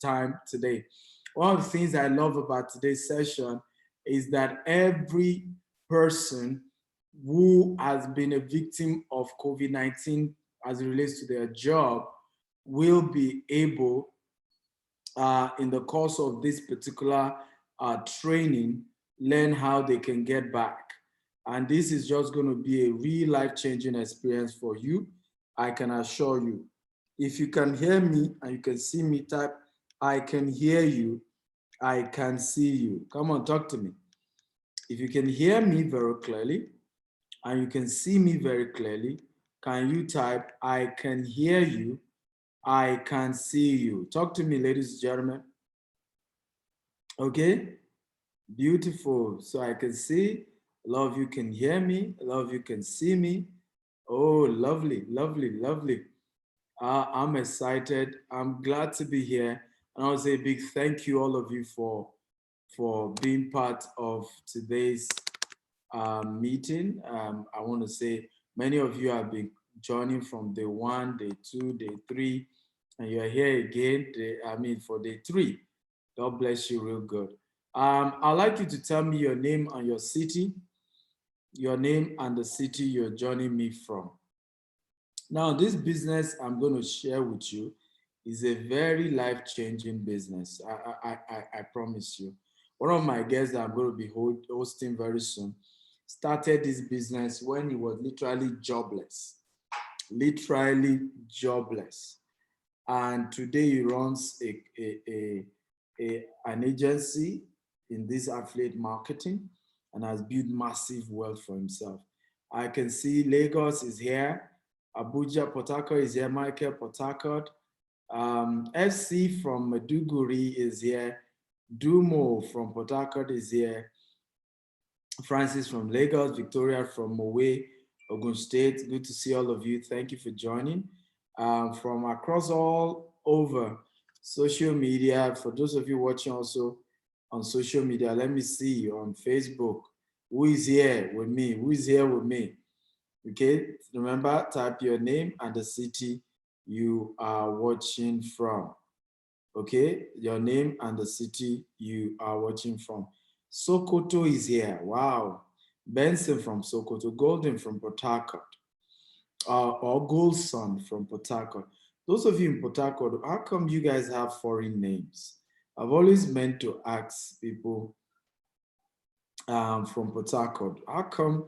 time today. One of the things I love about today's session is that every person who has been a victim of COVID-19 as it relates to their job will be able, in the course of this particular training, learn how they can get back. And this is just going to be a real life-changing experience for you, I can assure you. If you can hear me and you can see me, type, I can hear you, I can see you. Come on, talk to me. If you can hear me very clearly and you can see me very clearly, can you type, I can hear you, I can see you. Talk to me, ladies and gentlemen. Okay, beautiful. So I can see, a lot of you can hear me, a lot of you can see me. Oh, lovely, lovely, lovely. I'm excited. I'm glad to be here. And I want to say a big thank you, all of you, for being part of today's meeting. I want to say many of you have been joining from day 1, day 2, day 3, and you're here again, for day 3. God bless you real good. I'd like you to tell me your name and your city, your name and the city you're joining me from. Now, this business I'm going to share with you is a very life-changing business. I promise you. One of my guests that I'm going to be hosting very soon started this business when he was literally jobless. And today he runs an agency in this affiliate marketing and has built massive wealth for himself. I can see Lagos is here, Abuja, Port Harcourt is here, Michael, Port Harcourt. FC from Maiduguri is here, Dumo from Port Harcourt is here, Francis from Lagos, Victoria from Mowe, Ogun State. Good to see all of you. Thank you for joining. From across all over social media, for those of you watching also on social media, let me see you on Facebook. Who is here with me? Who is here with me? Okay, remember, type your name and the city you are watching from. Okay, your name and the city you are watching from. Sokoto is here. Wow. Benson from Sokoto, Golden from Port Harcourt, or Goldson from Port Harcourt. Those of you in Port Harcourt, how come you guys have foreign names? I've always meant to ask people from Port Harcourt, how come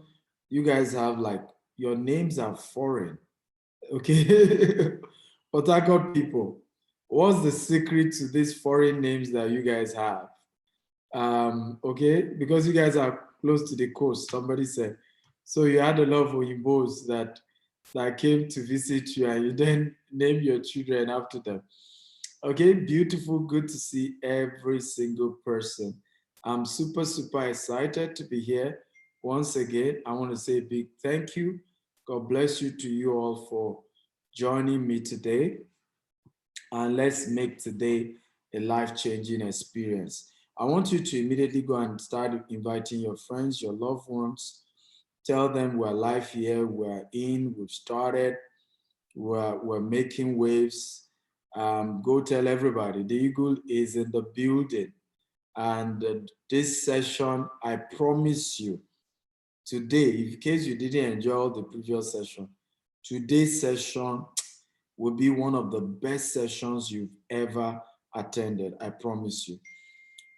you guys have, like, your names are foreign? Okay, Port Harcourt people, what's the secret to these foreign names that you guys have? Okay, because you guys are close to the coast, somebody said. So you had a lot of Oyimbos that came to visit you and you then name your children after them. Okay, beautiful, good to see every single person. I'm super, super excited to be here. Once again, I want to say a big thank you. God bless you to you all for joining me today. And let's make today a life-changing experience. I want you to immediately go and start inviting your friends, your loved ones. Tell them we're live here, we've started, we're making waves. Go tell everybody, the Eagle is in the building. And this session, I promise you, today, in case you didn't enjoy the previous session, today's session will be one of the best sessions you've ever attended, I promise you.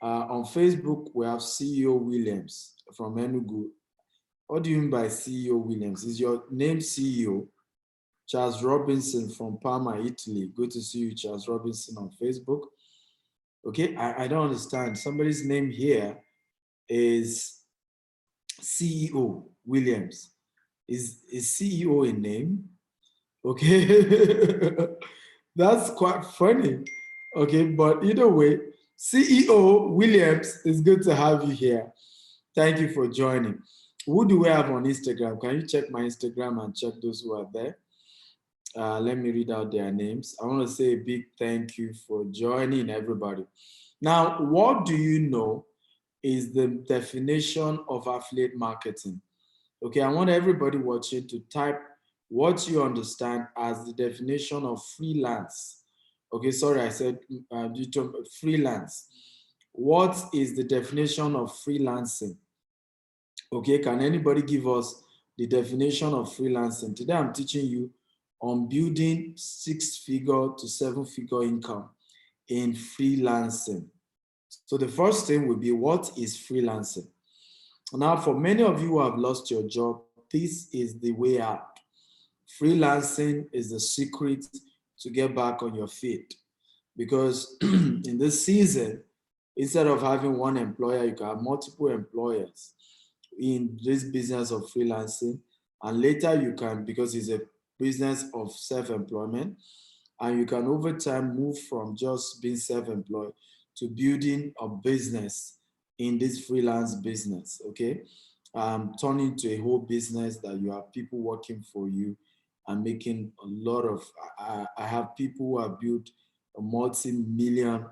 On Facebook, we have CEO Williams from Enugu. What do you mean by CEO Williams? Is your name CEO? Charles Robinson from Parma, Italy. Good to see you, Charles Robinson, on Facebook. Okay, I don't understand. Somebody's name here is CEO Williams. Is CEO a name? Okay, that's quite funny. Okay, but either way, CEO Williams, it's good to have you here. Thank you for joining. Who do we have on Instagram? Can you check my Instagram and check those who are there? Let me read out their names. I want to say a big thank you for joining, everybody. Now, what do you know is the definition of affiliate marketing? Okay, I want everybody watching to type what you understand as the definition of freelance Okay, sorry, I said freelance. What is the definition of freelancing? Okay, can anybody give us the definition of freelancing? Today I'm teaching you on building 6-figure to 7-figure income in freelancing. So the first thing will be, what is freelancing? Now, for many of you who have lost your job, this is the way out. Freelancing is the secret to get back on your feet. Because in this season, instead of having one employer, you can have multiple employers in this business of freelancing. And later you can, because it's a business of self-employment, and you can over time move from just being self-employed to building a business in this freelance business, okay? Turn into a whole business that you have people working for you and making a lot of, I have people who have built a multi-million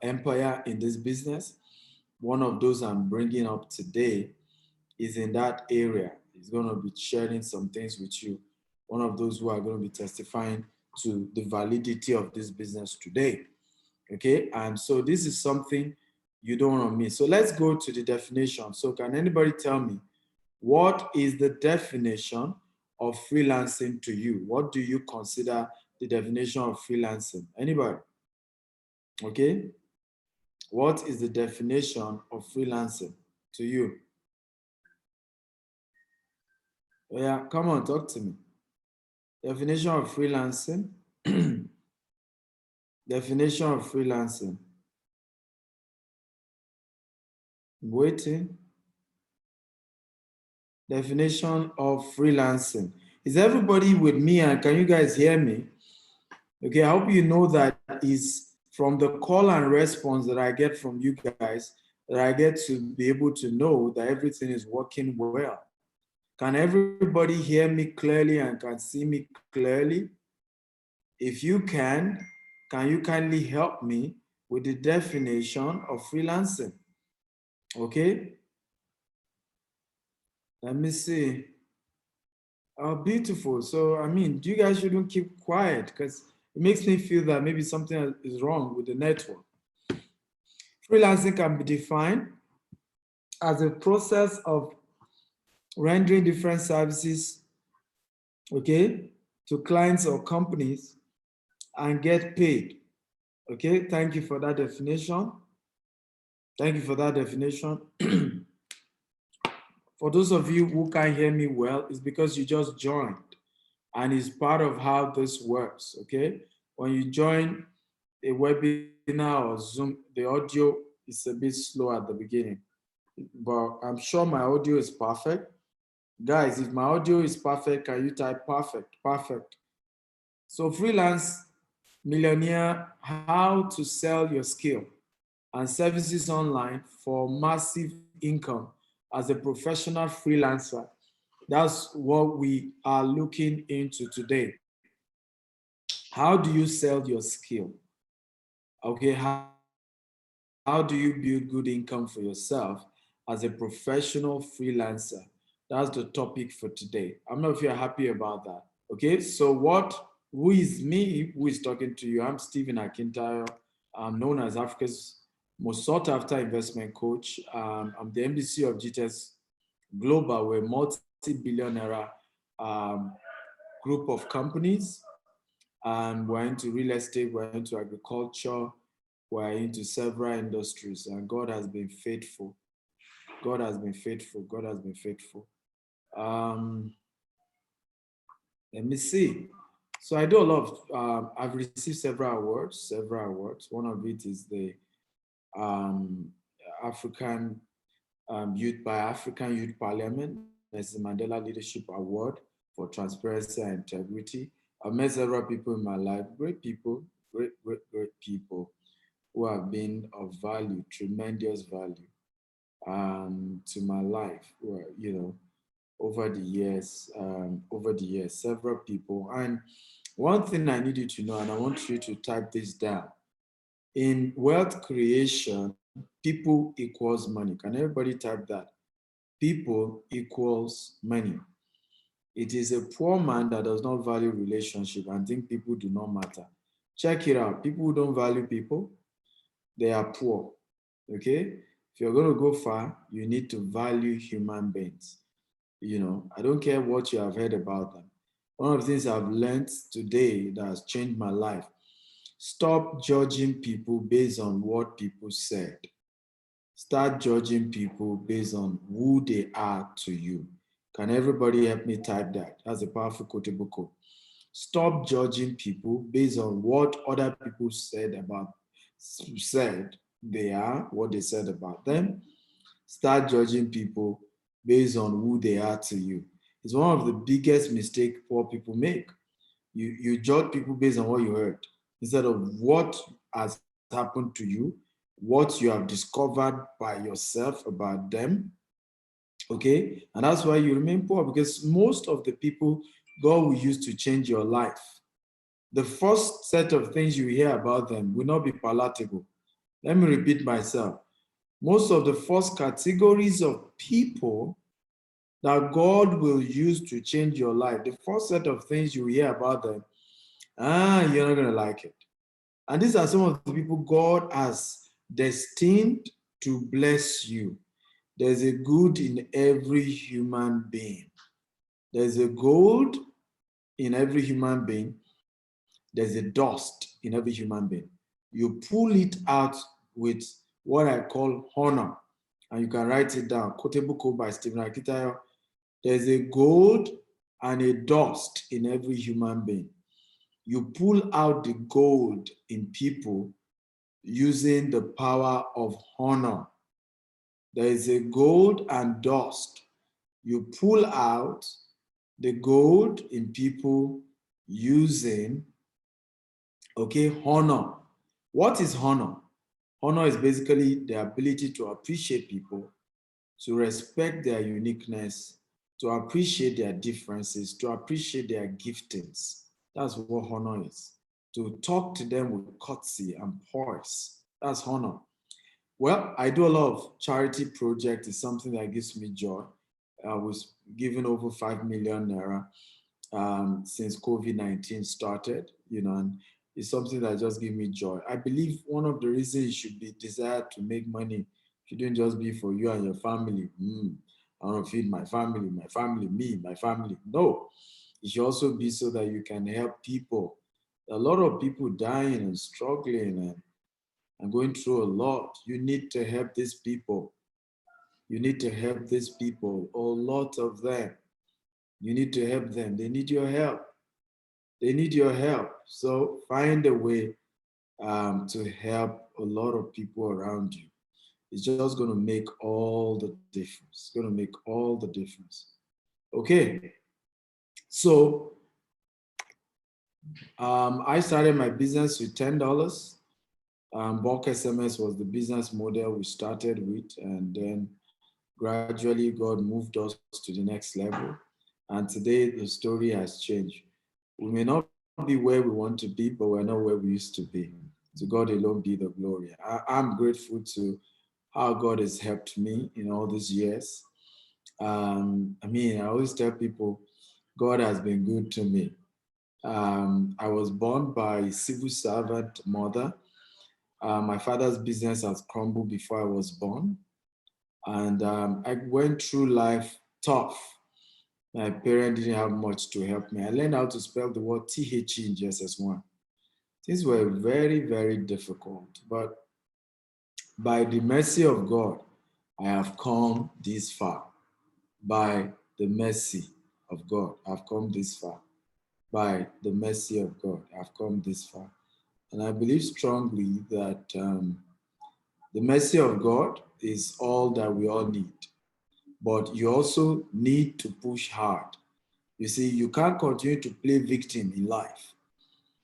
empire in this business. One of those I'm bringing up today is in that area. He's going to be sharing some things with you. One of those who are going to be testifying to the validity of this business today. Okay, and so this is something you don't want to miss. So let's go to the definition. So can anybody tell me, what is the definition of freelancing to you? What do you consider the definition of freelancing? Anybody? Okay, what is the definition of freelancing to you? Yeah, come on, talk to me. Definition of freelancing. Definition of freelancing. Waiting. Definition of freelancing. Is everybody with me, and can you guys hear me? Okay, I hope you know that is from the call and response that I get from you guys that I get to be able to know that everything is working well. Can everybody hear me clearly and can see me clearly? If you can you kindly help me with the definition of freelancing? Okay, let me see. Oh, beautiful. So, I mean, you guys shouldn't keep quiet because it makes me feel that maybe something is wrong with the network. Freelancing can be defined as a process of rendering different services, okay, to clients or companies and get paid. Okay, thank you for that definition. Thank you for that definition. For those of you who can't hear me well, it's because you just joined and it's part of how this works, okay? When you join a webinar or Zoom, the audio is a bit slow at the beginning, but I'm sure my audio is perfect. Guys, if my audio is perfect, can you type perfect? Perfect. So freelance millionaire, how to sell your skill and services online for massive income as a professional freelancer. That's what we are looking into today. How do you sell your skill? Okay, how do you build good income for yourself as a professional freelancer? That's the topic for today. I don't know if you're happy about that. Okay, so who is me who is talking to you? I'm Stephen Akintayo. I'm known as Africa's most sought after investment coach. I'm the MDC of GTS Global. We're a multi-billionaire group of companies, and we're into real estate, we're into agriculture, we're into several industries, and God has been faithful. God has been faithful. God has been faithful. Let me see. So I do a lot of, I've received several awards, One of it is the African Youth by African Youth Parliament. That's the Mandela Leadership Award for Transparency and Integrity. I've met several people in my life, great people, great people who have been of value, tremendous value to my life, you know, over the years, several people. And one thing I need you to know, and I want you to type this down, in wealth creation, people equals money. Can everybody type that? People equals money. It is a poor man that does not value relationship and think people do not matter. Check it out. People who don't value people, they are poor. Okay? If you're going to go far, you need to value human beings. You know, I don't care what you have heard about them. One of the things I've learned today that has changed my life: stop judging people based on what people said. Start judging people based on who they are to you. Can everybody help me type that? That's a powerful quotable quote. Stop judging people based on what other people said they are, what they said about them. Start judging people based on who they are to you. It's one of the biggest mistakes poor people make. You judge people based on what you heard instead of what has happened to you, what you have discovered by yourself about them. Okay? And that's why you remain poor, because most of the people God will use to change your life, the first set of things you hear about them will not be palatable. Let me repeat myself. Most of the first categories of people that God will use to change your life, the first set of things you hear about them, you're not going to like it. And these are some of the people God has destined to bless you. There's a good in every human being. There's a gold in every human being. There's a dust in every human being. You pull it out with what I call honor, and you can write it down. Quotable quote by Stephen Akitayo. There's a gold and a dust in every human being. You pull out the gold in people using the power of honor. There is a gold and dust. You pull out the gold in people using, okay, honor. What is honor? Honor is basically the ability to appreciate people, to respect their uniqueness, to appreciate their differences, to appreciate their giftings. That's what honor is. To talk to them with courtesy and poise. That's honor. Well, I do a lot of charity projects. It's something that gives me joy. I was given over 5 million naira since COVID-19 started, you know, and it's something that just gives me joy. I believe one of the reasons you should be desired to make money shouldn't just be for you and your family. I want to feed my family, me, my family. No, it should also be so that you can help people. A lot of people dying and struggling and going through a lot. You need to help these people. You need to help these people, a lot of them. You need to help them. They need your help. They need your help. So find a way to help a lot of people around you. It's just going to make all the difference. It's going to make all the difference. Okay. So I started my business with $10. Bulk SMS was the business model we started with, and then gradually God moved us to the next level. And today the story has changed. We may not be where we want to be, but we're not where we used to be. To God alone be the glory. I'm grateful to how God has helped me in all these years. I always tell people, God has been good to me. I was born by a civil servant mother. My father's business has crumbled before I was born. And I went through life tough. My parents didn't have much to help me. I learned how to spell the word THE in JSS1. Things were very, very difficult. But by the mercy of God, I have come this far. By the mercy of God, I've come this far. By the mercy of God, I've come this far. And I believe strongly that the mercy of God is all that we all need. But you also need to push hard. You see, you can't continue to play victim in life.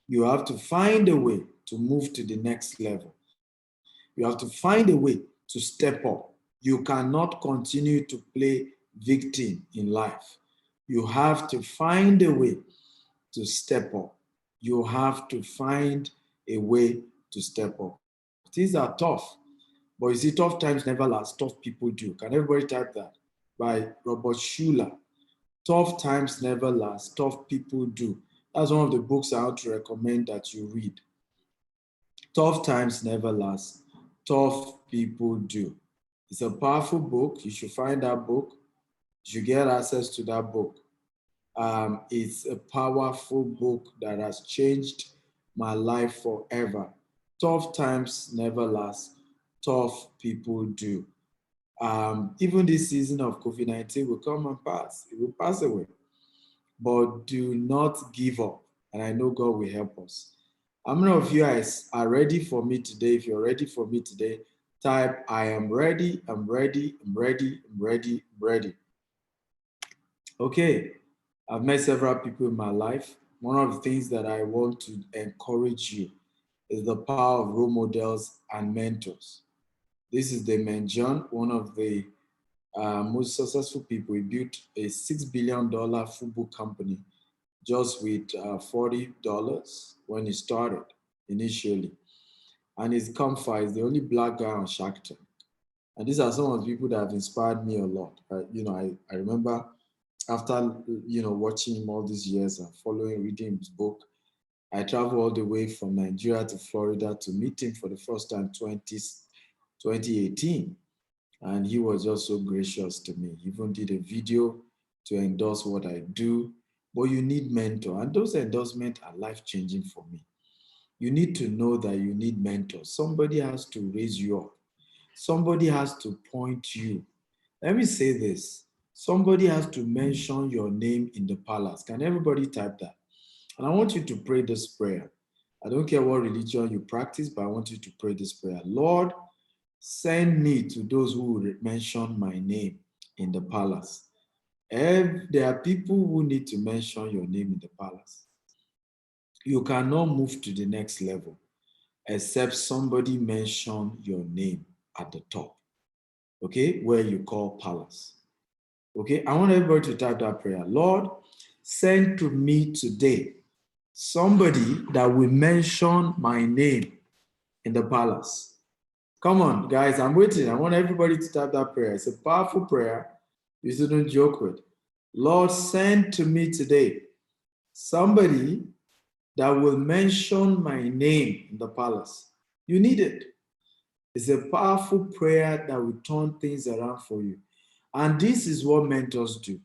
You have to find a way to move to the next level. You have to find a way to step up. You cannot continue to play victim in life. You have to find a way to step up. You have to find a way to step up. Things are tough, but you see, tough times never last. Tough people do. Can everybody type that? By Robert Schuller. Tough times never last. Tough people do. That's one of the books I want to recommend that you read. Tough times never last. Tough people do. It's a powerful book. You should find that book. You should get access to that book. It's a powerful book that has changed my life forever. Tough times never last. Tough people do. Even this season of COVID-19 will come and pass. It will pass away. But do not give up. And I know God will help us. How many of you guys are ready for me today? If you're ready for me today, type, I am ready, I'm ready, I'm ready, I'm ready, I'm ready. Okay, I've met several people in my life. One of the things that I want to encourage you is the power of role models and mentors. This is Damon John, one of the most successful people. He built a $6 billion football company just with $40 when he started initially. And his Comfy is the only black guy on Shark Tank. And these are some of the people that have inspired me a lot. I remember after, watching him all these years and following, reading his book, I traveled all the way from Nigeria to Florida to meet him for the first time 2018. And he was just so gracious to me. He even did a video to endorse what I do. But you need mentor, and those endorsements are life-changing for me. You need to know that you need mentors. Somebody has to raise you up. Somebody has to point you. Let me say this. Somebody has to mention your name in the palace. Can everybody type that? And I want you to pray this prayer. I don't care what religion you practice, but I want you to pray this prayer. Lord, send me to those who will mention my name in the palace. There are people who need to mention your name in the palace. You cannot move to the next level except somebody mention your name at the top, okay, where you call palace. Okay, I want everybody to type that prayer. Lord, send to me today somebody that will mention my name in the palace. Come on, guys, I'm waiting. I want everybody to type that prayer. It's a powerful prayer. You shouldn't joke with. Lord, send to me today somebody that will mention my name in the palace. You need it. It's a powerful prayer that will turn things around for you. And this is what mentors do.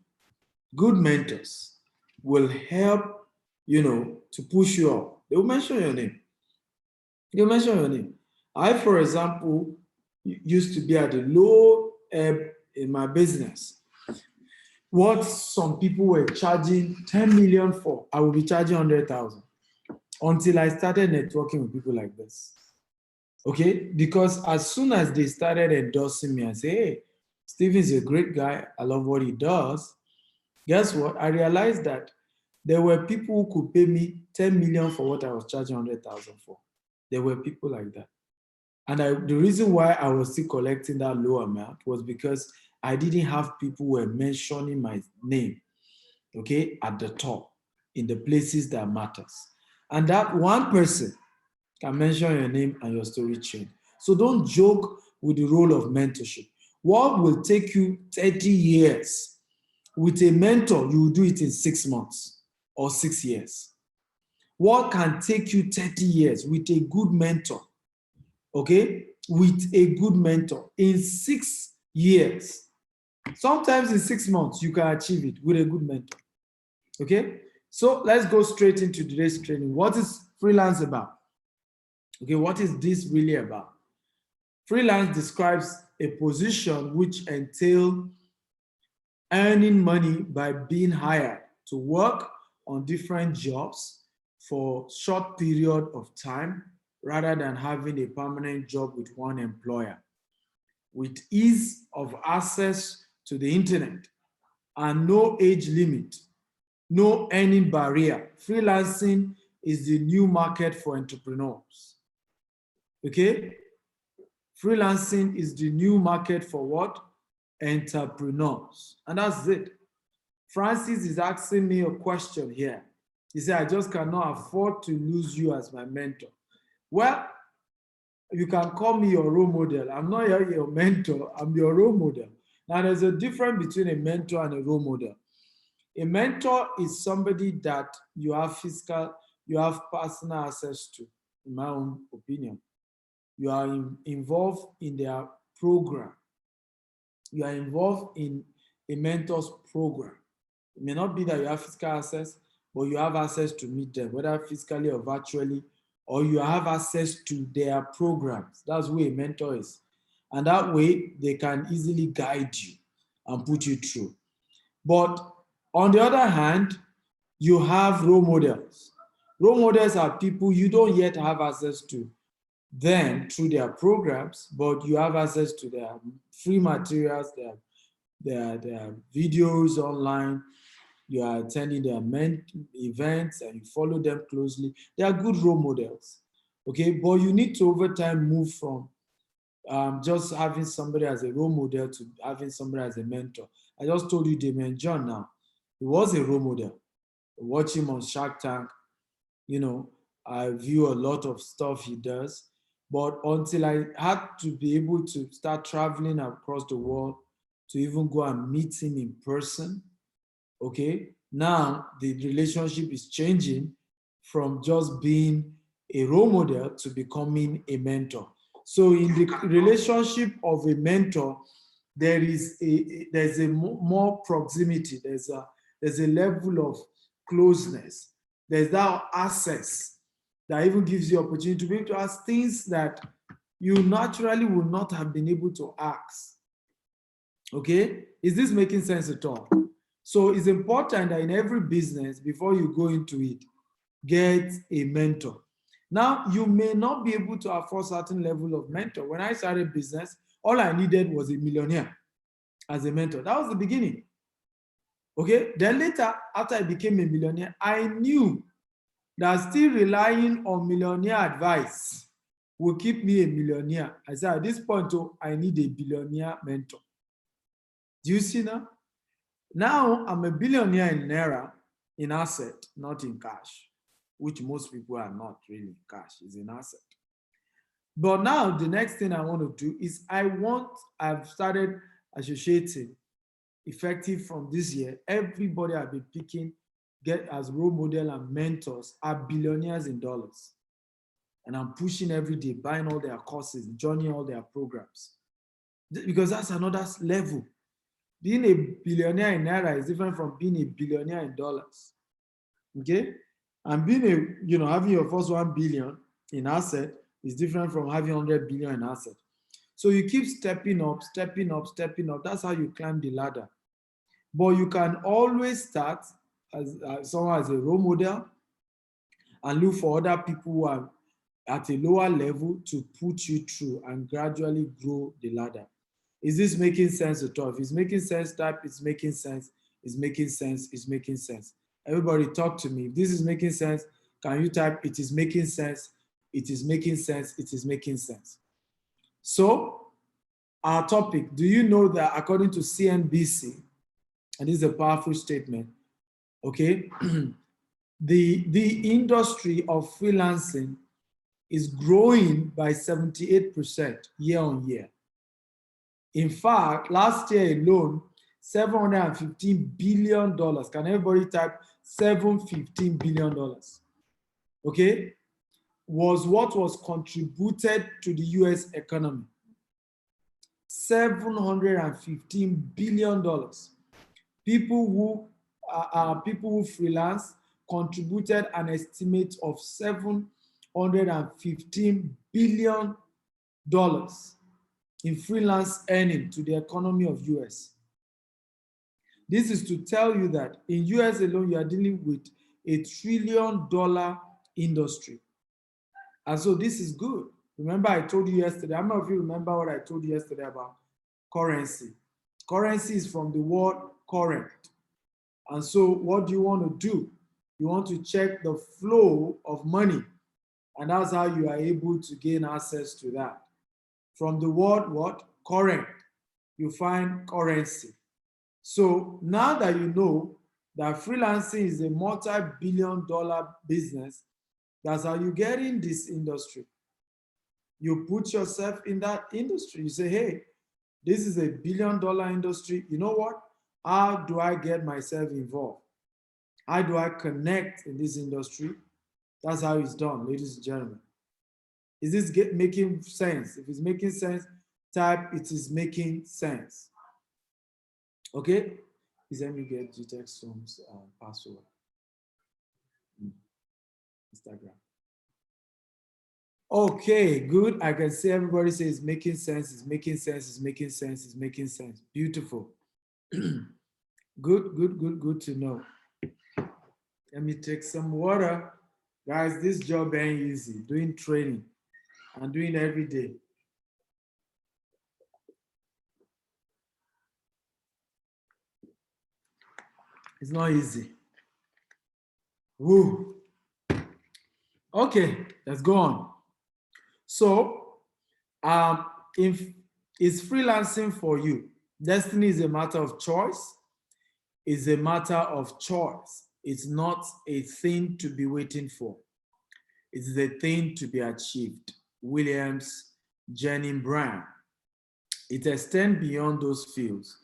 Good mentors will help, to push you up. They will mention your name. They'll mention your name. I, for example, used to be at the low ebb in my business. What some people were charging 10 million for, I will be charging 100,000 until I started networking with people like this. Okay? Because as soon as they started endorsing me and say, hey, Stephen's a great guy, I love what he does, guess what? I realized that there were people who could pay me 10 million for what I was charging 100,000 for. There were people like that. And the reason why I was still collecting that low amount was because I didn't have people who were mentioning my name, okay, at the top, in the places that matters. And that one person can mention your name and your story change. So don't joke with the role of mentorship. What will take you 30 years with a mentor, you will do it in 6 months or 6 years. What can take you 30 years with a good mentor, okay, with a good mentor in 6 years? Sometimes in 6 months, you can achieve it with a good mentor, okay? So let's go straight into today's training. What is freelance about? Okay, what is this really about? Freelance describes a position which entails earning money by being hired to work on different jobs for short period of time rather than having a permanent job with one employer. With ease of access to the internet and no age limit, no earning barrier, freelancing is the new market for entrepreneurs. Okay? Freelancing is the new market for what? Entrepreneurs. And that's it. Francis is asking me a question here. He said, I just cannot afford to lose you as my mentor. Well, you can call me your role model. I'm not your mentor, I'm your role model. Now, there's a difference between a mentor and a role model. A mentor is somebody that you have personal access to, in my own opinion. You are involved in their program. You are involved in a mentor's program. It may not be that you have physical access, but you have access to meet them, whether physically or virtually, or you have access to their programs. That's where a mentor is. And that way, they can easily guide you and put you through. But on the other hand, you have role models. Role models are people you don't yet have access to them through their programs, but you have access to their free materials, their videos online. You are attending their events and you follow them closely. They are good role models, okay? But you need to over time move from just having somebody as a role model to having somebody as a mentor. I just told you Damian John now. He was a role model. Watch him on Shark Tank. You know, I view a lot of stuff he does. But until I had to be able to start traveling across the world to even go and meet him in person, okay, now the relationship is changing from just being a role model to becoming a mentor. So in the relationship of a mentor, there's a more proximity, there's a level of closeness, there's that access that even gives you opportunity to be able to ask things that you naturally would not have been able to ask. Okay, is this making sense at all? So it's important that in every business, before you go into it, get a mentor. Now, you may not be able to afford certain level of mentor. When I started business, all I needed was a millionaire as a mentor. That was the beginning. Okay, then later, after I became a millionaire, I knew that still relying on millionaire advice will keep me a millionaire. I said, at this point, oh, I need a billionaire mentor. Do you see now? Now I'm a billionaire in Naira, in asset, not in cash, which most people are not really in cash, is in asset. But now the next thing I want to do is I've started associating effective from this year. Everybody I've been picking, get as role model and mentors are billionaires in dollars. And I'm pushing every day, buying all their courses, joining all their programs. Because that's another level. Being a billionaire in Naira is different from being a billionaire in dollars. Okay? And being having your first 1 billion in asset is different from having 100 billion in asset. So you keep stepping up, stepping up, stepping up. That's how you climb the ladder. But you can always start as someone as a role model and look for other people who are at a lower level to put you through and gradually grow the ladder. Is this making sense at all? If it's making sense, type it's making sense, it's making sense, it's making sense. Everybody talk to me. If this is making sense, can you type it is making sense, it is making sense, it is making sense. So our topic, do you know that according to CNBC, and this is a powerful statement, okay, the industry of freelancing is growing by 78% year on year. In fact, last year alone, $715 billion. Can everybody type $715 billion? Okay, was what was contributed to the US economy. $715 billion. People who freelance contributed an estimate of $715 billion in freelance earning to the economy of US. This is to tell you that in US alone, you are dealing with $1 trillion industry. And so this is good. Remember I told you yesterday, how many of you remember what I told you yesterday about currency? Currency is from the word current. And so what do you want to do? You want to check the flow of money. And that's how you are able to gain access to that. From the word what? Current. You find currency. So now that you know that freelancing is a multi-billion-dollar business, that's how you get in this industry. You put yourself in that industry. You say, hey, this is a billion-dollar industry. You know what? How do I get myself involved? How do I connect in this industry? That's how it's done, ladies and gentlemen. Is this making sense? If it's making sense, type it is making sense. Okay? Please let me get GTEx Homes password. Instagram. Okay, good. I can see everybody say it's making sense, it's making sense, it's making sense, it's making sense. Beautiful. Good to know. Let me take some water. Guys, this job ain't easy. Doing training and doing every day. It's not easy. Woo. Okay, let's go on. So, if it's freelancing for you, destiny is a matter of choice. It's a matter of choice. It's not a thing to be waiting for. It's a thing to be achieved. Williams, Jennings Bryan. It extends beyond those fields.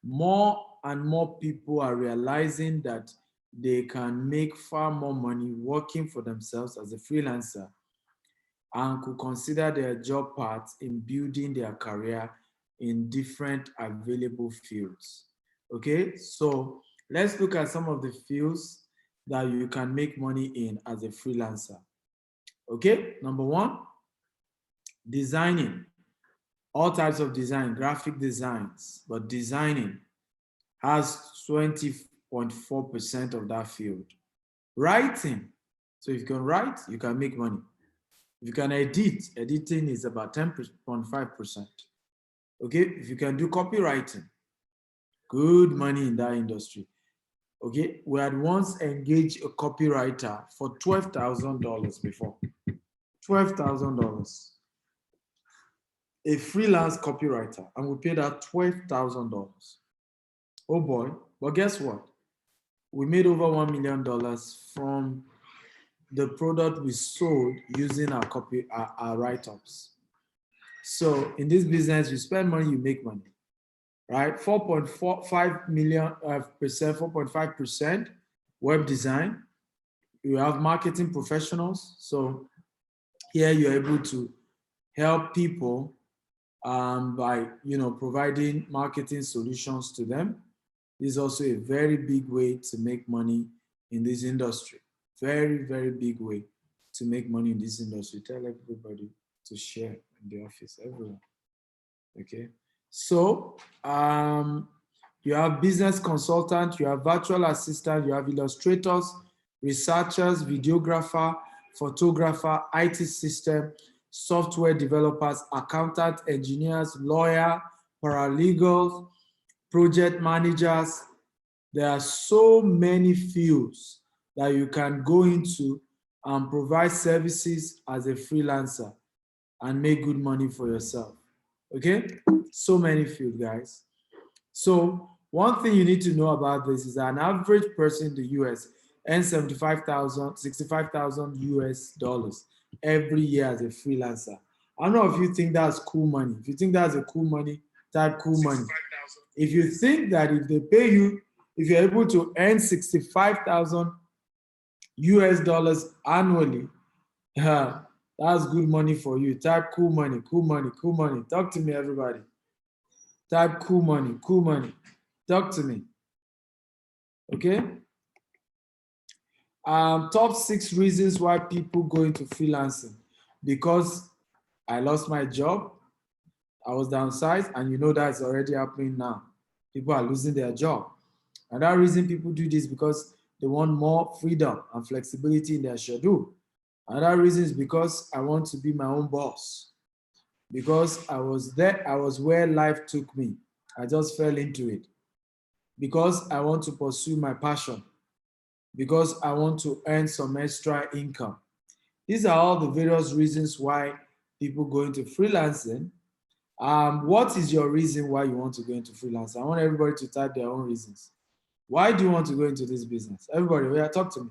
More and more people are realizing that they can make far more money working for themselves as a freelancer and could consider their job paths in building their career in different available fields. Okay, so let's look at some of the fields that you can make money in as a freelancer. Okay, number one, designing. All types of design, graphic designs, but designing has 20.4% of that field. Writing, so if you can write, you can make money. If you can edit, editing is about 10.5%. Okay, if you can do copywriting, good money in that industry. Okay, we had once engaged a copywriter for $12,000 before. $12,000. A freelance copywriter, and we paid her $12,000. Oh boy, but guess what? We made over $1 million from the product we sold using our write-ups. So in this business, you spend money, you make money, right? 4.5% web design. You have marketing professionals. So here you're able to help people by providing marketing solutions to them. This is also a very big way to make money in this industry. Very, very big way to make money in this industry. Tell everybody to share in the office, everyone. Okay. So you have business consultant, you have virtual assistant, you have illustrators, researchers, videographer, photographer, IT system, software developers, accountant, engineers, lawyer, paralegals, project managers. There are so many fields that you can go into and provide services as a freelancer and make good money for yourself. Okay? So many fields, guys. So one thing you need to know about this is that an average person in the US earns $65,000 US dollars every year as a freelancer. I don't know if you think that's cool money. If you think that's a cool money, type cool money. If you think that if they pay you, if you're able to earn 65,000 US dollars annually, that's good money for you. Type cool money, cool money, cool money. Talk to me, everybody. Type cool money, cool money. Talk to me. Okay? Top 6 reasons why people go into freelancing. Because I lost my job, I was downsized, and you know that's already happening now. People are losing their job. Another reason people do this because they want more freedom and flexibility in their schedule. Another reason is because I want to be my own boss. Because I was where life took me. I just fell into it. Because I want to pursue my passion. Because I want to earn some extra income. These are all the various reasons why people go into freelancing. What is your reason why you want to go into freelancing? I want everybody to type their own reasons. Why do you want to go into this business? Everybody, talk to me.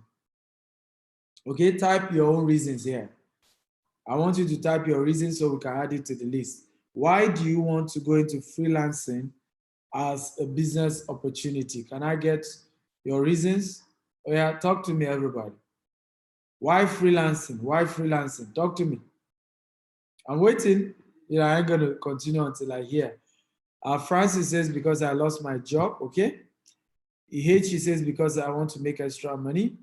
Okay, type your own reasons here. I want you to type your reasons so we can add it to the list. Why do you want to go into freelancing as a business opportunity? Can I get your reasons? Oh yeah, talk to me, everybody. Why freelancing? Why freelancing? Talk to me. I'm waiting. I ain't gonna continue until I hear. Francis says because I lost my job. Okay. He says because I want to make extra money.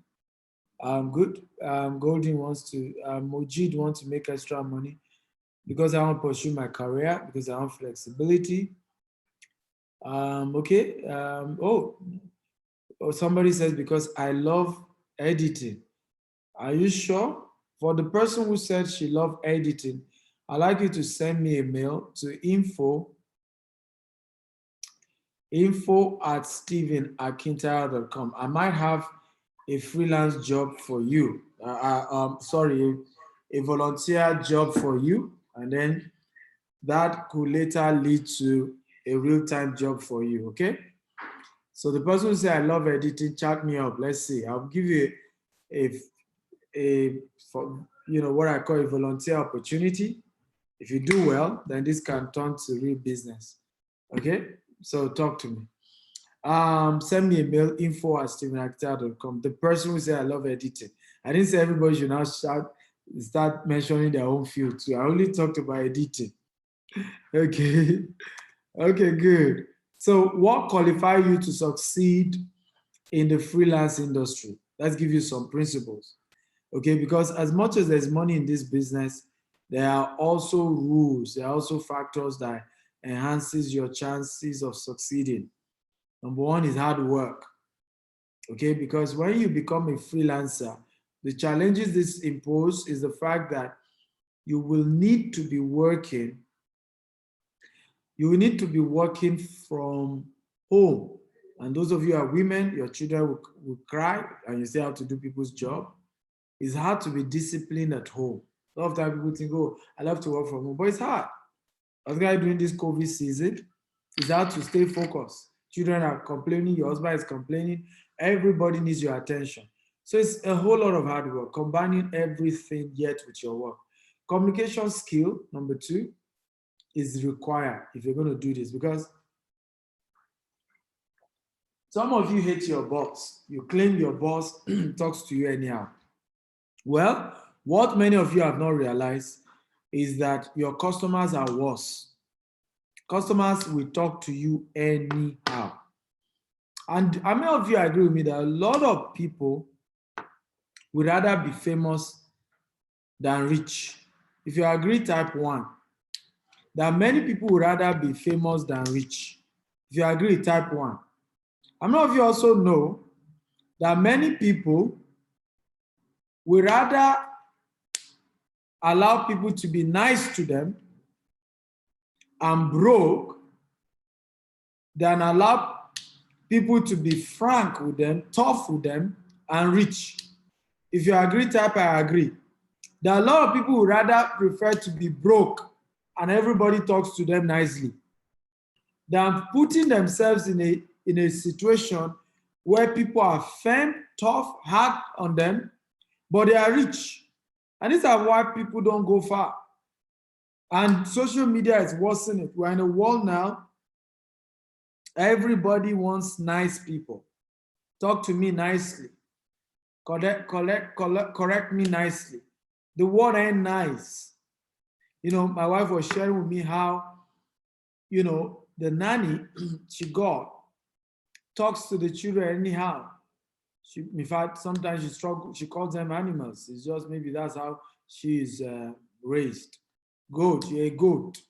Good. Golden wants to. Mojid wants to make extra money because I want to pursue my career because I want flexibility. Okay. Somebody says because I love editing. Are you sure? For the person who said she loved editing, I'd like you to send me a mail to info@stephenakintara.com. I might have a freelance job for you. Sorry, a volunteer job for you, and then that could later lead to a real-time job for you. Okay. So the person who said I love editing, chat me up. Let's see. I'll give you for, what I call a volunteer opportunity. If you do well, then this can turn to real business. Okay, so talk to me. Send me a mail, info@stephenakintara.com. The person who said I love editing. I didn't say everybody should now start mentioning their own field too. I only talked about editing. Okay. Okay, good. So what qualifies you to succeed in the freelance industry? Let's give you some principles. Okay, because as much as there's money in this business, there are also rules, there are also factors that enhances your chances of succeeding. Number one is hard work. Okay, because when you become a freelancer, the challenges this imposes is the fact that you will need to be working from home. And those of you who are women, your children will cry and you still have to do people's job. It's hard to be disciplined at home. A lot of times people think, oh, I love to work from home, but it's hard. As guy during this COVID season, it's hard to stay focused. Children are complaining, your husband is complaining, everybody needs your attention. So it's a whole lot of hard work, combining everything yet with your work. Communication skill, number two, is required if you're going to do this, because some of you hate your boss. You claim your boss talks to you anyhow. Well, what many of you have not realized is that your customers are worse. Customers will talk to you anyhow. And how many of you agree with me that a lot of people would rather be famous than rich? If you agree, type 1. That many people would rather be famous than rich. If you agree, type 1. How many of you also know that many people would rather allow people to be nice to them and broke than allow people to be frank with them, tough with them, and rich? If you agree, type I agree. There are a lot of people who rather prefer to be broke and everybody talks to them nicely than putting themselves in a situation where people are firm, tough, hard on them, but they are rich. And these are why people don't go far. And social media is worsening it. We're in a world now, everybody wants nice people. Talk to me nicely. Correct me nicely. The world ain't nice. My wife was sharing with me how, the nanny she got talks to the children anyhow. In fact, sometimes she calls them animals. It's just maybe that's how she is raised. Goat, you're a goat.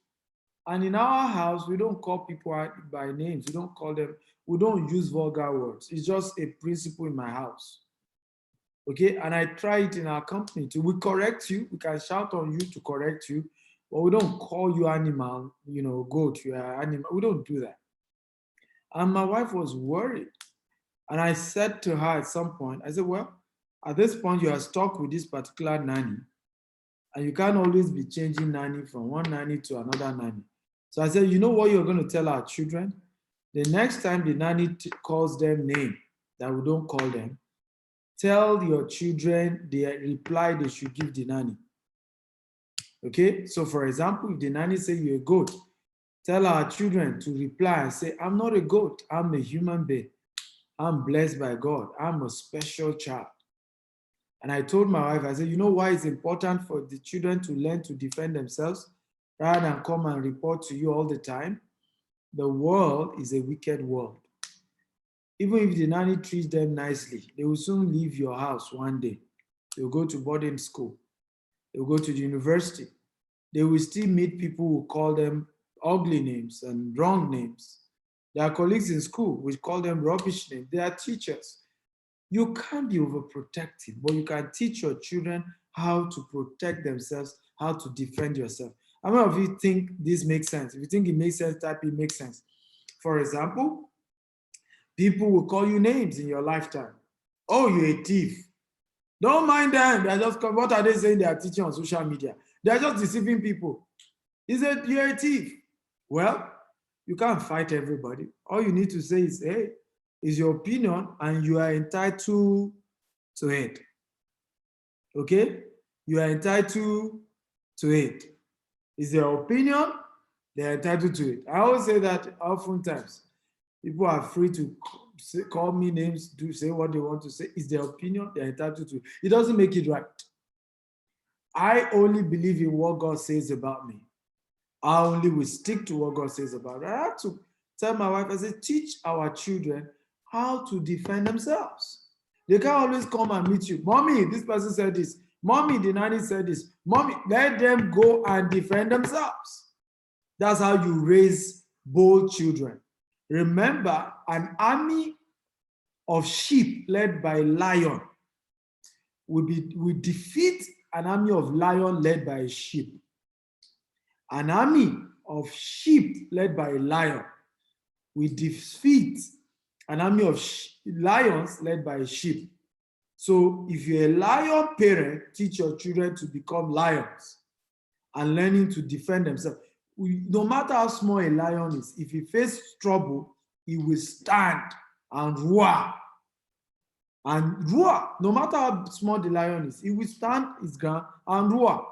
And in our house, we don't call people by names. We don't use vulgar words. It's just a principle in my house. Okay, and I try it in our company too. We correct you, we can shout on you to correct you, but we don't call you animal, goat, you are animal. We don't do that. And my wife was worried. And I said to her at some point, I said, well, at this point, you are stuck with this particular nanny. And you can't always be changing nanny from one nanny to another nanny. So I said, you know what you're going to tell our children? The next time the nanny calls them name that we don't call them, tell your children the reply they should give the nanny. Okay, so for example, if the nanny say you're a goat, tell our children to reply and say, I'm not a goat, I'm a human being. I'm blessed by God. I'm a special child. And I told my wife, I said, you know why it's important for the children to learn to defend themselves rather than come and report to you all the time? The world is a wicked world. Even if the nanny treats them nicely, they will soon leave your house one day. They'll go to boarding school. They'll go to the university. They will still meet people who call them ugly names and wrong names. Their colleagues in school will call them rubbish names. They are teachers. You can't be overprotective, but you can teach your children how to protect themselves, how to defend yourself. How many of you think this makes sense? If you think it makes sense, type it makes sense. For example, people will call you names in your lifetime. Oh, you're a thief. Don't mind them. They're just, what are they saying they are teaching on social media? They're just deceiving people. Is it you're a thief? Well, you can't fight everybody. All you need to say is, hey, it's your opinion and you are entitled to it. Okay? You are entitled to it. It's their opinion, they're entitled to it. I always say that oftentimes. People are free to call me names, do say what they want to say. It's their opinion, they're entitled to it. It doesn't make it right. I only believe in what God says about me. I only will stick to what God says about me. I have to tell my wife, I say, teach our children how to defend themselves. They can't always come and meet you. Mommy, this person said this. Mommy, the nanny said this. Mommy, let them go and defend themselves. That's how you raise bold children. Remember, an army of sheep led by a lion will defeat an army of lion led by a sheep. An army of sheep led by a lion will defeat an army of lions led by a sheep. So if you're a lion parent, teach your children to become lions and learning to defend themselves. No matter how small a lion is, if he faces trouble, he will stand and roar. And roar, no matter how small the lion is, he will stand his ground and roar.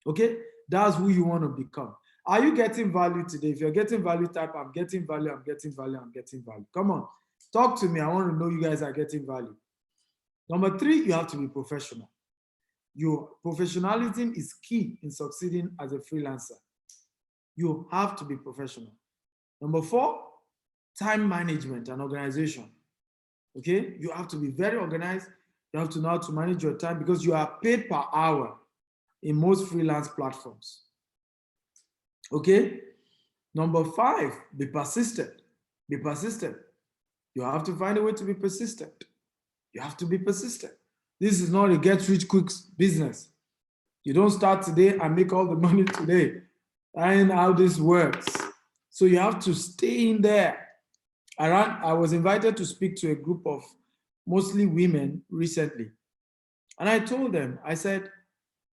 Okay? That's who you want to become. Are you getting value today? If you're getting value, type, I'm getting value, I'm getting value, I'm getting value. Come on, talk to me. I want to know you guys are getting value. Number 3, you have to be professional. Your professionalism is key in succeeding as a freelancer. You have to be professional. Number 4, time management and organization. Okay, you have to be very organized. You have to know how to manage your time because you are paid per hour in most freelance platforms. Okay, number 5, be persistent. Be persistent. You have to find a way to be persistent. You have to be persistent. This is not a get-rich-quick business. You don't start today and make all the money today. That ain't how this works. So you have to stay in there. I was invited to speak to a group of mostly women recently. And I told them, I said,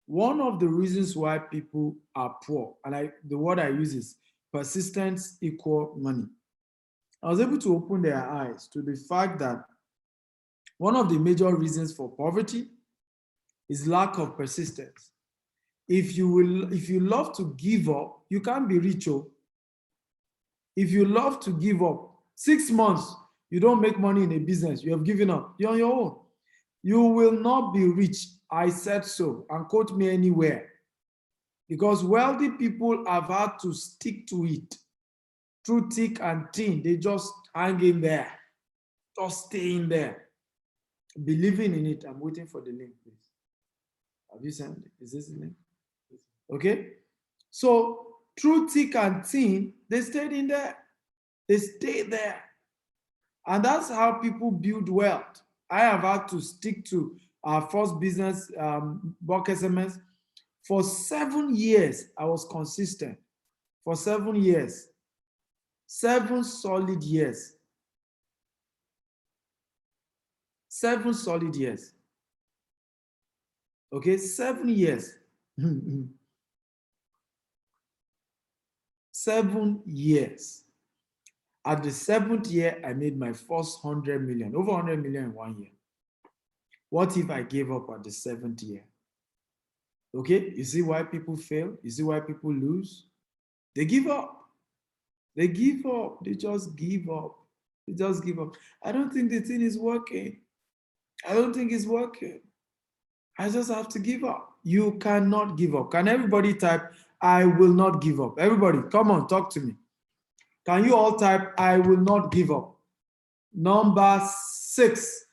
one of the reasons why people are poor, and the word I use is persistence equal money. I was able to open their eyes to the fact that one of the major reasons for poverty is lack of persistence. If you love to give up, you can't be rich. If you love to give up, 6 months, you don't make money in a business, you have given up, you're on your own. You will not be rich. I said so, and quote me anywhere. Because wealthy people have had to stick to it through thick and thin. They just hang in there, just stay in there, believing in it. I'm waiting for the link, please. Have you sent it? Is this the link? Okay. So through thick and thin, they stayed in there. They stayed there. And that's how people build wealth. I have had to stick to our first business, Bulk SMS. For 7 years, I was consistent. For 7 years. 7 solid years. 7 solid years. Okay, 7 years. 7 years. At the 7th year, I made my first 100 million, over 100 million in 1 year. What if I gave up at the 7th year? Okay, you see why people fail? You see why people lose? They give up. They give up. They just give up. They just give up. I don't think the thing is working. I don't think it's working. I just have to give up. You cannot give up. Can everybody type, I will not give up? Everybody, come on, talk to me. Can you all type, I will not give up? Number 6,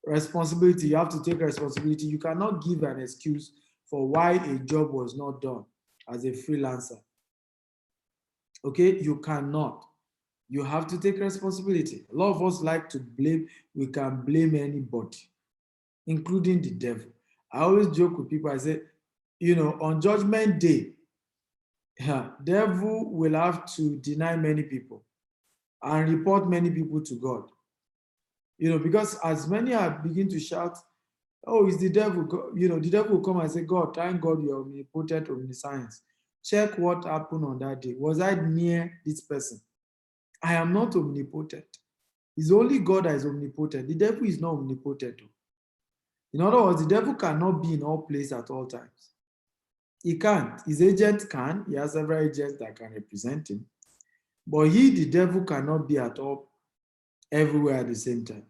responsibility. You have to take responsibility. You cannot give an excuse for why a job was not done as a freelancer. Okay, you cannot. You have to take responsibility. A lot of us like to blame. We can blame anybody, including the devil. I always joke with people. I say, on Judgment Day, devil will have to deny many people and report many people to God. Because as many are begin to shout, oh, it's the devil, the devil will come and say, God, thank God you're omnipotent, omniscience. Check what happened on that day. Was I near this person? I am not omnipotent. It's only God that is omnipotent. The devil is not omnipotent. In other words, the devil cannot be in all places at all times. He can't. His agent can. He has several agents that can represent him. But the devil, cannot be at all everywhere at the same time.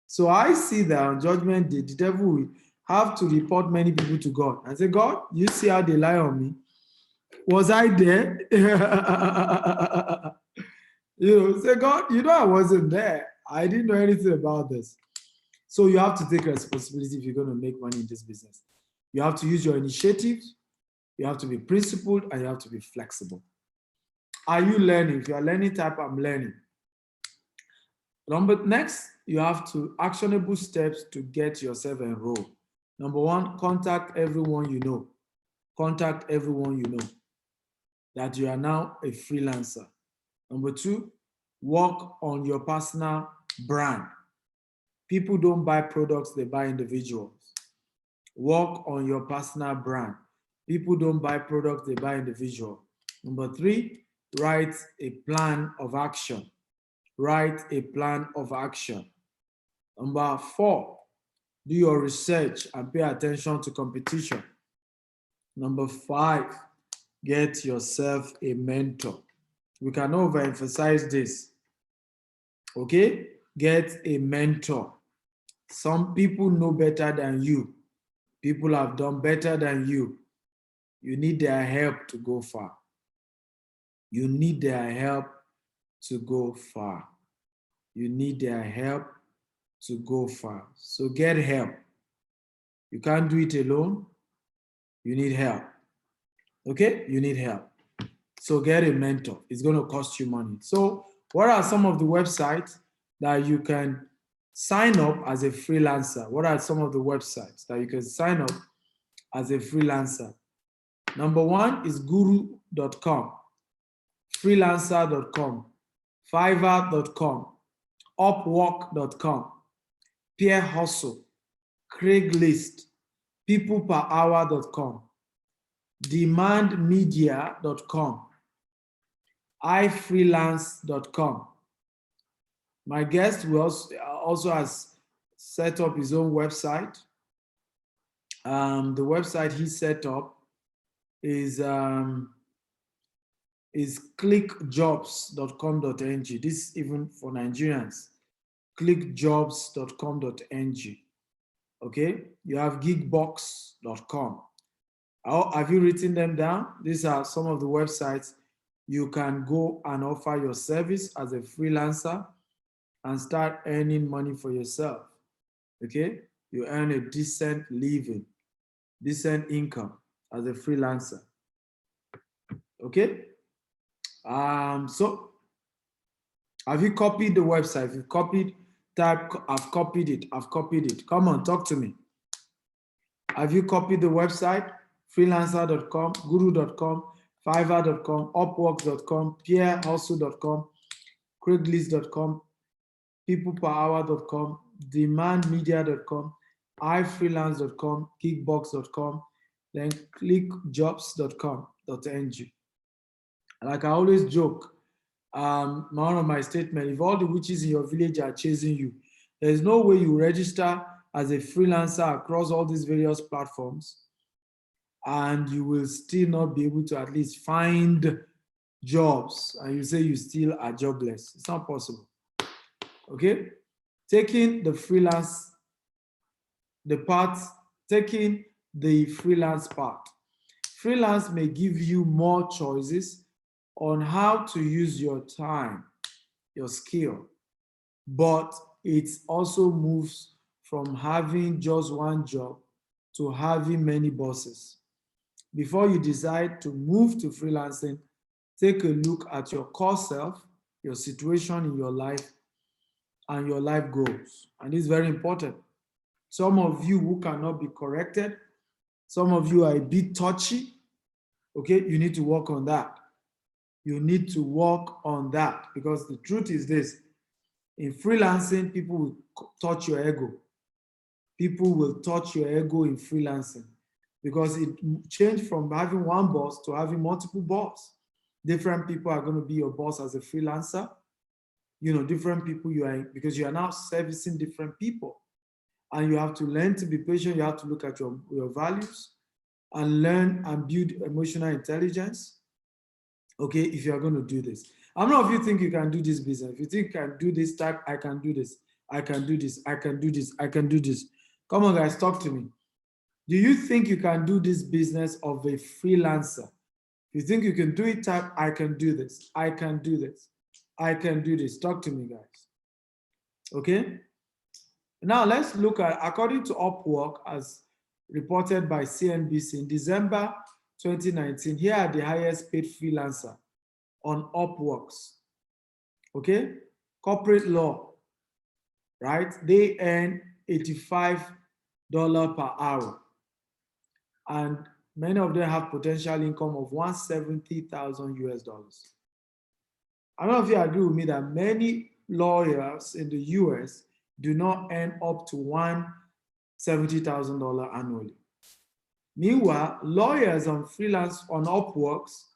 So I see that on Judgment Day, the devil will have to report many people to God and say, God, you see how they lie on me? Was I there? Say, God, I wasn't there. I didn't know anything about this. So you have to take responsibility if you're going to make money in this business. You have to use your initiative, you have to be principled, and you have to be flexible. Are you learning? If you are learning, type I'm learning. Next, you have to actionable steps to get yourself enrolled. Number 1, contact everyone you know. Contact everyone you know that you are now a freelancer. Number 2, work on your personal brand. People don't buy products, they buy individuals. Work on your personal brand. People don't buy products, they buy individuals. Number 3, write a plan of action. Write a plan of action. Number 4, do your research and pay attention to competition. Number 5, get yourself a mentor. We can overemphasize this. Okay? Get a mentor. Some people know better than you. People have done better than you. You need their help to go far. You need their help to go far. You need their help to go far. So get help. You can't do it alone. You need help. Okay? You need help. So get a mentor. It's going to cost you money. So what are some of the websites that you can sign up as a freelancer? What are some of the websites that you can sign up as a freelancer? Number 1 is guru.com, freelancer.com, fiverr.com, upwork.com, peer hustle, Craigslist, peopleperhour.com, demandmedia.com, ifreelance.com. My guest also has set up his own website. The website he set up is clickjobs.com.ng. This is even for Nigerians. clickjobs.com.ng. Okay, you have gigbox.com. Have you written them down? These are some of the websites you can go and offer your service as a freelancer and start earning money for yourself. Okay, you earn a decent living, decent income as a freelancer. Okay, so have you copied the website? If you've copied, type I've copied it. I've copied it. Come on, talk to me. Have you copied the website? Freelancer.com, guru.com, fiverr.com, upwork.com, peerhustle.com, craigslist.com, peopleperhour.com, demandmedia.com, ifreelance.com, kickbox.com, then clickjobs.com.ng. Like I always joke, one of my statements, if all the witches in your village are chasing you, there's no way you register as a freelancer across all these various platforms and you will still not be able to at least find jobs, and you say you still are jobless. It's not possible. Okay? Taking the freelance the part, taking the freelance part. Freelance may give you more choices on how to use your time, your skill, but it also moves from having just one job to having many bosses. Before you decide to move to freelancing, take a look at your core self, your situation in your life, and your life goals. And it's very important. Some of you who cannot be corrected, some of you are a bit touchy, okay? You need to work on that. You need to work on that, because the truth is this: in freelancing, people will touch your ego. People will touch your ego in freelancing, because it changed from having one boss to having multiple boss. Different people are going to be your boss as a freelancer. You know, different people you are, because you are now servicing different people. And you have to learn to be patient. You have to look at your values and learn and build emotional intelligence. Okay, if you are going to do this. How many of you think you can do this business? If you think you can do this, type, I can do this, I can do this, I can do this, I can do this. Come on, guys, talk to me. Do you think you can do this business of a freelancer? If you think you can do it, type, I can do this, I can do this, I can do this. Talk to me, guys. Okay? Now let's look at, according to Upwork, as reported by CNBC in December 2019, here are the highest paid freelancer on Upworks. Okay? Corporate law, right? They earn $85 per hour. And many of them have potential income of $170,000 US dollars. I don't know if you agree with me that many lawyers in the US do not earn up to $170,000 annually. Meanwhile, lawyers on freelance on Upworks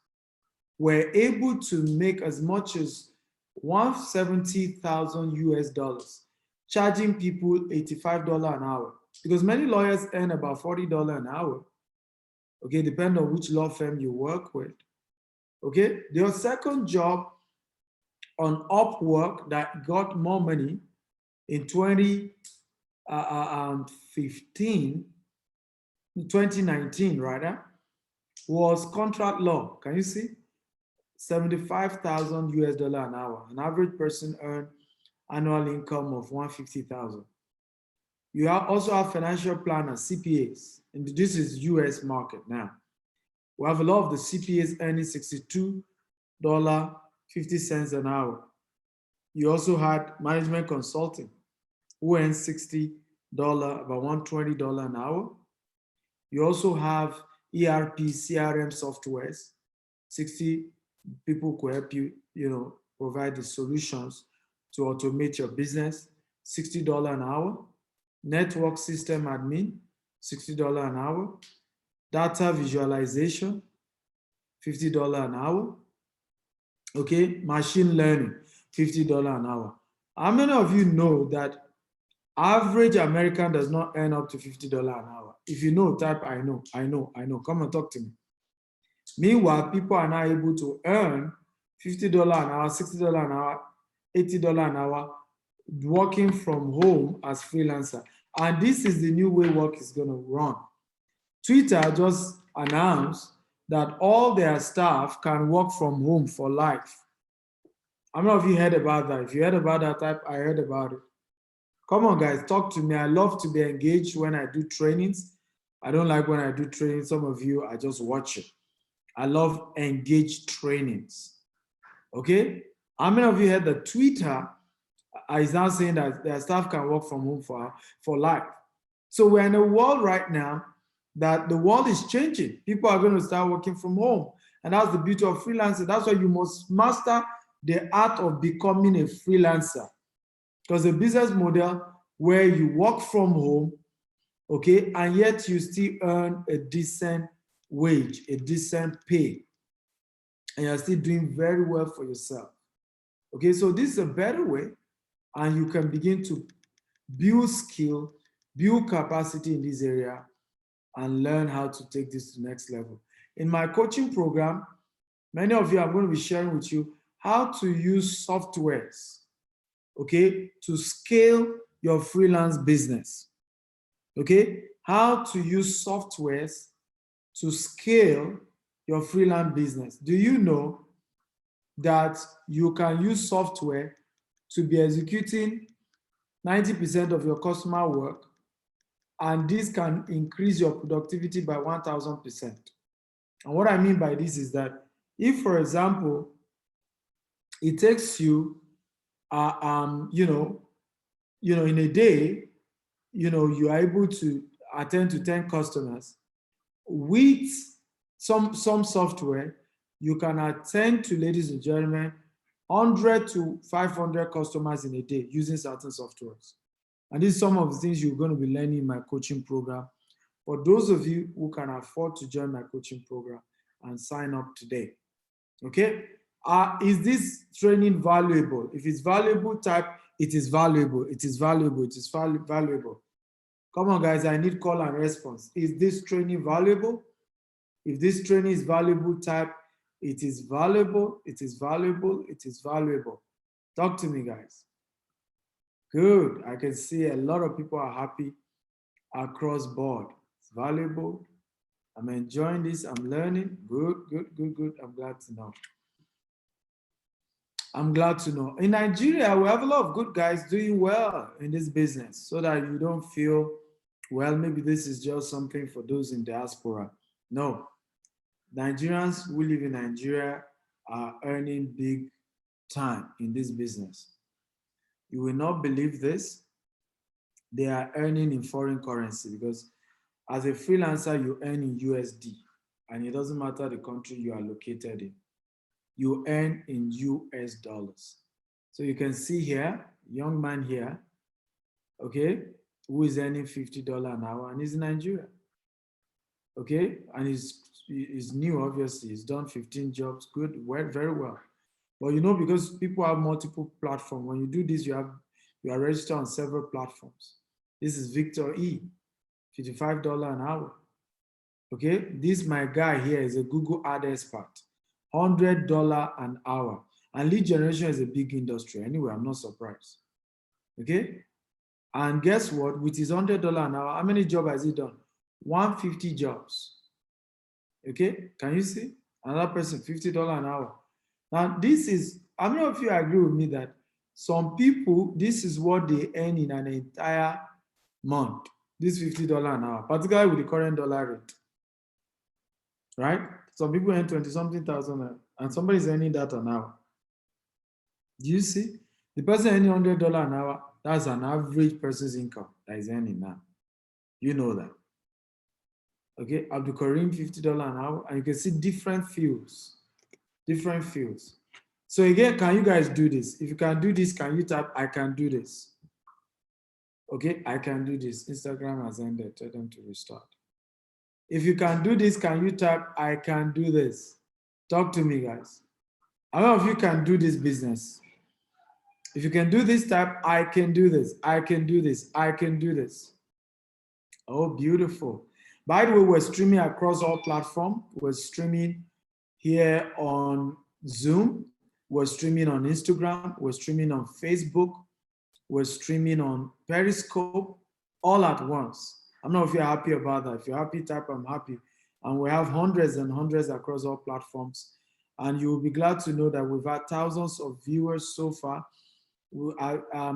were able to make as much as $170,000 US dollars, charging people $85 an hour, because many lawyers earn about $40 an hour. Okay, depending on which law firm you work with. Okay, their second job on Upwork that got more money in 2019 rather, was contract law. Can you see? 75,000 US dollar an hour. An average person earned annual income of 150,000. You also have financial planners, CPAs, and this is US market now. We have a lot of the CPAs earning $62.50 an hour. You also had management consulting, who earns $60, about $120 an hour. You also have ERP, CRM softwares. 60 people could help you, provide the solutions to automate your business, $60 an hour. Network system admin, $60 an hour. Data visualization, $50 an hour. Okay, machine learning, $50 an hour. How many of you know that average American does not earn up to $50 an hour? If you know, type, I know. Come and talk to me. Meanwhile, people are now able to earn $50 an hour, $60 an hour, $80 an hour, working from home as freelancer. And this is the new way work is going to run. Twitter just announced that all their staff can work from home for life. How many of you heard about that? If you heard about that, type, I heard about it. Come on, guys, talk to me. I love to be engaged when I do trainings. I don't like when I do trainings. Some of you, I just watch it. I love engaged trainings. Okay? How many of you heard that Twitter is now saying that their staff can work from home for life? So we're in a world right now that the world is changing. People are going to start working from home. And that's the beauty of freelancing. That's why you must master the art of becoming a freelancer. Because a business model where you work from home, okay, and yet you still earn a decent wage, a decent pay, and you're still doing very well for yourself. Okay, so this is a better way, and you can begin to build skill, build capacity in this area, and learn how to take this to the next level. In my coaching program, many of you, I'm going to be sharing with you how to use softwares, okay, to scale your freelance business. Okay, how to use softwares to scale your freelance business. Do you know that you can use software to be executing 90% of your customer work, and this can increase your productivity by 1000%. And what I mean by this is that if, for example, it takes you, in a day, you are able to attend to 10 customers with some software, you can attend to, ladies and gentlemen, 100 to 500 customers in a day using certain softwares. And these are some of the things you're going to be learning in my coaching program. For those of you who can afford to join my coaching program and sign up today, okay? Is this training valuable? If it's valuable, type, it is valuable, it is valuable, it is valuable. Come on, guys, I need call and response. Is this training valuable? If this training is valuable, type, it is valuable, it is valuable, it is valuable. Talk to me, guys. Good. I can see a lot of people are happy across board. It's valuable. I'm enjoying this. I'm learning. Good, good, good, good. I'm glad to know. I'm glad to know. In Nigeria, we have a lot of good guys doing well in this business so that you don't feel, well, maybe this is just something for those in diaspora. No. Nigerians who live in Nigeria are earning big time in this business. You will not believe this. They are earning in foreign currency because as a freelancer, you earn in USD, and it doesn't matter the country you are located in. You earn in US dollars. So you can see here, young man here, okay, who is earning $50 an hour, and he's in Nigeria. Okay, and he's new, obviously. He's done 15 jobs, good, well, very well. But because people have multiple platforms, when you do this, you are registered on several platforms. This is Victor E, $55 an hour. Okay, this my guy here is a Google ad expert, $100 an hour. And lead generation is a big industry. Anyway, I'm not surprised. Okay, and guess what? With his $100 an hour, how many jobs has he done? 150 jobs. Okay, can you see? Another person, $50 an hour. Now, this is, how many of you agree with me that some people, this is what they earn in an entire month, this $50 an hour, particularly with the current dollar rate, right? Some people earn 20-something thousand and somebody's earning that an hour. Do you see? The person earning $100 an hour, that's an average person's income that is earning now. You know that. Okay, Abdul Karim, $50 an hour, and you can see different fields. Different fields. So again, can you guys do this? If you can do this, can you type, I can do this? Okay, I can do this. Instagram has ended. Tell them to restart. If you can do this, can you type, I can do this? Talk to me, guys. How many of you can do this business? If you can do this, type, I can do this. I can do this. I can do this. Oh, beautiful. By the way, we're streaming across all platforms. We're streaming here on Zoom. We're streaming on Instagram. We're streaming on Facebook. We're streaming on Periscope all at once. I don't know if you're happy about that. If you're happy, type I'm happy. And we have hundreds and hundreds across all platforms. And you will be glad to know that we've had thousands of viewers so far.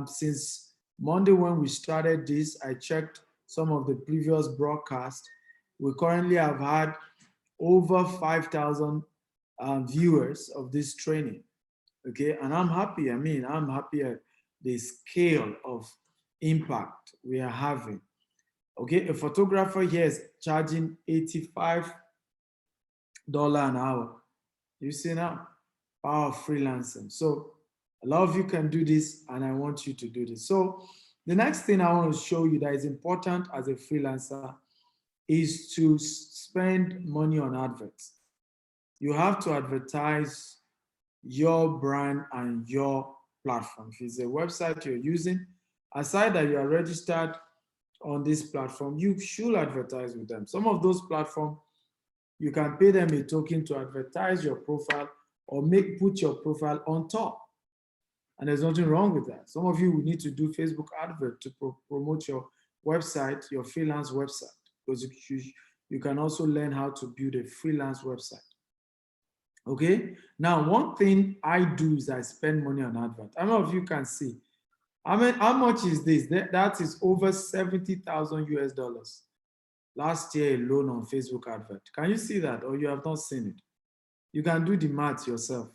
Since Monday when we started this, I checked some of the previous broadcasts. We currently have had over 5,000 viewers of this training. Okay, and I'm happy. I'm happy at the scale of impact we are having. Okay, a photographer here is charging $85 an hour. You see now, power of freelancing. So a lot of you can do this, and I want you to do this. So the next thing I want to show you that is important as a freelancer is to spend money on adverts. You have to advertise your brand and your platform. If it's a website you're using, aside that you are registered on this platform, you should advertise with them. Some of those platforms, you can pay them a token to advertise your profile or put your profile on top. And there's nothing wrong with that. Some of you will need to do Facebook advert to promote your website, your freelance website, because you can also learn how to build a freelance website. Okay, now one thing I do is I spend money on advert. I don't know if you can see. I mean, how much is this? That is over 70,000 US dollars last year alone on Facebook advert. Can you see that, or you have not seen it? You can do the math yourself.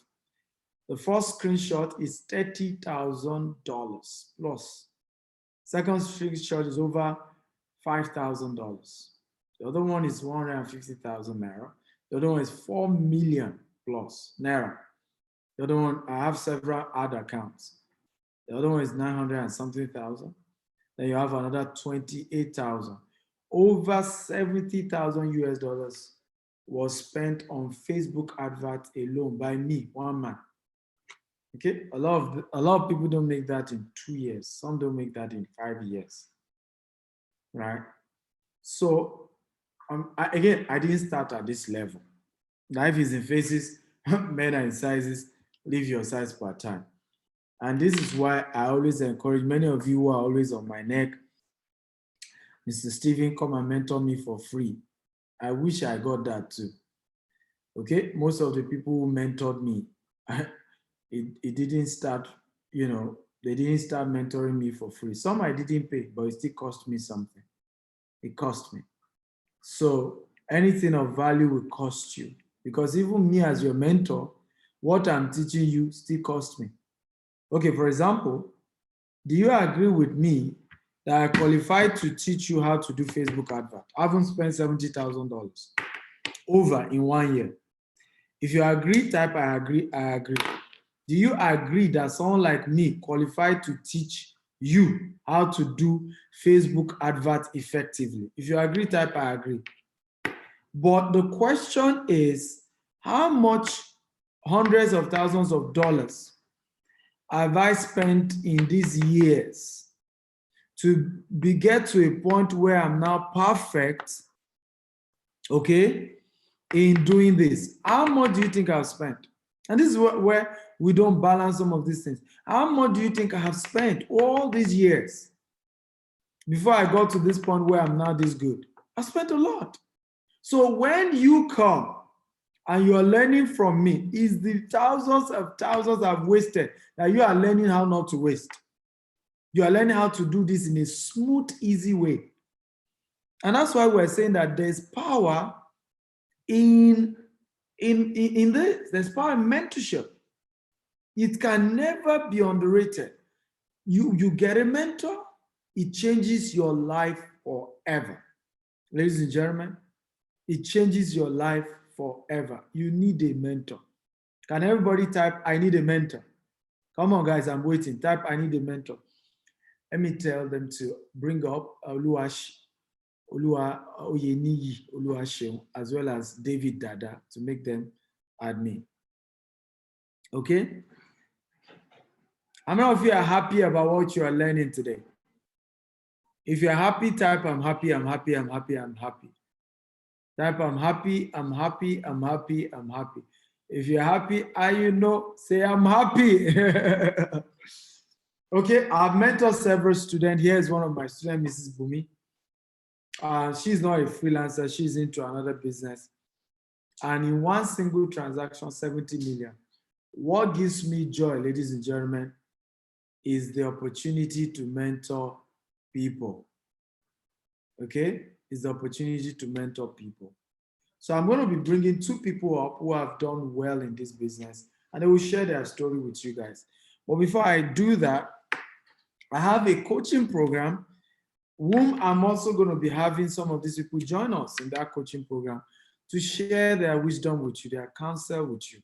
The first screenshot is $30,000 plus. Second screenshot is over $5,000. The other one is 150,000 naira. The other one is 4 million plus naira. The other one, I have several other accounts. The other one is 900 and something thousand. Then you have another 28,000. Over 70,000 US dollars was spent on Facebook advert alone by me, one man. Okay, a lot of people don't make that in 2 years. Some don't make that in 5 years, right? So again, I didn't start at this level. Life is in phases, men are in sizes, live your size part time. And this is why I always encourage many of you who are always on my neck, Mr. Steven, come and mentor me for free. I wish I got that too. Okay, most of the people who mentored me, it didn't start, they didn't start mentoring me for free. Some I didn't pay, but it still cost me something. It cost me. So anything of value will cost you, because even me as your mentor, what I'm teaching you still cost me. Okay, for example, do you agree with me that I qualified to teach you how to do Facebook advert? I haven't spent $70,000 over in 1 year. If you agree, type I agree, I agree. Do you agree that someone like me qualified to teach you how to do Facebook advert effectively? If you agree, type I agree. But the question is, how much hundreds of thousands of dollars have I spent in these years to get to a point where I'm now perfect, okay, in doing this? How much do you think I've spent? And this is where we don't balance some of these things. How much do you think I have spent all these years before I got to this point where I'm now this good? I spent a lot. So when you come and you are learning from me, is the thousands of thousands I've wasted that you are learning how not to waste. You are learning how to do this in a smooth, easy way. And that's why we're saying that there's power in this. There's power in mentorship. It can never be underrated. You get a mentor, it changes your life forever. Ladies and gentlemen, it changes your life forever. You need a mentor. Can everybody type, I need a mentor? Come on, guys, I'm waiting. Type, I need a mentor. Let me tell them to bring up Olua Oyeniyi Oluwaseun, as well as David Dada, to make them admin. Okay? How many of you are happy about what you are learning today? If you're happy, type, I'm happy, I'm happy, I'm happy, I'm happy. Type, I'm happy, I'm happy, I'm happy, I'm happy. If you're happy, say, I'm happy. Okay, I've mentored several students. Here's one of my students, Mrs. Bumi. She's not a freelancer, she's into another business. And in one single transaction, 70 million. What gives me joy, ladies and gentlemen, is the opportunity to mentor people. Okay, is the opportunity to mentor people. So I'm going to be bringing two people up who have done well in this business, and they will share their story with you guys. But before I do that, I have a coaching program whom I'm also going to be having some of these people join us in that coaching program to share their wisdom with you, their counsel with you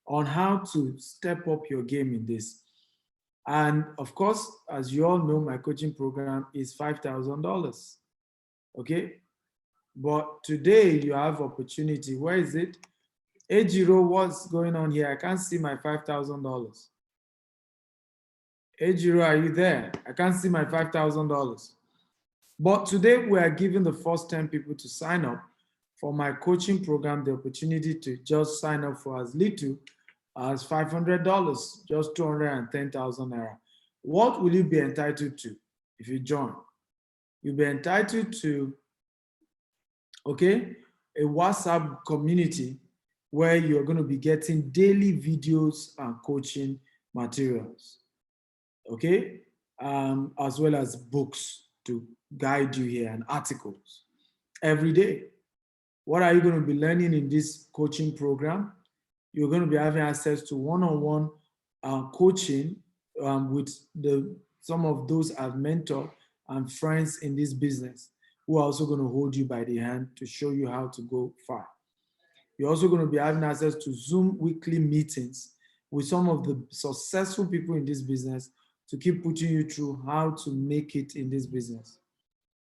on how to step up your game in this. And of course, as you all know, my coaching program is $5,000. Okay? But today you have opportunity. Where is it? Ejiro, what's going on here? I can't see my $5,000. Ejiro, are you there? I can't see my $5,000. But today we are giving the first 10 people to sign up for my coaching program the opportunity to just sign up for as little as $500, just 210,000 naira. What will you be entitled to if you join? You'll be entitled to, okay, a WhatsApp community where you're going to be getting daily videos and coaching materials, okay, as well as books to guide you here and articles every day. What are you going to be learning in this coaching program? You're going to be having access to one-on-one coaching with some of those I've mentored and friends in this business who are also going to hold you by the hand to show you how to go far. You're also going to be having access to Zoom weekly meetings with some of the successful people in this business to keep putting you through how to make it in this business.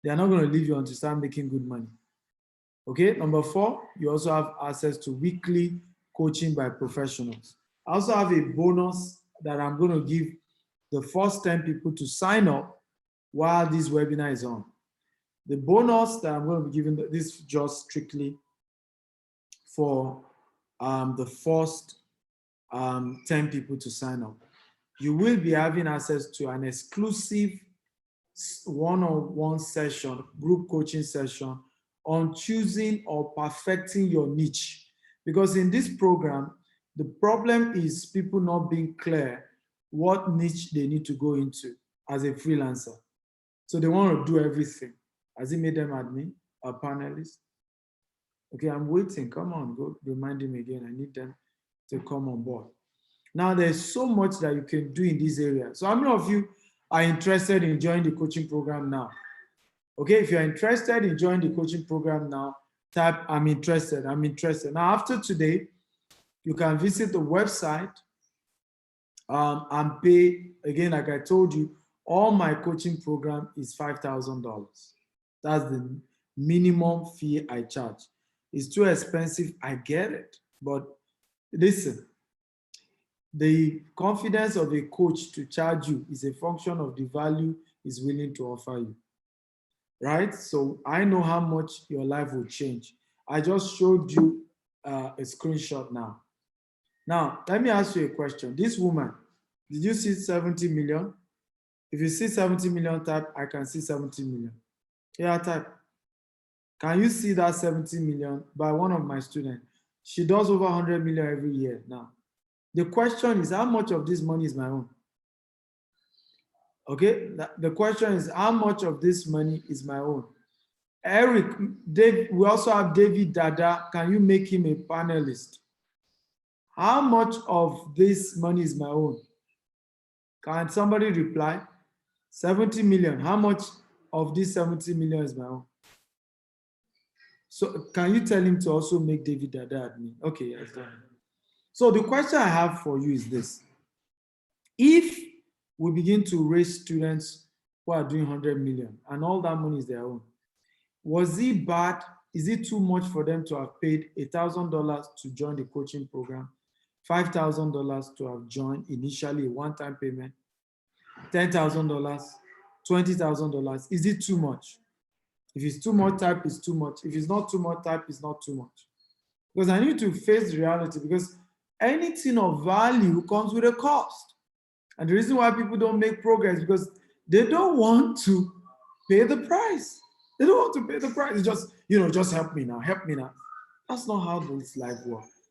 They are not going to leave you until you start making good money. Okay, number 4, you also have access to weekly coaching by professionals. I also have a bonus that I'm going to give the first 10 people to sign up while this webinar is on. The bonus that I'm going to be giving, this just strictly for the first 10 people to sign up. You will be having access to an exclusive one-on-one session, group coaching session on choosing or perfecting your niche. Because in this program, the problem is people not being clear what niche they need to go into as a freelancer. So they want to do everything. Has it made them admin or panelist? Okay, I'm waiting. Come on, go remind him again. I need them to come on board. Now, there's so much that you can do in this area. So how many of you are interested in joining the coaching program now? Okay, if you're interested in joining the coaching program now, type I'm interested, I'm interested. Now, after today, you can visit the website and pay, again, like I told you, all my coaching program is $5,000. That's the minimum fee I charge. It's too expensive, I get it. But listen, the confidence of a coach to charge you is a function of the value he's willing to offer you, right? So I know how much your life will change. I just showed you a screenshot now. Now, let me ask you a question. This woman, did you see 70 million? If you see 70 million, type, I can see 70 million. Yeah, type. Can you see that 70 million by one of my students? She does over 100 million every year now. The question is, how much of this money is my own? Okay, the question is, how much of this money is my own? Eric, Dave, we also have David Dada. Can you make him a panelist? How much of this money is my own? Can somebody reply? 70 million. How much of this 70 million is my own? So can you tell him to also make David Dada admin? Okay, yes, done. So the question I have for you is this. If we begin to raise students who are doing 100 million and all that money is their own, was it bad? Is it too much for them to have paid $1,000 to join the coaching program, $5,000 to have joined initially, a one-time payment, $10,000, $20,000? Is it too much? If it's too much, type it's too much. If it's not too much, type it's not too much. Because I need to face the reality, because anything of value comes with a cost. And the reason why people don't make progress is because they don't want to pay the price. They don't want to pay the price. It's just, just help me now, help me now. That's not how this life works.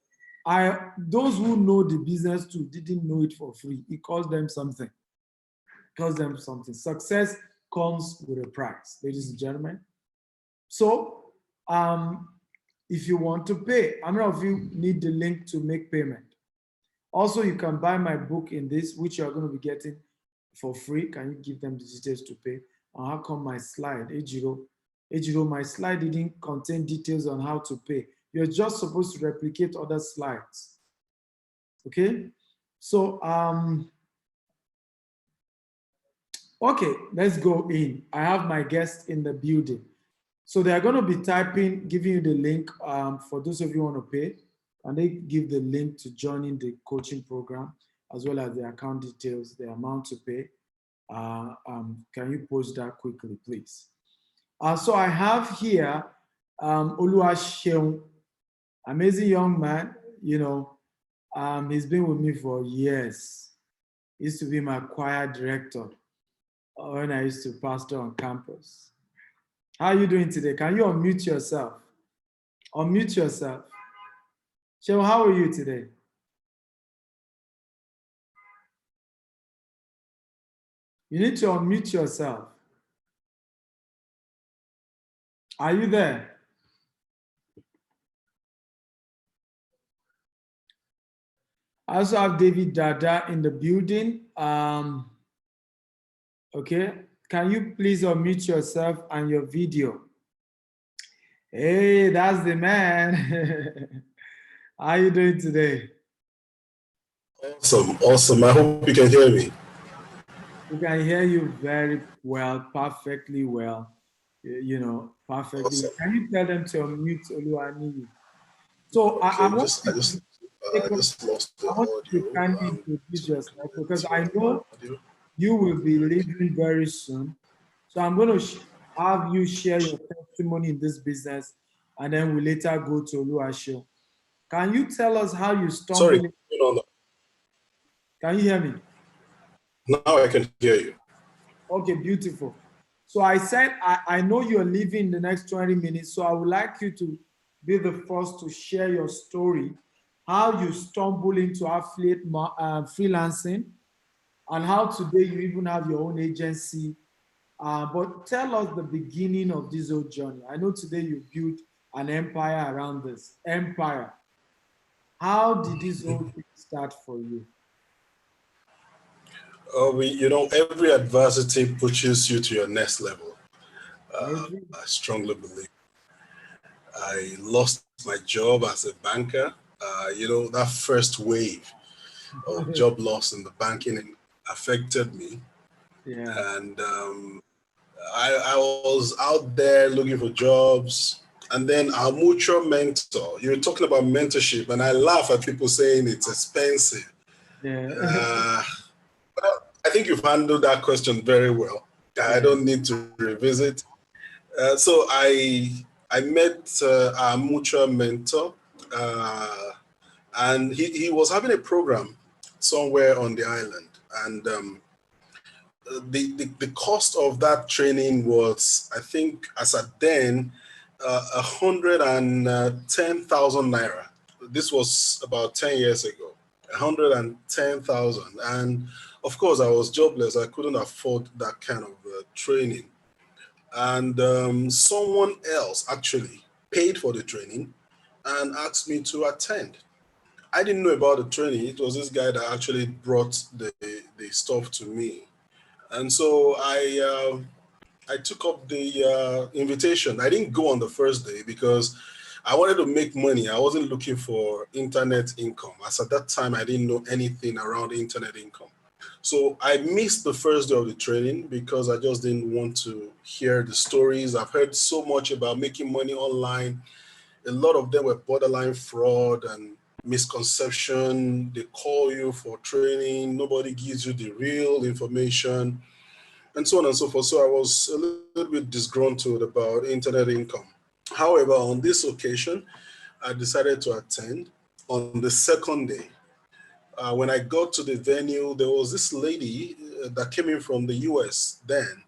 Those who know the business too didn't know it for free. It cost them something. It cost them something. Success comes with a price, ladies and gentlemen. So, if you want to pay, how many of you need the link to make payment? Also, you can buy my book in this, which you're going to be getting for free. Can you give them the details to pay? And how come my slide, Ejiro, my slide didn't contain details on how to pay. You're just supposed to replicate other slides. Okay? So, okay, let's go in. I have my guests in the building. So they are going to be typing, giving you the link for those of you who want to pay. And they give the link to joining the coaching program, as well as the account details, the amount to pay. Can you post that quickly, please? So I have here Oluwaseun, amazing young man. He's been with me for years. He used to be my choir director when I used to pastor on campus. How are you doing today? Can you unmute yourself? Unmute yourself. Shewa, how are you today? You need to unmute yourself. Are you there? I also have David Dada in the building. Okay, can you please unmute yourself and your video? Hey, that's the man. How are you doing today? Awesome, awesome. I hope you can hear me. We can hear you very well, perfectly well. You know, perfectly. Awesome. Can you tell them to unmute Oluwaniyi? So I Okay, want I you to take up, just lost the I want you to audio. kindly introduce yourself because I know Audio. you will be leaving very soon. So I'm going to have you share your testimony in this business, and then we later go to Oluwasho. Can you tell us how you Sorry, stumbled in? hold on. Can you hear me? Now I can hear you. Okay, beautiful. So I said, I know you're leaving in the next 20 minutes, so I would like you to be the first to share your story, how you stumble into affiliate freelancing, and how today you even have your own agency. But tell us the beginning of this whole journey. I know today you built an empire around this empire. How did this whole thing start for you? Every adversity pushes you to your next level. Very true. I strongly believe. I lost my job as a banker. That first wave of job loss in the banking affected me. Yeah. And I was out there looking for jobs. And then our mutual mentor, you're talking about mentorship, and I laugh at people saying it's expensive. Yeah. Well, I think you've handled that question very well. I Yeah. don't need to revisit. So I met our mutual mentor, and he was having a program somewhere on the island, and the cost of that training was, I think, as at then, 110,000 naira. This was about 10 years ago. 110,000, and of course, I was jobless. I couldn't afford that kind of training. And someone else actually paid for the training and asked me to attend. I didn't know about the training. It was this guy that actually brought the stuff to me. And so I took up the invitation. I didn't go on the first day because I wanted to make money. I wasn't looking for internet income. As at that time, I didn't know anything around internet income. So I missed the first day of the training because I just didn't want to hear the stories. I've heard so much about making money online. A lot of them were borderline fraud and misconception. They call you for training. Nobody gives you the real information, and so on and so forth. So I was a little bit disgruntled about internet income. However, on this occasion, I decided to attend. On the second day, when I got to the venue, there was this lady that came in from the US then,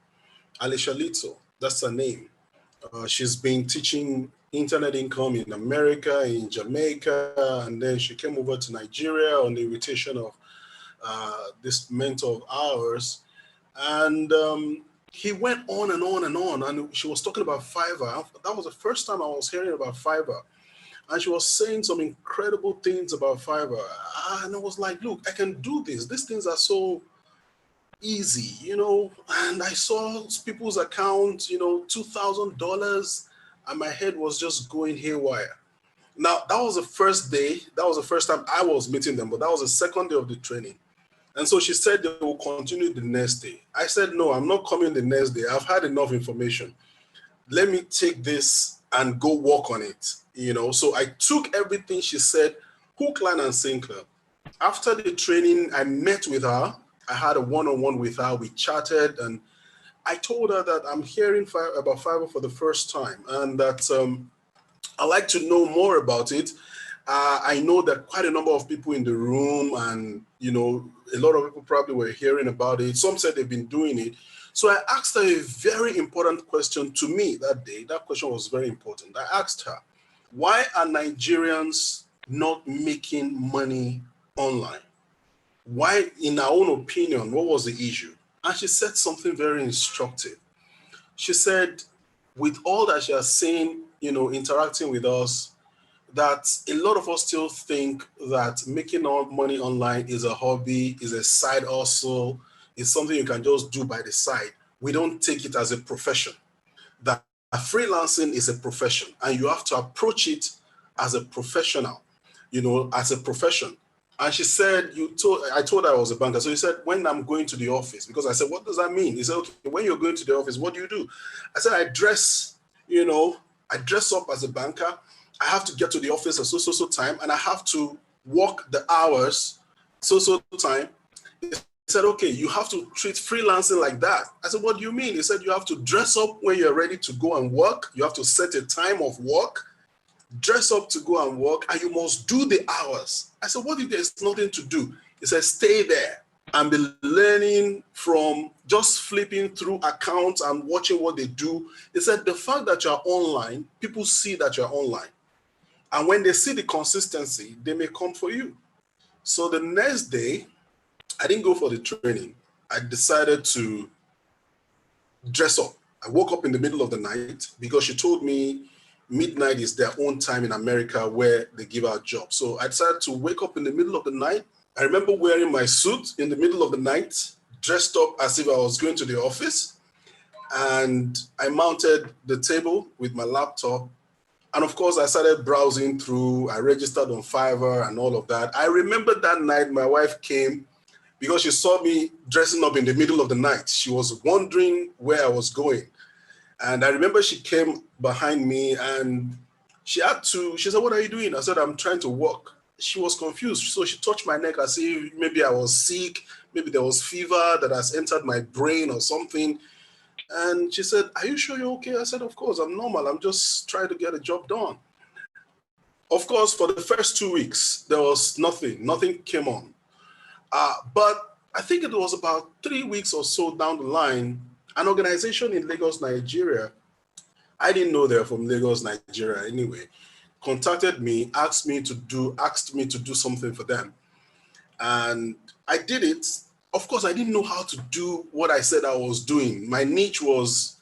Alicia Lito, that's her name. She's been teaching internet income in America, in Jamaica, and then she came over to Nigeria on the invitation of this mentor of ours. And he went on and on and on. And she was talking about Fiverr. That was the first time I was hearing about Fiverr. And she was saying some incredible things about Fiverr. And I was like, look, I can do this. These things are so easy, And I saw people's accounts, $2,000. And my head was just going haywire. Now, that was the first day. That was the first time I was meeting them. But that was the second day of the training. And so she said they will continue the next day. I said, no, I'm not coming the next day. I've had enough information. Let me take this and go work on it. So I took everything she said, hook, line, and sinker. After the training, I met with her. I had a one-on-one with her. We chatted, and I told her that I'm hearing about Fiverr for the first time, and that I like to know more about it. I know that quite a number of people in the room, and you know, a lot of people probably were hearing about it. Some said they've been doing it. So I asked her a very important question to me that day. That question was very important. I asked her, why are Nigerians not making money online? Why, in her own opinion, what was the issue? And she said something very instructive. She said, with all that she has seen, you know, interacting with us, that a lot of us still think that making money online is a hobby, is a side hustle, is something you can just do by the side. We don't take it as a profession. That freelancing is a profession, and you have to approach it as a professional, you know, as a profession. And she said, I told her I was a banker. So he said, when I'm going to the office, because I said, what does that mean? He said, okay, when you're going to the office, what do you do? I said, I dress, you know, I dress up as a banker. I have to get to the office at so time, and I have to work the hours so time. He said, okay, you have to treat freelancing like that. I said, what do you mean? He said, you have to dress up when you're ready to go and work. You have to set a time of work, dress up to go and work, and you must do the hours. I said, what if there's nothing to do? He said, stay there and be learning from just flipping through accounts and watching what they do. He said, the fact that you're online, people see that you're online. And when they see the consistency, they may come for you. So the next day, I didn't go for the training. I decided to dress up. I woke up in the middle of the night because she told me midnight is their own time in America where they give out jobs. So I decided to wake up in the middle of the night. I remember wearing my suit in the middle of the night, dressed up as if I was going to the office. And I mounted the table with my laptop. And of course, I started browsing through. I registered on Fiverr and all of that. I remember that night my wife came because she saw me dressing up in the middle of the night. She was wondering where I was going. And I remember she came behind me and she said, what are you doing? I said, I'm trying to work. She was confused. So she touched my neck as if maybe I was sick, maybe there was fever that has entered my brain or something. And she said, are you sure you're okay? I said, of course, I'm normal. I'm just trying to get a job done. Of course, for the first 2 weeks, there was nothing came on. But I think it was about 3 weeks or so down the line, an organization in Lagos, Nigeria, I didn't know they're from Lagos, Nigeria anyway, contacted me, asked me to do something for them. And I did it. Of course, I didn't know how to do what I said I was doing. My niche was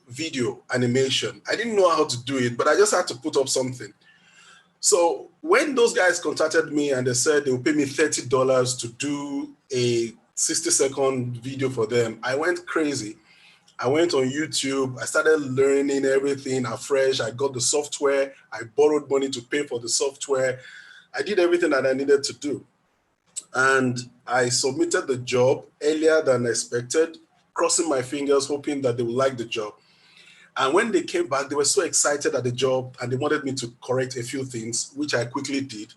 video animation. I didn't know how to do it, but I just had to put up something. So when those guys contacted me and they said they would pay me $30 to do a 60-second video for them, I went crazy. I went on YouTube. I started learning everything afresh. I got the software. I borrowed money to pay for the software. I did everything that I needed to do. And I submitted the job earlier than expected, crossing my fingers, hoping that they would like the job. And when they came back, they were so excited at the job and they wanted me to correct a few things, which I quickly did.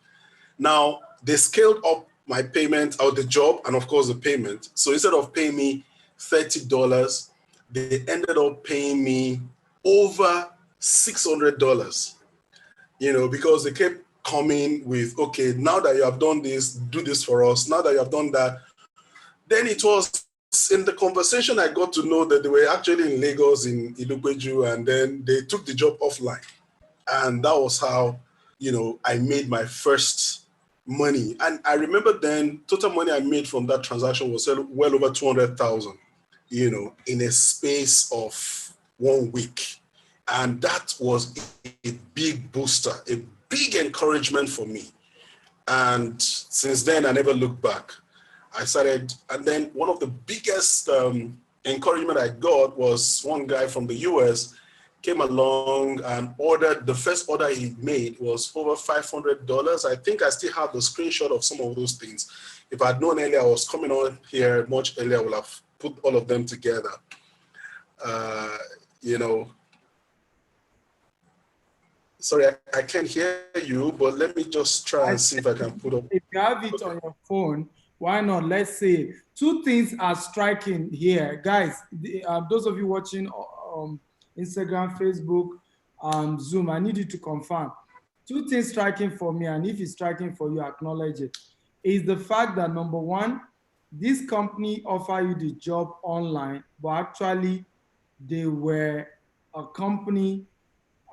Now, they scaled up my payment out the job and of course the payment. So instead of paying me $30, they ended up paying me over $600, you know, because they kept coming with, okay, now that you have done this, do this for us. Now that you have done that. Then it was in the conversation I got to know that they were actually in Lagos, in Ilupeju, and then they took the job offline. And that was how, you know, I made my first money. And I remember then total money I made from that transaction was well over 200,000, you know, in a space of 1 week. And that was a big booster, a big encouragement for me. And since then, I never looked back. I started, and then one of the biggest encouragement I got was one guy from the US came along and ordered, the first order he made was over $500. I think I still have the screenshot of some of those things. If I'd known earlier, I was coming on here much earlier, I would have put all of them together. You know, sorry, I can't hear you, but let me just try and see if I can put up. If you have it on your phone, why not? Let's say two things are striking here. Guys, those of you watching Instagram, Facebook, Zoom, I need you to confirm. two things striking for me, and if it's striking for you, acknowledge it, is the fact that number one, this company offer you the job online, but actually they were a company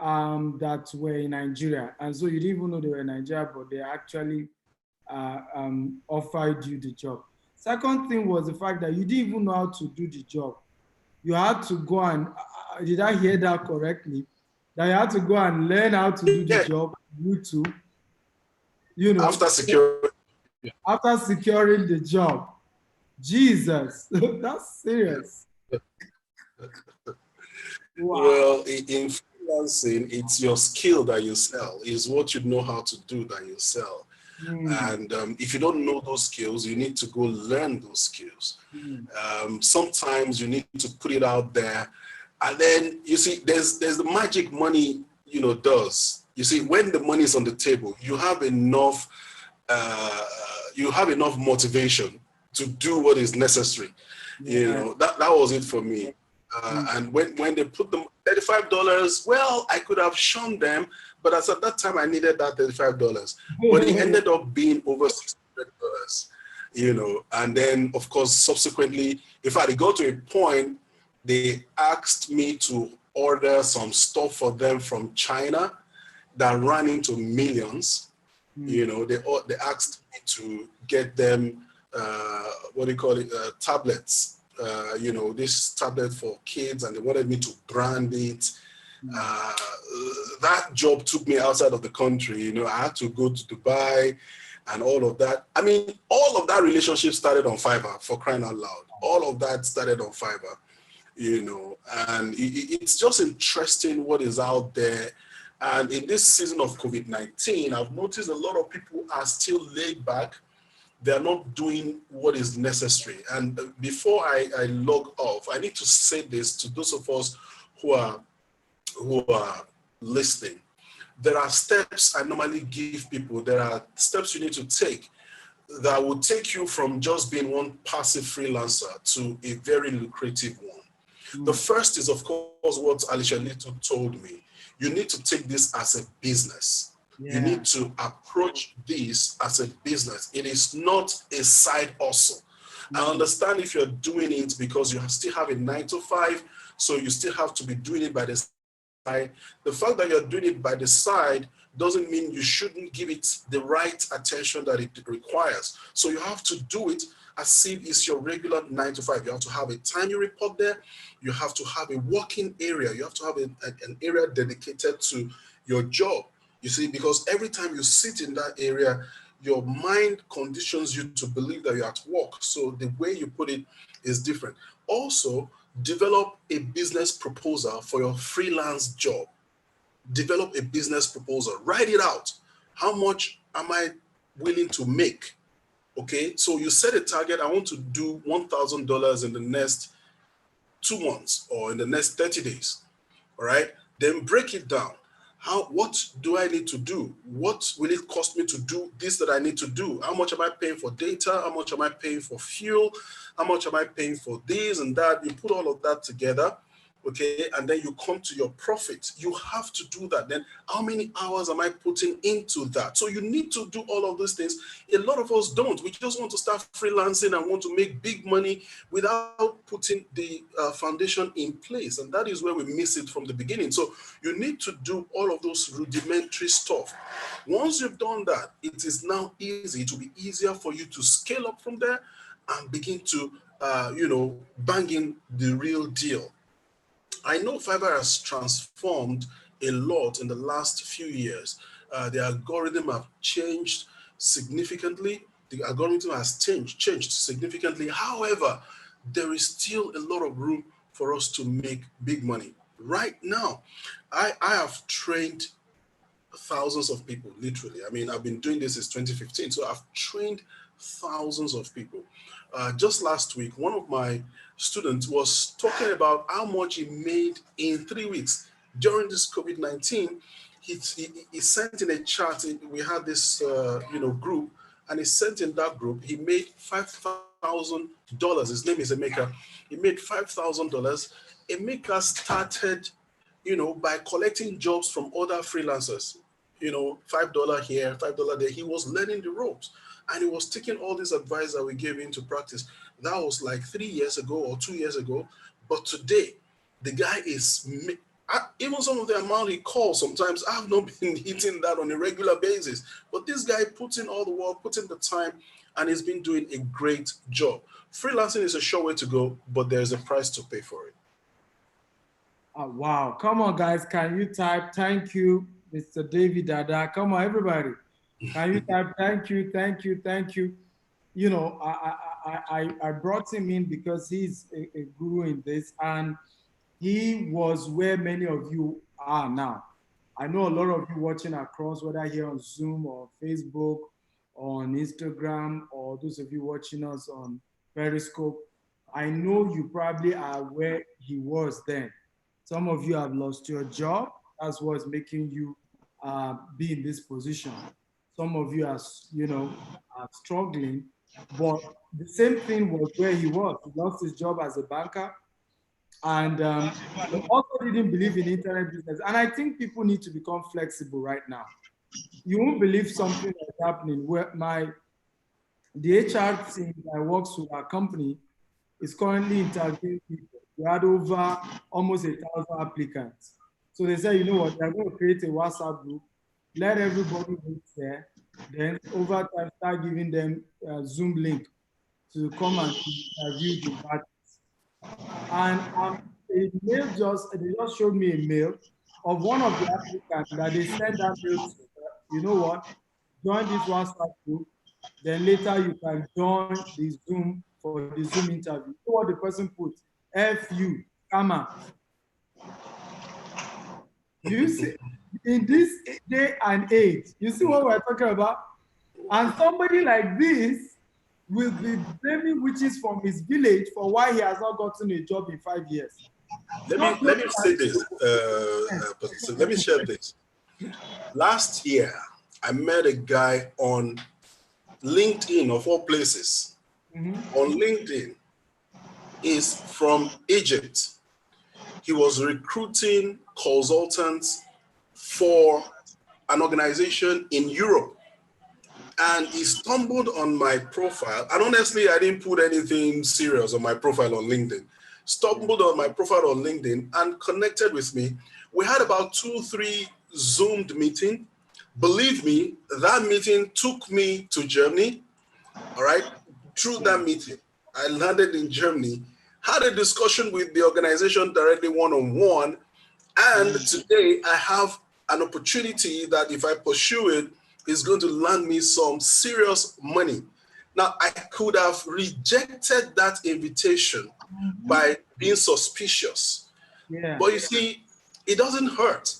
that were in Nigeria. And so you didn't even know they were in Nigeria, but they actually offered you the job. Second thing was the fact that you didn't even know how to do the job. You had to go and, did I hear that correctly? That you had to go and learn how to do the Yeah. job on YouTube, you know, After securing. after securing the job. Jesus, that's serious. Wow. Well, in freelancing, it's your skill that you sell, is what you know how to do that you sell. And if you don't know those skills, you need to go learn those skills. Sometimes you need to put it out there. And then, you see, there's the magic money, does. You see, when the money is on the table, you have enough motivation to do what is necessary. That was it for me. And when they put them $35, well, I could have shown them, but as at that time I needed that $35. But it ended up being over $600, and then of course subsequently, if I got to a point, they asked me to order some stuff for them from China that ran into millions. They asked me to get them tablets. This tablet for kids, and they wanted me to brand it. That job took me outside of the country. I had to go to Dubai and all of that. I mean, all of that relationship started on Fiverr, for crying out loud. All of that started on Fiverr, and it's just interesting what is out there. And in this season of COVID-19, I've noticed a lot of people are still laid back. They're not doing what is necessary. And before I log off, I need to say this to those of us who are listening. There are steps I normally give people. There are steps you need to take that will take you from just being one passive freelancer to a very lucrative one. The first is, of course, what Alicia Little told me. You need to take this as a business. You need to approach this as a business. It is not a side hustle. I understand if you're doing it because you still have a 9-to-5, so you still have to be doing it by the side. The fact that you're doing it by the side doesn't mean you shouldn't give it the right attention that it requires. So you have to do it as if it's your regular 9-to-5. You have to have a time you report there. You have to have a working area. You have to have an area dedicated to your job. You see, because every time you sit in that area, your mind conditions you to believe that you're at work. So the way you put it is different. Also, develop a business proposal for your freelance job. Develop a business proposal. Write it out. How much am I willing to make? Okay, so you set a target. I want to do $1,000 in the next 2 months or in the next 30 days. All right, then break it down. What do I need to do? What will it cost me to do this that I need to do? How much am I paying for data? How much am I paying for fuel? How much am I paying for this and that? You put all of that together, okay, and then you come to your profit. You have to do that. Then how many hours am I putting into that? So you need to do all of those things. A lot of us don't. We just want to start freelancing and want to make big money without putting the foundation in place. And that is where we miss it from the beginning. So you need to do all of those rudimentary stuff. Once you've done that, it is now easy. It will be easier for you to scale up from there and begin to, bang in the real deal. I know Fiverr has transformed a lot in the last few years. The algorithm have changed significantly. The algorithm has changed significantly. However, there is still a lot of room for us to make big money. Right now, I have trained thousands of people, literally. I mean, I've been doing this since 2015, so I've trained thousands of people. Just last week, one of my students was talking about how much he made in 3 weeks during this COVID-19. He sent in a chat. We had this group, and he sent in that group. He made $5,000. His name is Emeka. He made $5,000. Emeka started, by collecting jobs from other freelancers. $5 here, $5 there. He was learning the ropes, and he was taking all this advice that we gave him to practice. That was like 3 years ago or 2 years ago. But today, the guy is, even some of the amount he calls, sometimes I've not been hitting that on a regular basis. But this guy puts in all the work, puts in the time, and he's been doing a great job. Freelancing is a sure way to go, but there's a price to pay for it. Oh, wow. Come on, guys. Can you type thank you, Mr. David Dada? Come on, everybody. Can you type thank you, thank you, thank you? You know, I brought him in because he's a guru in this, and he was where many of you are now. I know a lot of you watching across, whether here on Zoom or Facebook, or on Instagram, or those of you watching us on Periscope. I know you probably are where he was then. Some of you have lost your job. That's what's making you be in this position. Some of you are, are struggling, but the same thing was where he was. He lost his job as a banker, and he also didn't believe in internet business. And I think people need to become flexible right now. You won't believe something that's happening where the HR team that works with our company is currently interviewing people. We had over almost 1,000 applicants. So they said, you know what, they're going to create a WhatsApp group, let everybody meet there, then over time start giving them a Zoom link to come and interview the parties. And they just showed me a mail of one of the applicants that they sent that mail to. You know what, join this WhatsApp group, then later you can join the Zoom for the Zoom interview. You know what the person put? F-U, scammer. You see, in this day and age, you see what we're talking about? And somebody like this will be blaming witches from his village for why he has not gotten a job in 5 years. Let me say this, let me share this. Last year, I met a guy on LinkedIn, of all places. On LinkedIn, is from Egypt. He was recruiting consultants for an organization in Europe. And he stumbled on my profile. And honestly, I didn't put anything serious on my profile on LinkedIn. Stumbled on my profile on LinkedIn and connected with me. We had about 2-3 Zoomed meetings. Believe me, that meeting took me to Germany. All right. Through that meeting, I landed in Germany, had a discussion with the organization directly one-on-one. And today I have an opportunity that if I pursue it, is going to land me some serious money. Now, I could have rejected that invitation by being suspicious. Yeah. But you see, it doesn't hurt.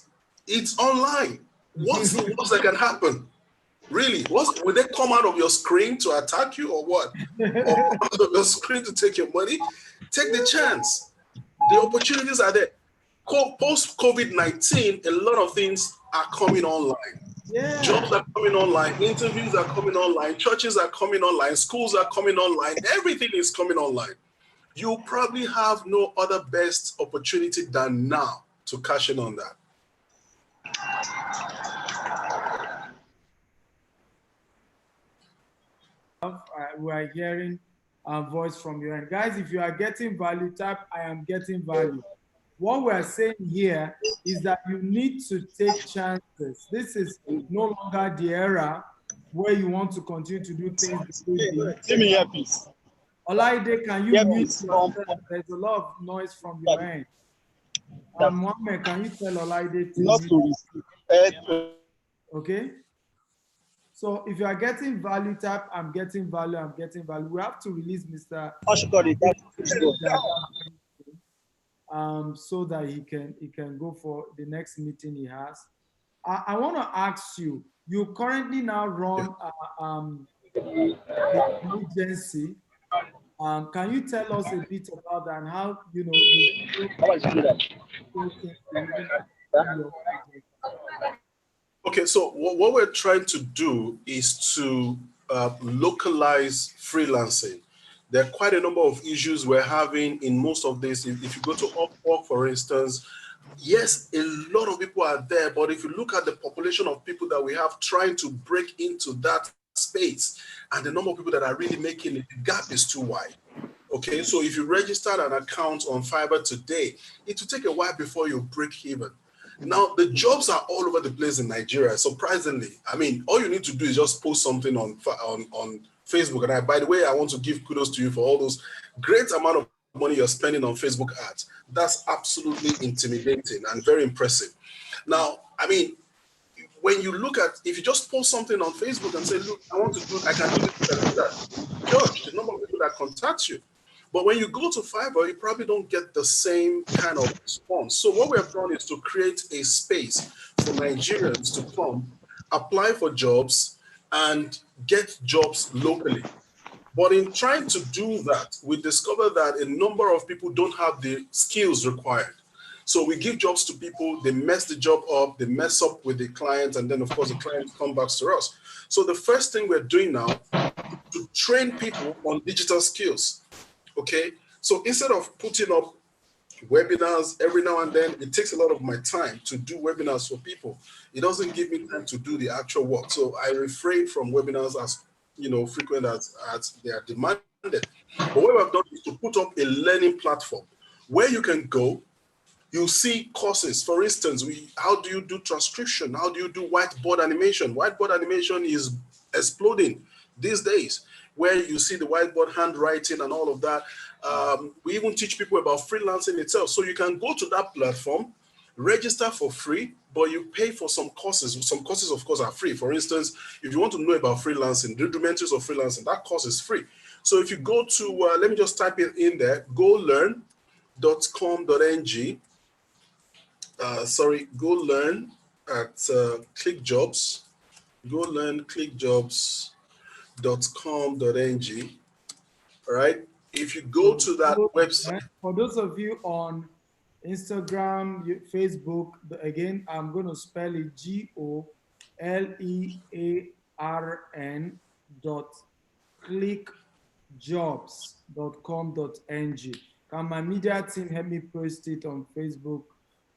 It's online. What's the worst that can happen? Really? Will they come out of your screen to attack you or what? Or out of your screen to take your money? Take the chance. The opportunities are there. Post-COVID-19, a lot of things are coming online. Yeah. Jobs are coming online, interviews are coming online, churches are coming online, schools are coming online, everything is coming online. You probably have no other best opportunity than now to cash in on that. We are hearing a voice from you. And guys, if you are getting value, type I am getting value. What we're saying here is that you need to take chances. This is no longer the era where you want to continue to do things. Give me your piece. Olaide, can you mute yourself? There's a lot of noise from your end. Mohammed, can you tell Olaide to mute? Okay. So if you are getting value, type I'm getting value, I'm getting value. We have to release Mr. So that he can go for the next meeting he has. I want to ask you, you currently now run the agency. Can you tell us a bit about that and how Okay, so what we're trying to do is to localize freelancing. There are quite a number of issues we're having in most of this. If you go to Upwork, for instance, yes, a lot of people are there, but if you look at the population of people that we have trying to break into that space and the number of people that are really making it, the gap is too wide. Okay, so if you registered an account on Fiverr today, it will take a while before you break even. Now, the jobs are all over the place in Nigeria, surprisingly. I mean, all you need to do is just post something on Facebook. And by the way, I want to give kudos to you for all those great amount of money you're spending on Facebook ads. That's absolutely intimidating and very impressive. Now, I mean, when you look at, if you just post something on Facebook and say, look, I can do this, I can do that, judge the number of people that contact you. But when you go to Fiverr, you probably don't get the same kind of response. So what we have done is to create a space for Nigerians to come, apply for jobs, and get jobs locally. But in trying to do that, we discovered that a number of people don't have the skills required. So we give jobs to people, they mess the job up, they mess up with the client, and then of course the client comes back to us. So the first thing we're doing now is to train people on digital skills. Okay, so instead of putting up webinars every now and then, it takes a lot of my time to do webinars for people. It doesn't give me time to do the actual work. So I refrain from webinars as frequent as they are demanded. But what I've done is to put up a learning platform where you can go. You see courses. For instance, how do you do transcription? How do you do whiteboard animation? Whiteboard animation is exploding these days, where you see the whiteboard handwriting and all of that. We even teach people about freelancing itself. So you can go to that platform, register for free, but you pay for some courses. Some courses, of course, are free. For instance, if you want to know about freelancing, the rudimentaries of freelancing, that course is free. So if you go to, let me just type it in there, golearn.com.ng. Go learn at ClickJobs. Go learn clickjobs.com.ng. All right. If you go to that website. For those of you on Instagram, Facebook, again, I'm going to spell it GOLEARN.clickjobs.com.ng. Can my media team help me post it on Facebook,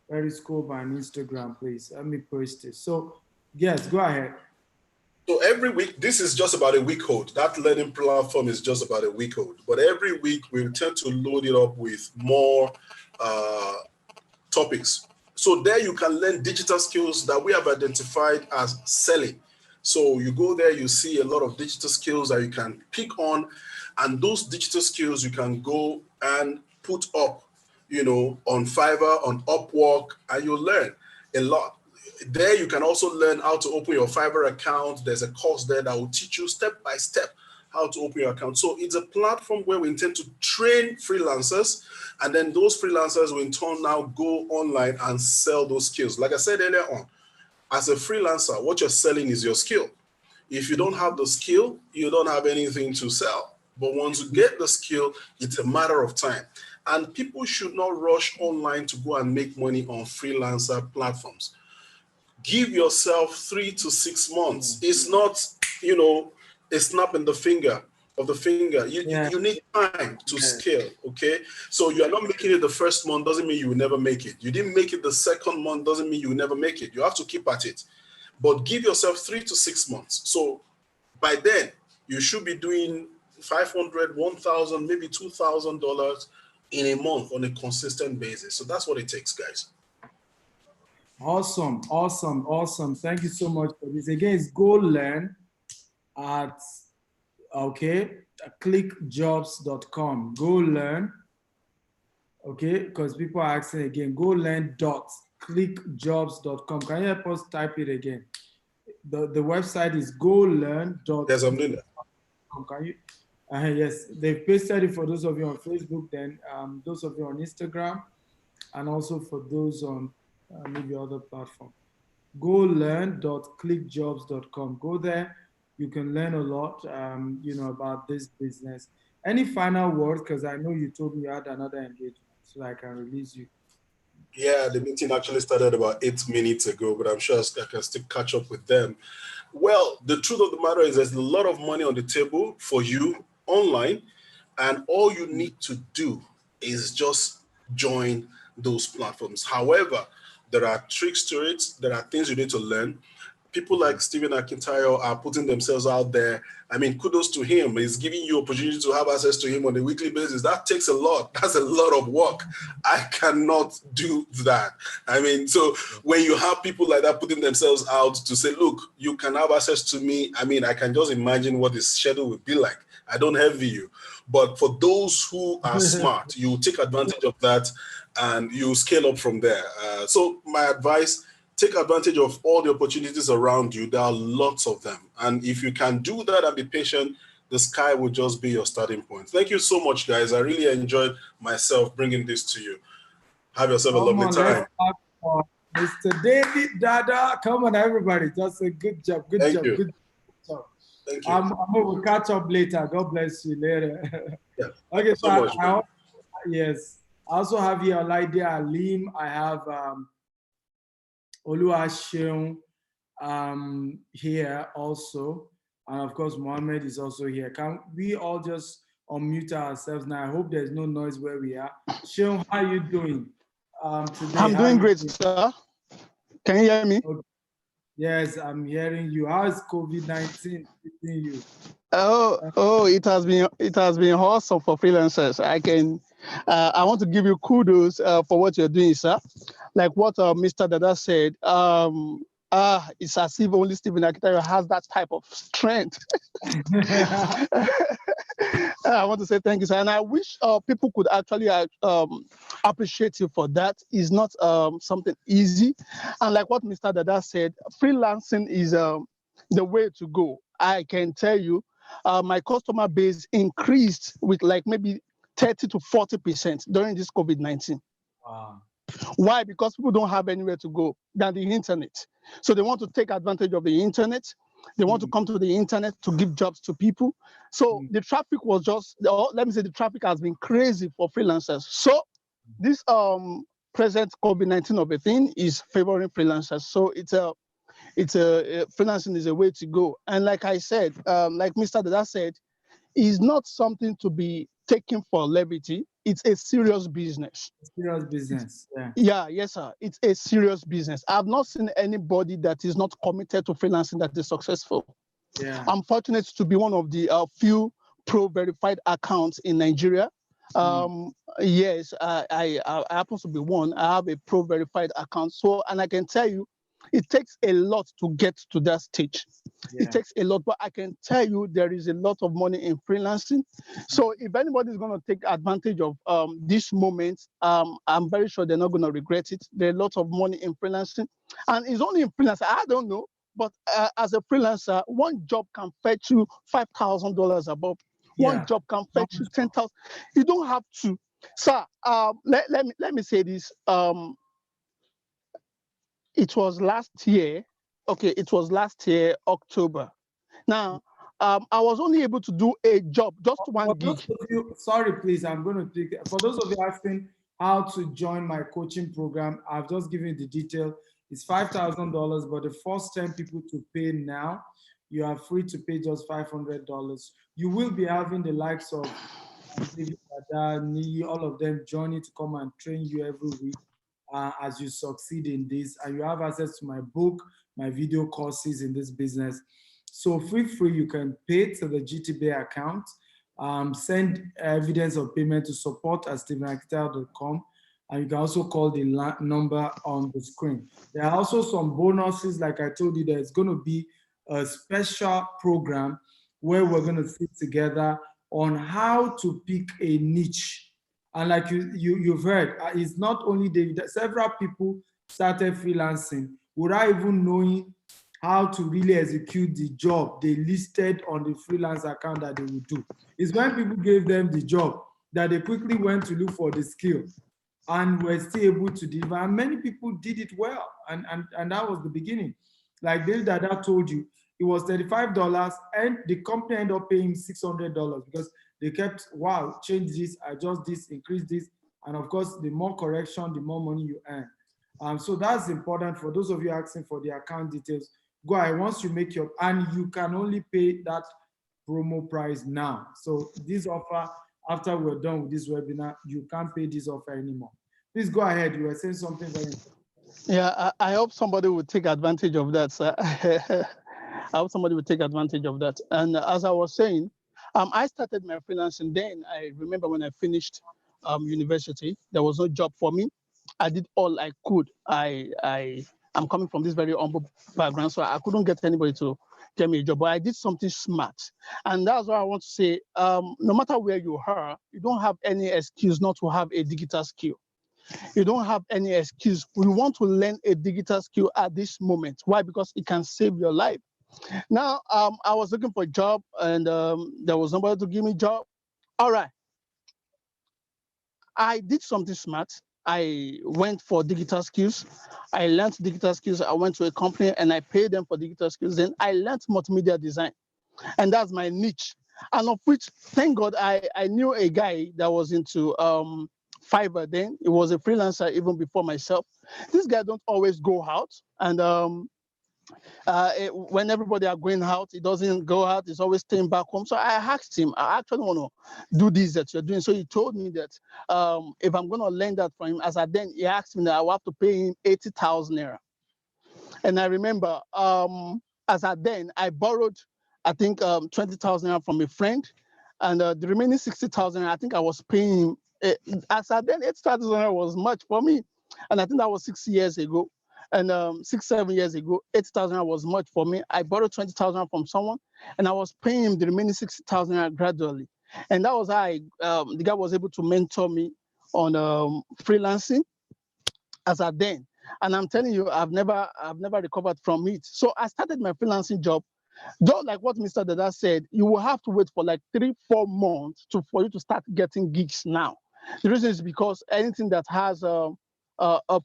Periscope, and Instagram, please? Let me post it. So, yes, go ahead. So every week, this is just about a week old. That learning platform is just about a week old. But every week, we tend to load it up with more topics. So there you can learn digital skills that we have identified as selling. So you go there, you see a lot of digital skills that you can pick on. And those digital skills you can go and put up, on Fiverr, on Upwork, and you'll learn a lot. There you can also learn how to open your Fiverr account. There's a course there that will teach you step by step how to open your account. So it's a platform where we intend to train freelancers, and then those freelancers will in turn now go online and sell those skills. Like I said earlier on, as a freelancer, what you're selling is your skill. If you don't have the skill, you don't have anything to sell. But once you get the skill, it's a matter of time. And people should not rush online to go and make money on freelancer platforms. Give yourself 3 to 6 months. It's not, a snap in the finger of the finger. You need time to scale, okay? So you are not making it the first month doesn't mean you will never make it. You didn't make it the second month doesn't mean you will never make it. You have to keep at it. But give yourself 3 to 6 months. So by then, you should be doing $500, $1,000, maybe $2,000 in a month on a consistent basis. So that's what it takes, guys. Awesome. Thank you so much for this. Again, it's Go Learn at clickjobs.com. Go Learn. Okay, because people are asking again, golearn.clickjobs.com. Can you help us type it again? The website is golearn.com. Yes, I'm doing that. Can you? Yes, they've pasted it for those of you on Facebook, then those of you on Instagram, and also for those on maybe other platform. golearn.clickjobs.com. Go there. You can learn a lot, about this business. Any final words? Because I know you told me you had another engagement, so I can release you. Yeah, the meeting actually started about 8 minutes ago, but I'm sure I can still catch up with them. Well, the truth of the matter is there's a lot of money on the table for you online, and all you need to do is just join those platforms. However, there are tricks to it. There are things you need to learn. People like Stephen Akintayo are putting themselves out there. I mean, kudos to him. He's giving you opportunity to have access to him on a weekly basis. That takes a lot. That's a lot of work. I cannot do that. I mean, so when you have people like that putting themselves out to say, look, you can have access to me. I mean, I can just imagine what his schedule would be like. I don't envy you. But for those who are smart, you take advantage of that and you scale up from there. So my advice, take advantage of all the opportunities around you. There are lots of them. And if you can do that and be patient, the sky will just be your starting point. Thank you so much, guys. I really enjoyed myself bringing this to you. Have yourself a lovely time. Mr. David Dada. Come on, everybody. Just a good job. Good job. Good job. Thank you. I'm going to catch up later. God bless you later. Yeah. Okay, so much, yes. I also have here Olaide Alim. I have Oluwaseun here also. And of course, Mohammed is also here. Can we all just unmute ourselves now? I hope there's no noise where we are. Seun, how are you doing today? I'm doing great, sir. Can you hear me? Okay. Yes, I'm hearing you. How is COVID-19 hitting you? It has been awesome for freelancers. I want to give you kudos for what you're doing, sir. Like what Mr. Dada said, it's as if only Stephen Akintayo has that type of strength. I want to say thank you, sir. And I wish people could actually appreciate you for that. It's not something easy. And like what Mr. Dada said, freelancing is the way to go. I can tell you, my customer base increased with like maybe 30 to 40% during this COVID-19. Wow. Why? Because people don't have anywhere to go than the internet. So they want to take advantage of the internet. They want to come to the internet to give jobs to people. So the traffic was the traffic has been crazy for freelancers. So this present COVID-19 of a thing is favoring freelancers. So freelancing is a way to go. And like I said, like Mr. Dada said, is not something to be taken for levity. It's a serious business. Serious business. Yeah. Yeah, yes, sir. It's a serious business. I've not seen anybody that is not committed to freelancing that is successful. Yeah. I'm fortunate to be one of the few pro-verified accounts in Nigeria. Yes, I happen to be one. I have a pro-verified account. So, and I can tell you, it takes a lot to get to that stage. Yeah. It takes a lot, but I can tell you there is a lot of money in freelancing. So if anybody is going to take advantage of this moment, I'm very sure they're not going to regret it. There's a lot of money in freelancing. And it's only in freelancing, I don't know, but as a freelancer, one job can fetch you $5,000 above. Yeah. One job can fetch you 10,000. You don't have to. Sir, let me say this. It was last year. Okay, it was last year, October. Now, I was only able to do a job, just one gig. Sorry, please, I'm going to take it. For those of you asking how to join my coaching program, I've just given you the detail. It's $5,000, but the first 10 people to pay now, you are free to pay just $500. You will be having the likes of David Dada, Nii, all of them joining to come and train you every week. As you succeed in this, and you have access to my book, my video courses in this business. So feel free, you can pay to the GTB account, send evidence of payment to support@stephenakintayo.com, and you can also call the number on the screen. There are also some bonuses, like I told you, there's going to be a special program where we're going to sit together on how to pick a niche. And like you've heard, it's not only David, several people started freelancing without even knowing how to really execute the job they listed on the freelance account that they would do. It's when people gave them the job that they quickly went to look for the skill and were still able to deliver. And many people did it well. And that was the beginning. Like David Dada told you, it was $35 and the company ended up paying $600 because they kept, wow, change this, adjust this, increase this. And of course, the more correction, the more money you earn. So that's important for those of you asking for the account details. Go ahead, once you make your, and you can only pay that promo price now. So this offer, after we're done with this webinar, you can't pay this offer anymore. Please go ahead. You were saying something very important. Yeah, I hope somebody will take advantage of that, sir. I hope somebody will take advantage of that. And as I was saying, I started my freelancing then. I remember when I finished university, there was no job for me. I did all I could. I'm coming from this very humble background, so I couldn't get anybody to get me a job. But I did something smart, and that's what I want to say. No matter where you are, you don't have any excuse not to have a digital skill. You don't have any excuse. We want to learn a digital skill at this moment. Why? Because it can save your life. Now, I was looking for a job, and there was nobody to give me a job. All right, I did something smart. I went for digital skills. I learned digital skills. I went to a company and I paid them for digital skills. Then I learned multimedia design, and that's my niche. And of which, thank God, I knew a guy that was into Fiverr then. He was a freelancer even before myself. This guy don't always go out, and when everybody are going out, he doesn't go out. He's always staying back home. So I asked him, I actually want to do this that you're doing. So he told me that if I'm going to learn that from him, as I then he asked me that I will have to pay him 80,000 naira. And I remember as I then I borrowed, I think 20,000 naira from a friend, and the remaining 60,000 I think I was paying him. As I then 80,000 naira was much for me, and I think that was 6 years ago. And 6-7 years ago, 80,000 was much for me. I borrowed 20,000 from someone, and I was paying him the remaining 60,000 gradually. And that was how the guy was able to mentor me on freelancing as at then. And I'm telling you, I've never recovered from it. So I started my freelancing job. Though, like what Mr. Dada said, you will have to wait for like 3-4 months for you to start getting gigs now. The reason is because anything that has a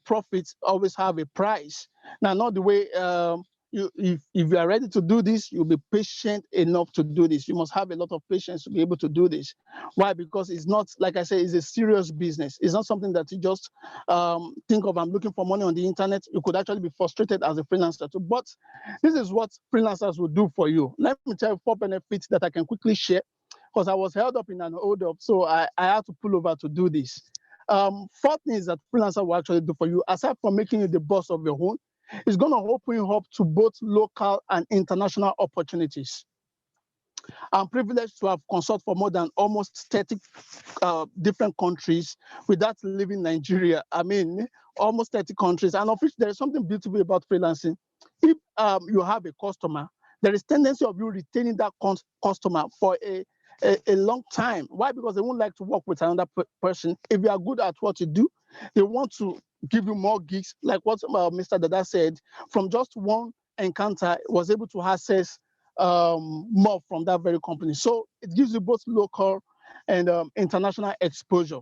profit always have a price. Now, not the way if you are ready to do this, you'll be patient enough to do this. You must have a lot of patience to be able to do this. Why? Because it's not, like I said, it's a serious business. It's not something that you just think of, I'm looking for money on the internet. You could actually be frustrated as a freelancer too. But this is what freelancers will do for you. Let me tell you 4 benefits that I can quickly share, because I was held up in an hold up, so I had to pull over to do this. 4 things that freelancer will actually do for you, aside from making you the boss of your own, is going to open you up to both local and international opportunities. I'm privileged to have consulted for more than almost 30 different countries without leaving Nigeria. I mean, almost 30 countries. And of which there is something beautiful about freelancing. If you have a customer, there is tendency of you retaining that customer for a long time. Why? Because they won't like to work with another person. If you are good at what you do, they want to give you more gigs. Like what Mr. Dada said, from just one encounter, was able to access more from that very company. So it gives you both local and international exposure.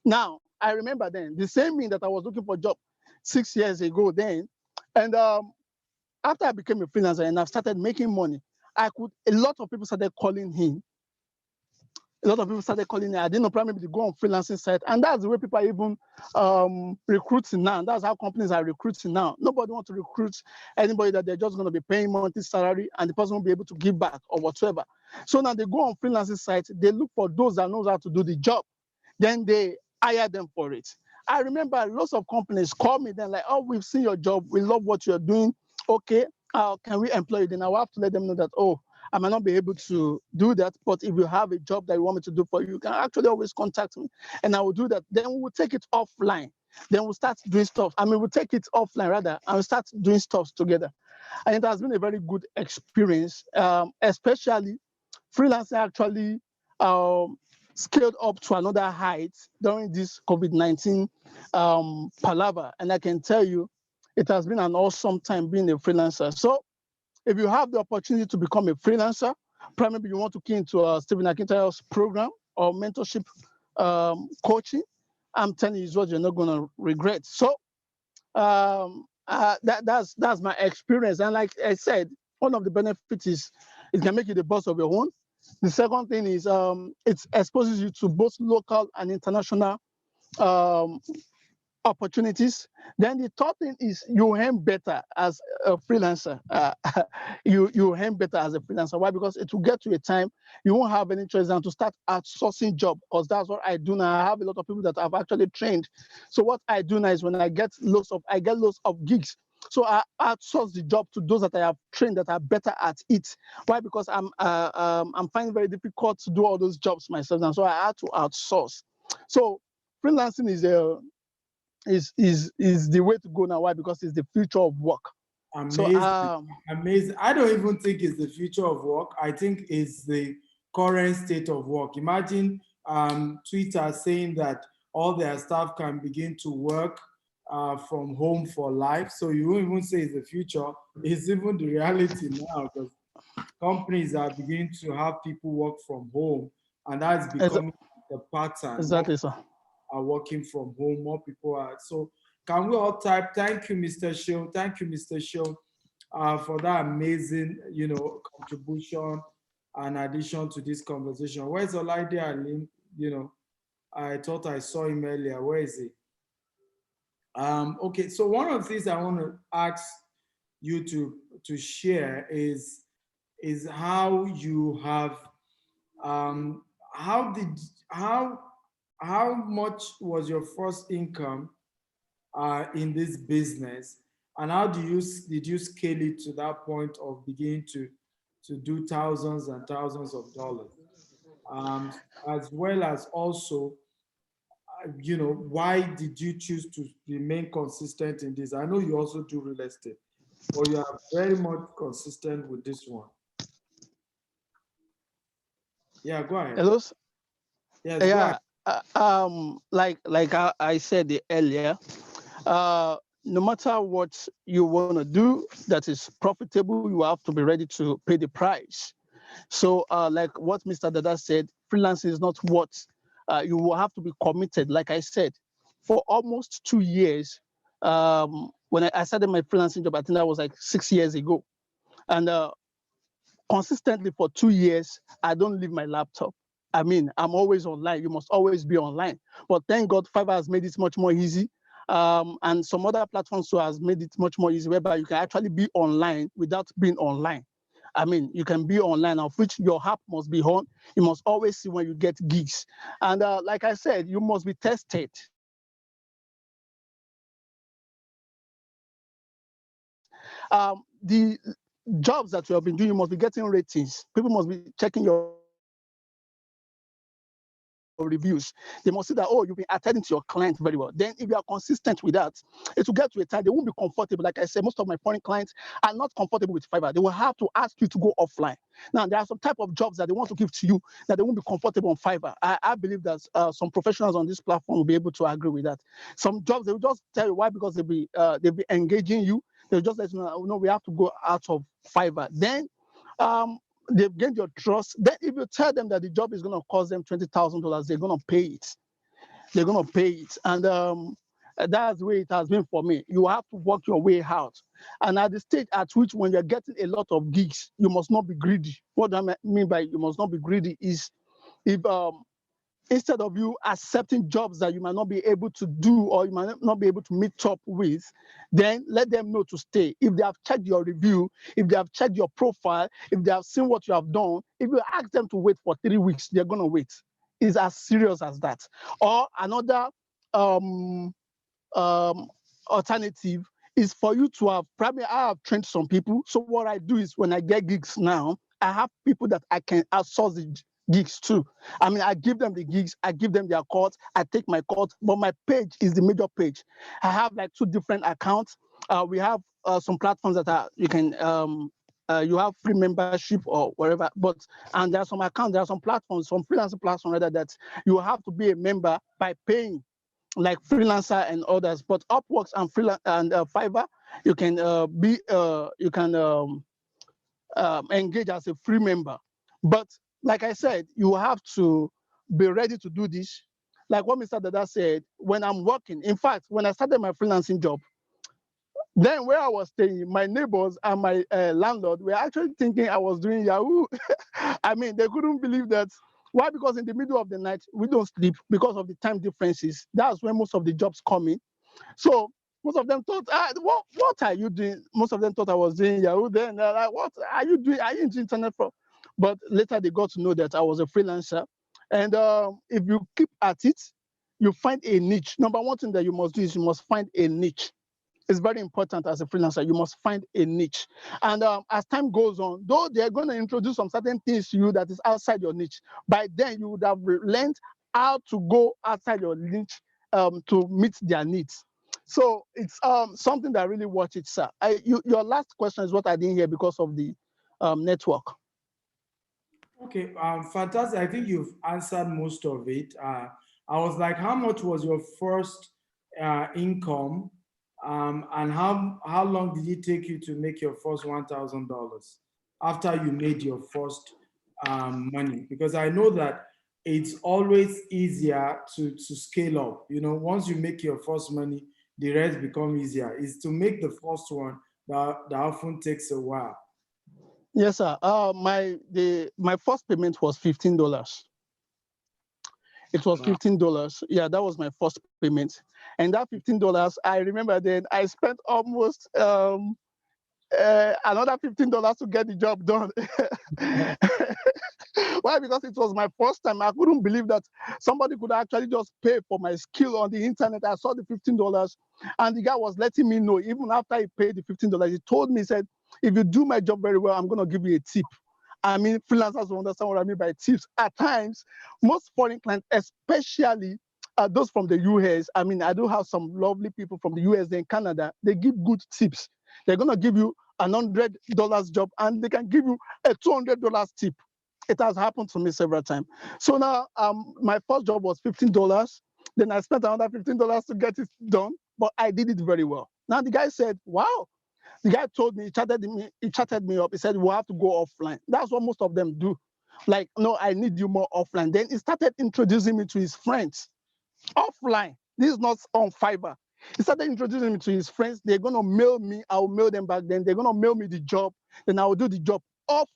Now, I remember then, the same thing that I was looking for a job 6 years ago then, and after I became a freelancer and I started making money, a lot of people started calling him. A lot of people started calling me. I didn't know, probably they go on freelancing site. And that's the way people are even recruiting now. That's how companies are recruiting now. Nobody wants to recruit anybody that they're just going to be paying monthly salary and the person will be able to give back or whatever. So now they go on freelancing sites. They look for those that knows how to do the job. Then they hire them for it. I remember lots of companies call me then like, oh, we've seen your job. We love what you're doing. Okay, can we employ you? Then I will have to let them know that, oh, I might not be able to do that, but if you have a job that you want me to do for you, you can actually always contact me and I will do that. Then we'll take it offline. Then we'll start doing stuff. I mean, we'll take it offline rather, and we'll start doing stuff together. And it has been a very good experience, especially freelancing actually scaled up to another height during this COVID-19 palaver. And I can tell you, it has been an awesome time being a freelancer. So if you have the opportunity to become a freelancer, probably you want to key into Stephen Akintayo's program or mentorship coaching, I'm telling you, it's what you're not going to regret. So that's my experience. And like I said, one of the benefits is it can make you the boss of your own. The second thing is it exposes you to both local and international opportunities. Then the third thing is you earn better as a freelancer. You earn better as a freelancer. Why? Because it will get to a time you won't have any choice than to start outsourcing job, because that's what I do now. I have a lot of people that I've actually trained. So what I do now is when I get loads of gigs. So I outsource the job to those that I have trained that are better at it. Why? Because I'm finding it very difficult to do all those jobs myself, and so I had to outsource. So freelancing is the way to go now. Why? Because it's the future of work. So Amazing. I don't even think it's the future of work. I think it's the current state of work. Imagine Twitter saying that all their staff can begin to work from home for life. So you won't even say it's the future. It's even the reality now, because companies are beginning to have people work from home, and that's becoming the pattern. Exactly, sir. Are working from home, more people are. So can we all type, thank you, Mr. Show. Thank you, Mr. Show, for that amazing, contribution and addition to this conversation. Where's Olaide Alim? I thought I saw him earlier. Where is he? Okay, so one of the things I want to ask you to share is how you have, how much was your first income in this business, and how did you scale it to that point of beginning to do thousands and thousands of dollars, as well as also, why did you choose to remain consistent in this? I know you also do real estate, but you are very much consistent with this one. Yeah, go ahead. Hello? Yes, go ahead. Like I said earlier, no matter what you want to do that is profitable, you have to be ready to pay the price. So like what Mr. Dada said, freelancing is not what you will have to be committed. Like I said, for almost 2 years, when I started my freelancing job, I think that was like 6 years ago. And consistently for 2 years, I don't leave my laptop. I mean, I'm always online. You must always be online. But thank God, Fiverr has made it much more easy. And some other platforms too has made it much more easy, whereby you can actually be online without being online. I mean, you can be online, of which your app must be on. You must always see when you get gigs. And like I said, you must be tested. The jobs that you have been doing, you must be getting ratings. People must be checking your reviews. They must see that, oh, you've been attending to your client very well. Then if you are consistent with that, it will get to a time they won't be comfortable. Like I said, most of my foreign clients are not comfortable with Fiverr. They will have to ask you to go offline. Now, there are some type of jobs that they want to give to you that they won't be comfortable on Fiverr. I believe that some professionals on this platform will be able to agree with that. Some jobs, they will just tell you why, because they'll be engaging you. They'll just let you know, no, we have to go out of Fiverr. Then they've gained your trust. Then if you tell them that the job is going to cost them $20,000, they're going to pay it. They're going to pay it. And that's the way it has been for me. You have to work your way out. And at the stage at which when you're getting a lot of gigs, you must not be greedy. What do I mean by you must not be greedy is if instead of you accepting jobs that you might not be able to do or you might not be able to meet up with, then let them know to stay. If they have checked your review, if they have checked your profile, if they have seen what you have done, if you ask them to wait for 3 weeks, they're going to wait. It's as serious as that. Or another alternative is for you to have, probably I have trained some people. So what I do is when I get gigs now, I have people that I can outsource the gigs too. I mean, I give them the gigs, I give them their calls, I take my calls, but my page is the major page. I have like 2 different accounts. We have some platforms that are, you can, you have free membership or whatever, and there are some accounts, there are some platforms, some freelancer platforms rather, that you have to be a member by paying, like Freelancer and others. But Upworks and Fiverr, you can engage as a free member. But like I said, you have to be ready to do this. Like what Mr. Dada said, when I'm working, in fact, when I started my freelancing job, then where I was staying, my neighbors and my landlord were actually thinking I was doing Yahoo. I mean, they couldn't believe that. Why? Because in the middle of the night, we don't sleep because of the time differences. That's when most of the jobs come in. So most of them thought, what are you doing? Most of them thought I was doing Yahoo then. They're like, what are you doing? Are you into internet fraud? But later they got to know that I was a freelancer. And if you keep at it, you find a niche. Number one thing that you must do is you must find a niche. It's very important as a freelancer. You must find a niche. And as time goes on, though they're going to introduce some certain things to you that is outside your niche, by then you would have learned how to go outside your niche to meet their needs. So it's something that I really watch it, sir. Your last question is what I didn't hear because of the network. Okay, fantastic. I think you've answered most of it. I was like, how much was your first income, and how long did it take you to make your first $1,000 after you made your first money? Because I know that it's always easier to scale up. You know, once you make your first money, the rest become easier. Is to make the first one that often takes a while. Yes, sir. My first payment was $15. It was $15. Yeah, that was my first payment. And that $15, I remember then I spent almost another $15 to get the job done. Why? Because it was my first time. I couldn't believe that somebody could actually just pay for my skill on the internet. I saw the $15 and the guy was letting me know, even after he paid the $15, he told me, he said, if you do my job very well, I'm going to give you a tip. I mean, freelancers will understand what I mean by tips. At times, most foreign clients, especially those from the US, I mean, I do have some lovely people from the US and Canada, they give good tips. They're going to give you a $100 job and they can give you a $200 tip. It has happened to me several times. So now my first job was $15. Then I spent another $15 to get it done, but I did it very well. Now the guy said, wow. The guy told me, he chatted me up. He said, we'll have to go offline. That's what most of them do. Like, no, I need you more offline. Then he started introducing me to his friends offline. This is not on Fiverr. He started introducing me to his friends. They're going to mail me. I'll mail them back then. They're going to mail me the job. Then I will do the job off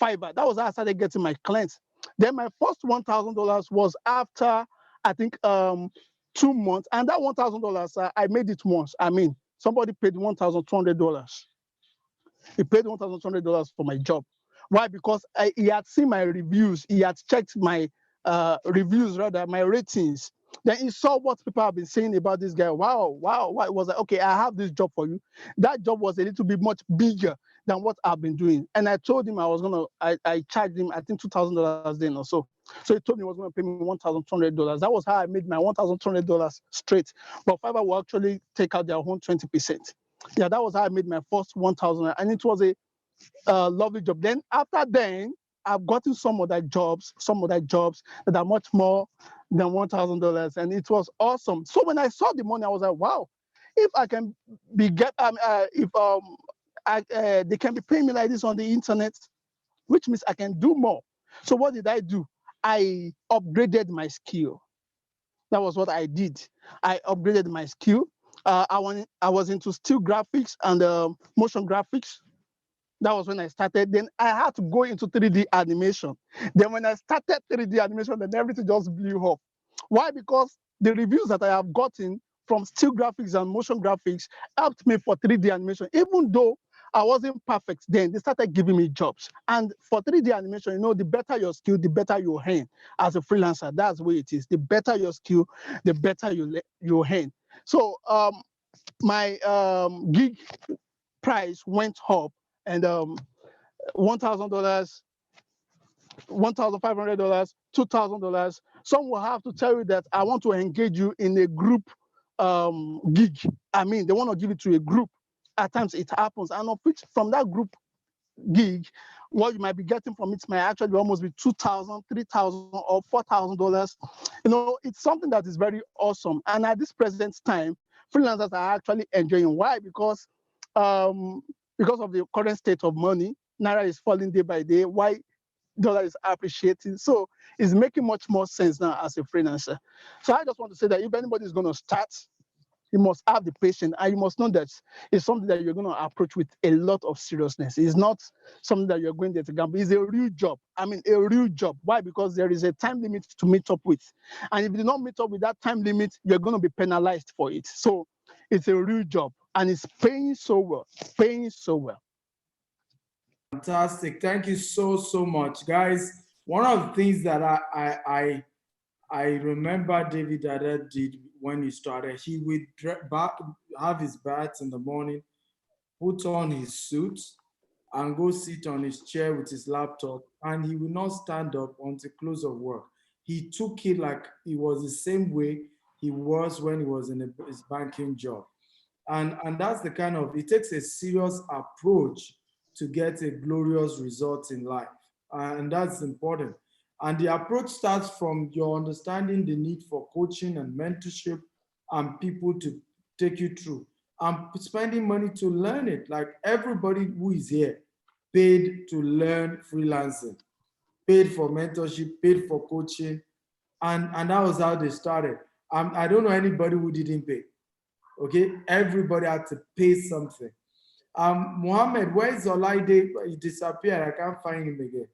Fiverr. That was how I started getting my clients. Then my first $1,000 was after, I think, 2 months. And that $1,000, I made it once. I mean, somebody paid $1,200. He paid $1,200 for my job. Why? Because he had seen my reviews. He had checked my reviews, rather, my ratings. Then he saw what people have been saying about this guy. Wow. It was like, okay, I have this job for you. That job was a little bit much bigger than what I've been doing. And I told him I charged him, I think, $2,000 then or so. So he told me he was going to pay me $1,200. That was how I made my $1,200 straight. But Fiverr will actually take out their own 20%. Yeah, that was how I made my first 1,000. And it was a lovely job. Then after then, I've gotten some other jobs that are much more than $1,000. And it was awesome. So when I saw the money, I was like, wow, if I can they can be paying me like this on the internet, which means I can do more. So what did I do? I upgraded my skill. That was what I did. I upgraded my skill. I was into still graphics and motion graphics. That was when I started. Then I had to go into 3D animation. Then when I started 3D animation, then everything just blew up. Why? Because the reviews that I have gotten from still graphics and motion graphics helped me for 3D animation. Even though I wasn't perfect then, they started giving me jobs. And for 3D animation, the better your skill, the better you earn as a freelancer. That's the way it is. The better your skill, the better you earn. So my gig price went up, and $1,000, $1,500, $2,000. Some will have to tell you that I want to engage you in a group gig. I mean, they want to give it to a group. At times it happens, and of which from that group gig, what you might be getting from it might actually almost be $2,000, $3,000, or $4,000. It's something that is very awesome. And at this present time, freelancers are actually enjoying. Why? Because of the current state of money, Naira is falling day by day. Why? Dollar is appreciating. So it's making much more sense now as a freelancer. So I just want to say that if anybody is going to start, You must have the patience, and you must know that it's something that you're going to approach with a lot of seriousness. It's not something that you're going there to gamble. It's a real job. I mean, a real job. Why? Because there is a time limit to meet up with. And if you do not meet up with that time limit, you're going to be penalized for it. So it's a real job, and it's paying so well, paying so well. Fantastic. Thank you so much, guys. One of the things that I remember David Dada did when he started, he would have his baths in the morning, put on his suit, and go sit on his chair with his laptop, and he would not stand up until close of work. He took it like it was the same way he was when he was in his banking job. And that's the kind of, it takes a serious approach to get a glorious result in life. And that's important. And the approach starts from your understanding the need for coaching and mentorship and people to take you through. And spending money to learn it. Like everybody who is here paid to learn freelancing, paid for mentorship, paid for coaching. And that was how they started. I don't know anybody who didn't pay. Okay, everybody had to pay something. Mohammed, where is Olaide? He disappeared. I can't find him again.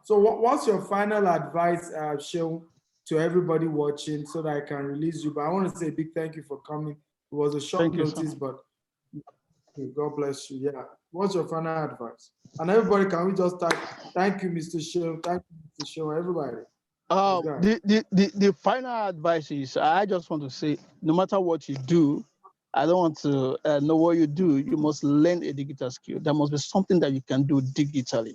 So what's your final advice, Seun, to everybody watching so that I can release you? But I want to say a big thank you for coming. It was a short notice, but God bless you. Yeah. What's your final advice? And everybody, can we just type, thank you, Mr. Seun. Thank you, Mr. Seun, everybody. The final advice is, I just want to say, no matter what you do, I don't want to know what you do. You must learn a digital skill. There must be something that you can do digitally.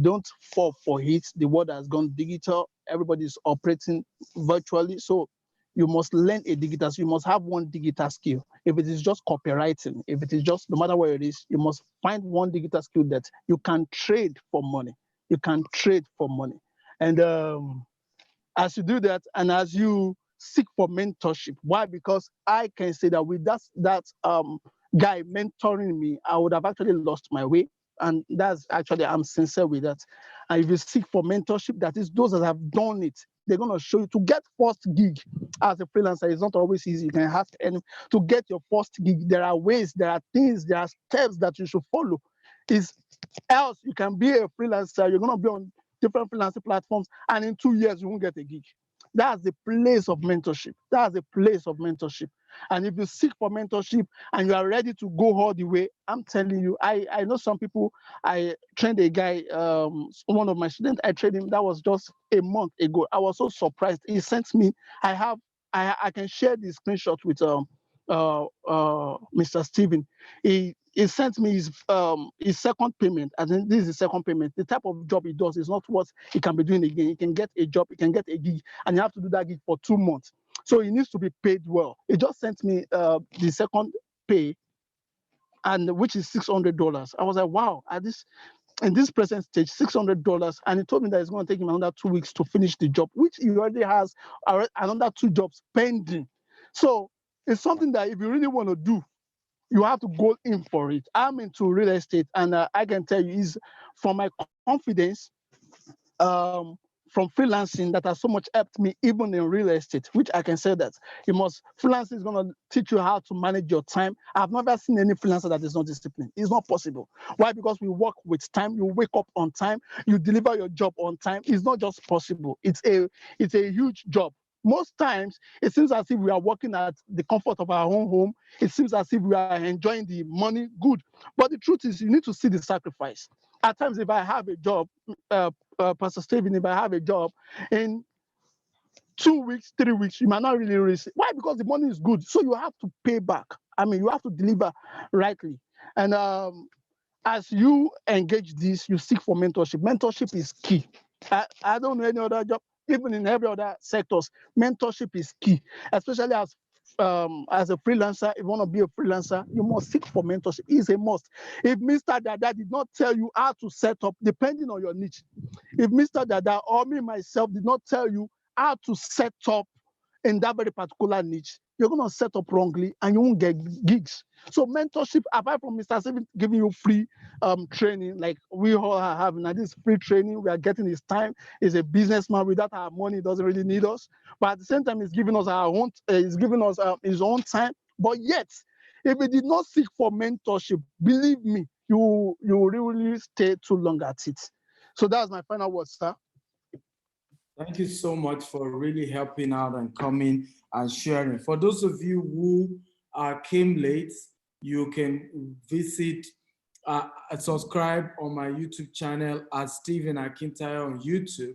Don't fall for it. The world has gone digital. Everybody is operating virtually. So you must learn a digital skill. You must have one digital skill. If it is just copywriting, if it is just, no matter where it is, you must find one digital skill that you can trade for money. You can trade for money. And as you do that, and as you seek for mentorship, why? Because I can say that with that guy mentoring me, I would have actually lost my way. And that's actually, I'm sincere with that. And if you seek for mentorship, that is those that have done it, they're going to show you. To get first gig as a freelancer, it's not always easy. You can have to get your first gig. There are ways, there are things, there are steps that you should follow. Else you can be a freelancer, you're going to be on different freelancing platforms, and in 2 years you won't get a gig. That's the place of mentorship. That's the place of mentorship. And if you seek for mentorship and you are ready to go all the way, I'm telling you, I know some people. I trained a guy, one of my students, I trained him, that was just a month ago. I was so surprised. He sent me, I can share the screenshot with Mr. Steven. He sent me his second payment. I think this is the second payment. The type of job he does is not what he can be doing again. He can get a job, he can get a gig, and you have to do that gig for 2 months. So he needs to be paid well. He just sent me the second pay, and which is $600. I was like, wow, in this present stage, $600, and he told me that it's going to take him another 2 weeks to finish the job, which he already has another 2 jobs pending. So it's something that if you really want to do, you have to go in for it. I'm into real estate, and I can tell you, is from my confidence from freelancing that has so much helped me even in real estate, which I can say that freelancing is going to teach you how to manage your time. I've never seen any freelancer that is not disciplined. It's not possible. Why? Because we work with time. You wake up on time. You deliver your job on time. It's not just possible. It's a huge job. Most times, it seems as if we are working at the comfort of our own home. It seems as if we are enjoying the money, good. But the truth is, you need to see the sacrifice. At times, if I have a job, Pastor Stephen, if I have a job, in 2 weeks, 3 weeks, you might not really receive. Why? Because the money is good. So you have to pay back. I mean, you have to deliver rightly. And as you engage this, you seek for mentorship. Mentorship is key. I don't know any other job. Even in every other sectors, mentorship is key, especially as a freelancer. If you want to be a freelancer, you must seek for mentorship. It's a must. If Mr. Dada did not tell you how to set up, depending on your niche, if Mr. Dada or me myself did not tell you how to set up in that very particular niche, you're going to set up wrongly and you won't get gigs. So mentorship, apart from Mr. Steven giving you free training, like we all are having, now this free training, we are getting his time. He's a businessman. Without our money, he doesn't really need us. But at the same time, he's giving us his own time But yet, if you did not seek for mentorship, believe me, you will really stay too long at it. So that's my final word, sir. Thank you so much for really helping out and coming and sharing. For those of you who came late, you can visit, subscribe on my YouTube channel at Stephen Akintayo on YouTube.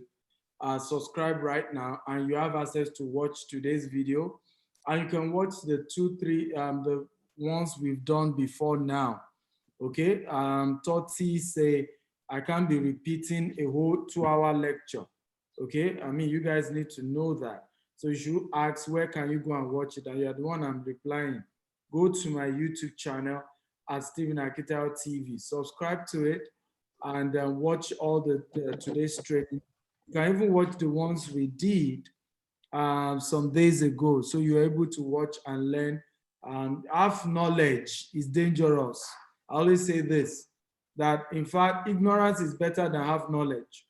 Subscribe right now, and you have access to watch today's video. And you can watch the the ones we've done before now. Okay, Toti say, I can't be repeating a whole 2-hour lecture. Okay, I mean, you guys need to know that. So you should ask, where can you go and watch it? And you're the one I'm replying. Go to my YouTube channel at Stephen Akintayo TV. Subscribe to it and watch all the today's training. You can even watch the ones we did some days ago. So you're able to watch and learn. Half knowledge is dangerous. I always say this, that in fact, ignorance is better than half knowledge.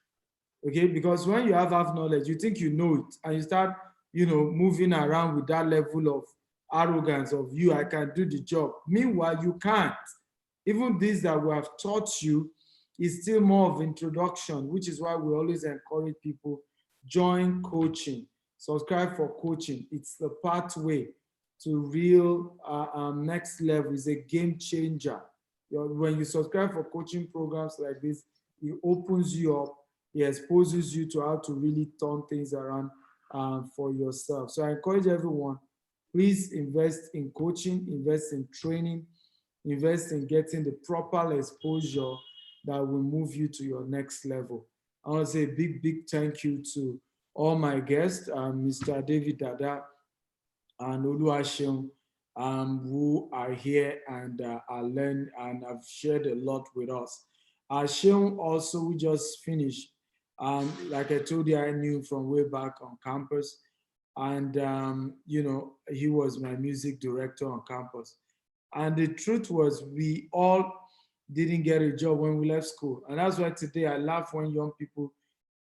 Okay, because when you have half knowledge, you think you know it, and you start, moving around with that level of arrogance of I can do the job. Meanwhile, you can't. Even this that we have taught you is still more of introduction, which is why we always encourage people, join coaching, subscribe for coaching. It's the pathway to real next level. It's a game changer. When you subscribe for coaching programs like this, it opens you up. It exposes you to how to really turn things around for yourself. So I encourage everyone, please invest in coaching, invest in training, invest in getting the proper exposure that will move you to your next level. I want to say a big, big thank you to all my guests, Mr. David Dada and Oluwaseun, who are here and are learned and have shared a lot with us. Seun also, we just finished. Like I told you, I knew from way back on campus. And, he was my music director on campus. And the truth was, we all didn't get a job when we left school. And that's why today I laugh when young people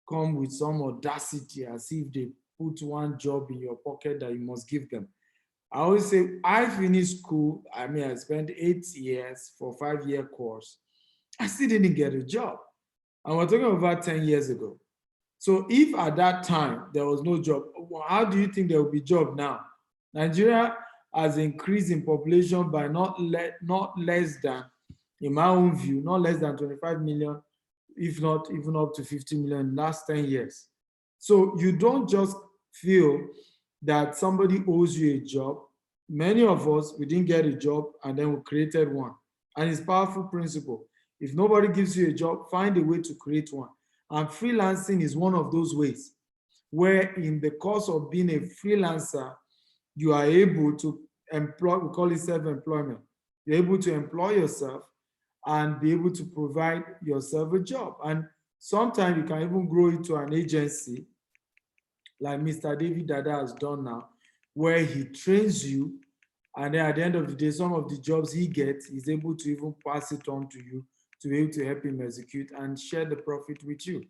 come with some audacity as if they put one job in your pocket that you must give them. I always say, I finished school. I mean, I spent 8 years for a 5-year course. I still didn't get a job. And we're talking about 10 years ago. So if at that time there was no job, how do you think there will be job now? Nigeria has increased in population by not less than, in my own view, not less than 25 million, if not even up to 50 million in the last 10 years. So you don't just feel that somebody owes you a job. Many of us, we didn't get a job and then we created one. And it's a powerful principle. If nobody gives you a job, find a way to create one. And freelancing is one of those ways where in the course of being a freelancer, you are able to employ, we call it self-employment. You're able to employ yourself and be able to provide yourself a job. And sometimes you can even grow into an agency like Mr. David Dada has done now, where he trains you, and then at the end of the day, some of the jobs he gets, he's able to even pass it on to you to be able to help him execute and share the profit with you.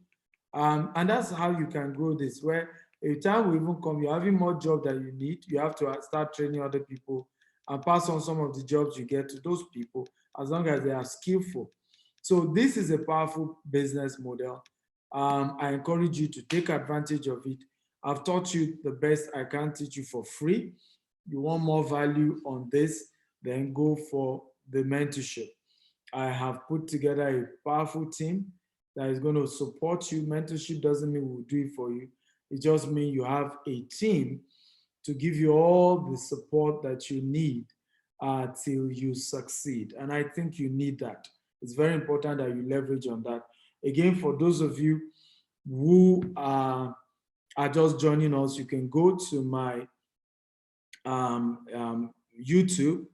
And that's how you can grow this, where a time will even come, you're having more job than you need, you have to start training other people and pass on some of the jobs you get to those people, as long as they are skillful. So this is a powerful business model. I encourage you to take advantage of it. I've taught you the best I can teach you for free. You want more value on this, then go for the mentorship. I have put together a powerful team that is going to support you. Mentorship doesn't mean we'll do it for you. It just means you have a team to give you all the support that you need till you succeed. And I think you need that. It's very important that you leverage on that. Again, for those of you who are just joining us, you can go to my YouTube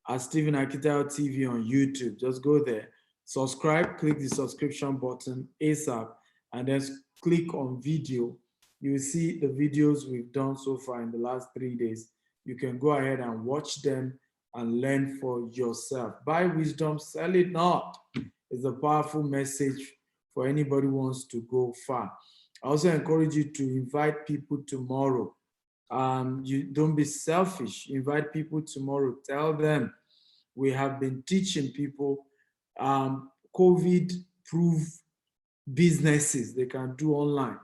at Stephen Akintayo TV on YouTube. Just go there, subscribe, click the subscription button ASAP, and then click on video. You will see the videos we've done so far in the last 3 days. You can go ahead and watch them and learn for yourself. Buy wisdom, sell it not. It's a powerful message for anybody who wants to go far. I also encourage you to invite people tomorrow. You don't be selfish. Invite people tomorrow. Tell them we have been teaching people COVID-proof businesses they can do online.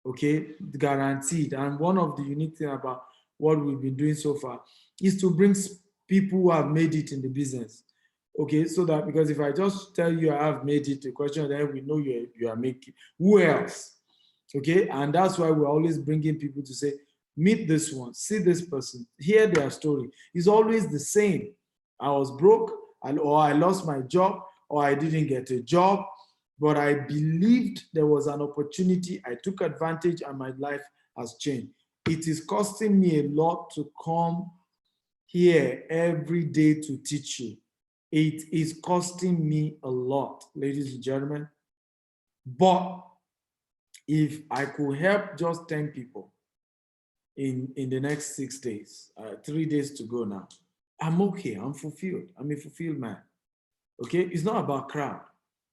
Okay, guaranteed. And one of the unique things about what we've been doing so far is to bring people who have made it in the business. Okay, so that because if I just tell you I have made it, the question then we know you are making. Who else? Okay, and that's why we're always bringing people to say, meet this one, see this person, hear their story. It's always the same. I was broke, or I lost my job, or I didn't get a job, but I believed there was an opportunity. I took advantage and my life has changed. It is costing me a lot to come here every day to teach you. It is costing me a lot, ladies and gentlemen. But if I could help just 10 people in the next 6 days, 3 days to go now, I'm okay, I'm fulfilled. I'm a fulfilled man. Okay, it's not about crowd.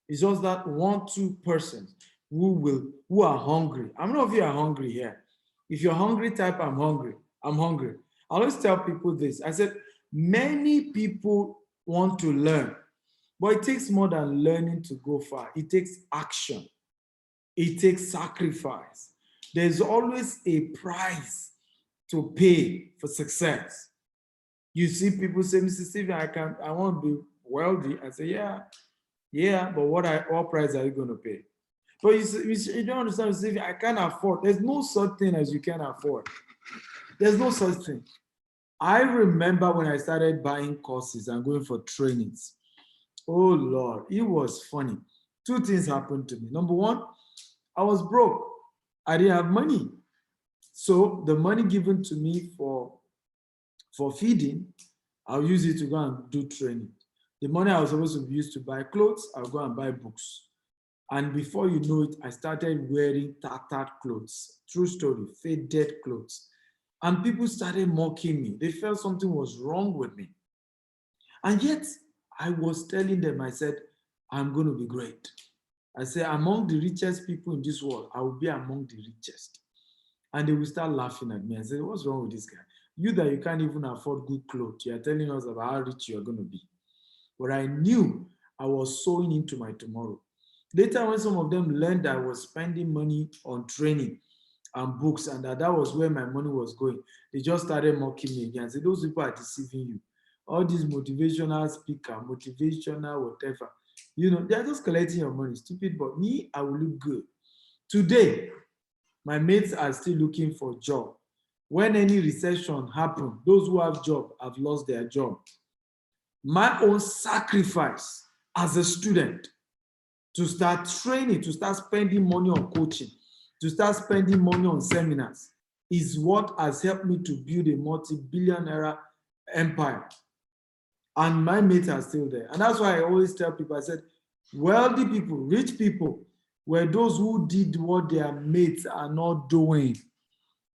It's just that 1-2 persons who are hungry. I don't know if you are hungry here. If you're hungry, type I'm hungry. I'm hungry. I always tell people this. I said, many people want to learn, but it takes more than learning to go far. It takes action. It takes sacrifice. There's always a price to pay for success. You see people say, Mr. Stephen, I want to be wealthy. I say, yeah, but what price are you going to pay? But you don't understand, Mr. Stephen, I can't afford. There's no such thing as you can afford. There's no such thing. I remember when I started buying courses and going for trainings. Oh Lord, it was funny. 2 things happened to me. Number one, I was broke. I didn't have money. So the money given to me for feeding, I'll use it to go and do training. The money I was supposed to use to buy clothes, I'll go and buy books. And before you know it, I started wearing tattered clothes. True story, faded clothes. And people started mocking me. They felt something was wrong with me. And yet, I was telling them, I said, I'm going to be great. I said, among the richest people in this world, I will be among the richest. And they will start laughing at me. I said, what's wrong with this guy? You that you can't even afford good clothes, you are telling us about how rich you are going to be. But I knew I was sowing into my tomorrow. Later, when some of them learned that I was spending money on training and books and that was where my money was going, they just started mocking me again and said, those people are deceiving you. All these motivational speaker, motivational whatever, they're just collecting your money, stupid, but me, I will look good. Today, my mates are still looking for a job. When any recession happens, those who have job have lost their job. My own sacrifice as a student to start training, to start spending money on coaching, to start spending money on seminars is what has helped me to build a multi-billionaire empire. And my mates are still there. And that's why I always tell people, I said, wealthy people, rich people, were those who did what their mates are not doing.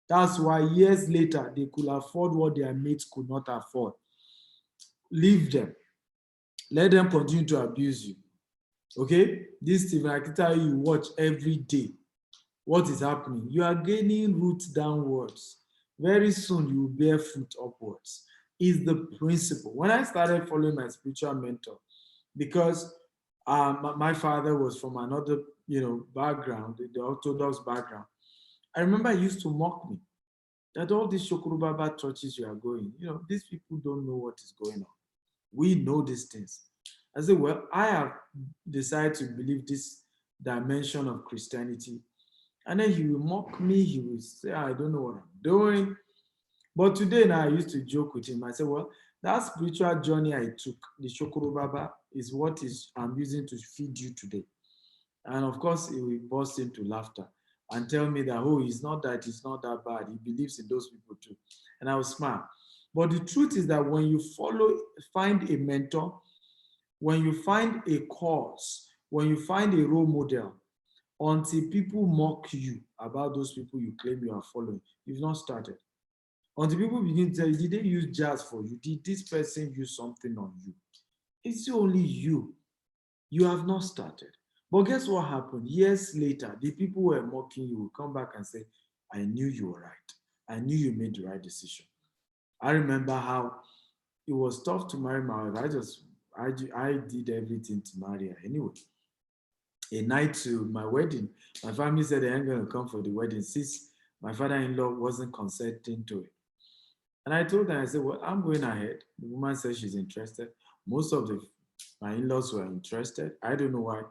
That's why years later, they could afford what their mates could not afford. Leave them. Let them continue to abuse you. Okay? This Stephen Akita you watch every day. What is happening? You are gaining roots downwards. Very soon you will bear fruit upwards. Is the principle. When I started following my spiritual mentor, because my father was from another background, the Orthodox background, I remember he used to mock me that all these Shokurubaba churches you are going, these people don't know what is going on. We know these things. I said, well, I have decided to believe this dimension of Christianity. And then he will mock me. He will say, I don't know what I'm doing. But today now I used to joke with him. I said, well, that spiritual journey I took, the Shokurubaba, is what I'm using to feed you today. And of course, he will burst into laughter and tell me that, oh, it's not that bad. He believes in those people too. And I was smart. But the truth is that when you find a mentor, when you find a cause, when you find a role model, until people mock you about those people you claim you are following, you've not started. Until people begin to tell you, did they use jazz for you? Did this person use something on you? It's only you. You have not started. But guess what happened? Years later, the people who were mocking you will come back and say, I knew you were right. I knew you made the right decision. I remember how it was tough to marry my wife. I did everything to marry her anyway. A night to my wedding, my family said they ain't going to come for the wedding since my father-in-law wasn't consenting to it. And I told her, I said, well, I'm going ahead. The woman said she's interested. Most of my in-laws were interested. I don't know why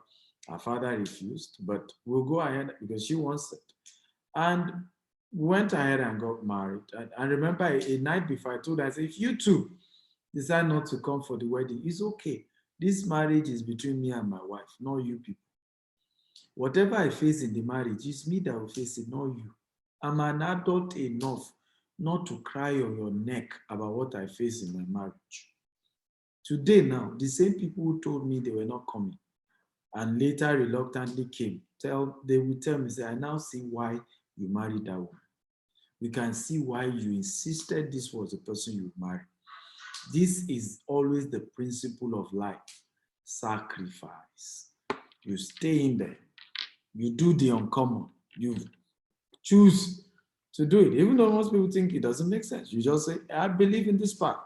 her father refused, but we'll go ahead because she wants it. And we went ahead and got married. And I remember a night before, I told her, I said, if you two decide not to come for the wedding, it's okay. This marriage is between me and my wife, not you people. Whatever I face in the marriage, it's me that will face it, not you. I'm an adult enough not to cry on your neck about what I face in my marriage. Today now, the same people who told me they were not coming and later reluctantly came, they will tell me, say, I now see why you married that woman. We can see why you insisted this was the person you married. This is always the principle of life. Sacrifice. You stay in there. You do the uncommon. You choose to do it. Even though most people think it doesn't make sense. You just say, I believe in this path.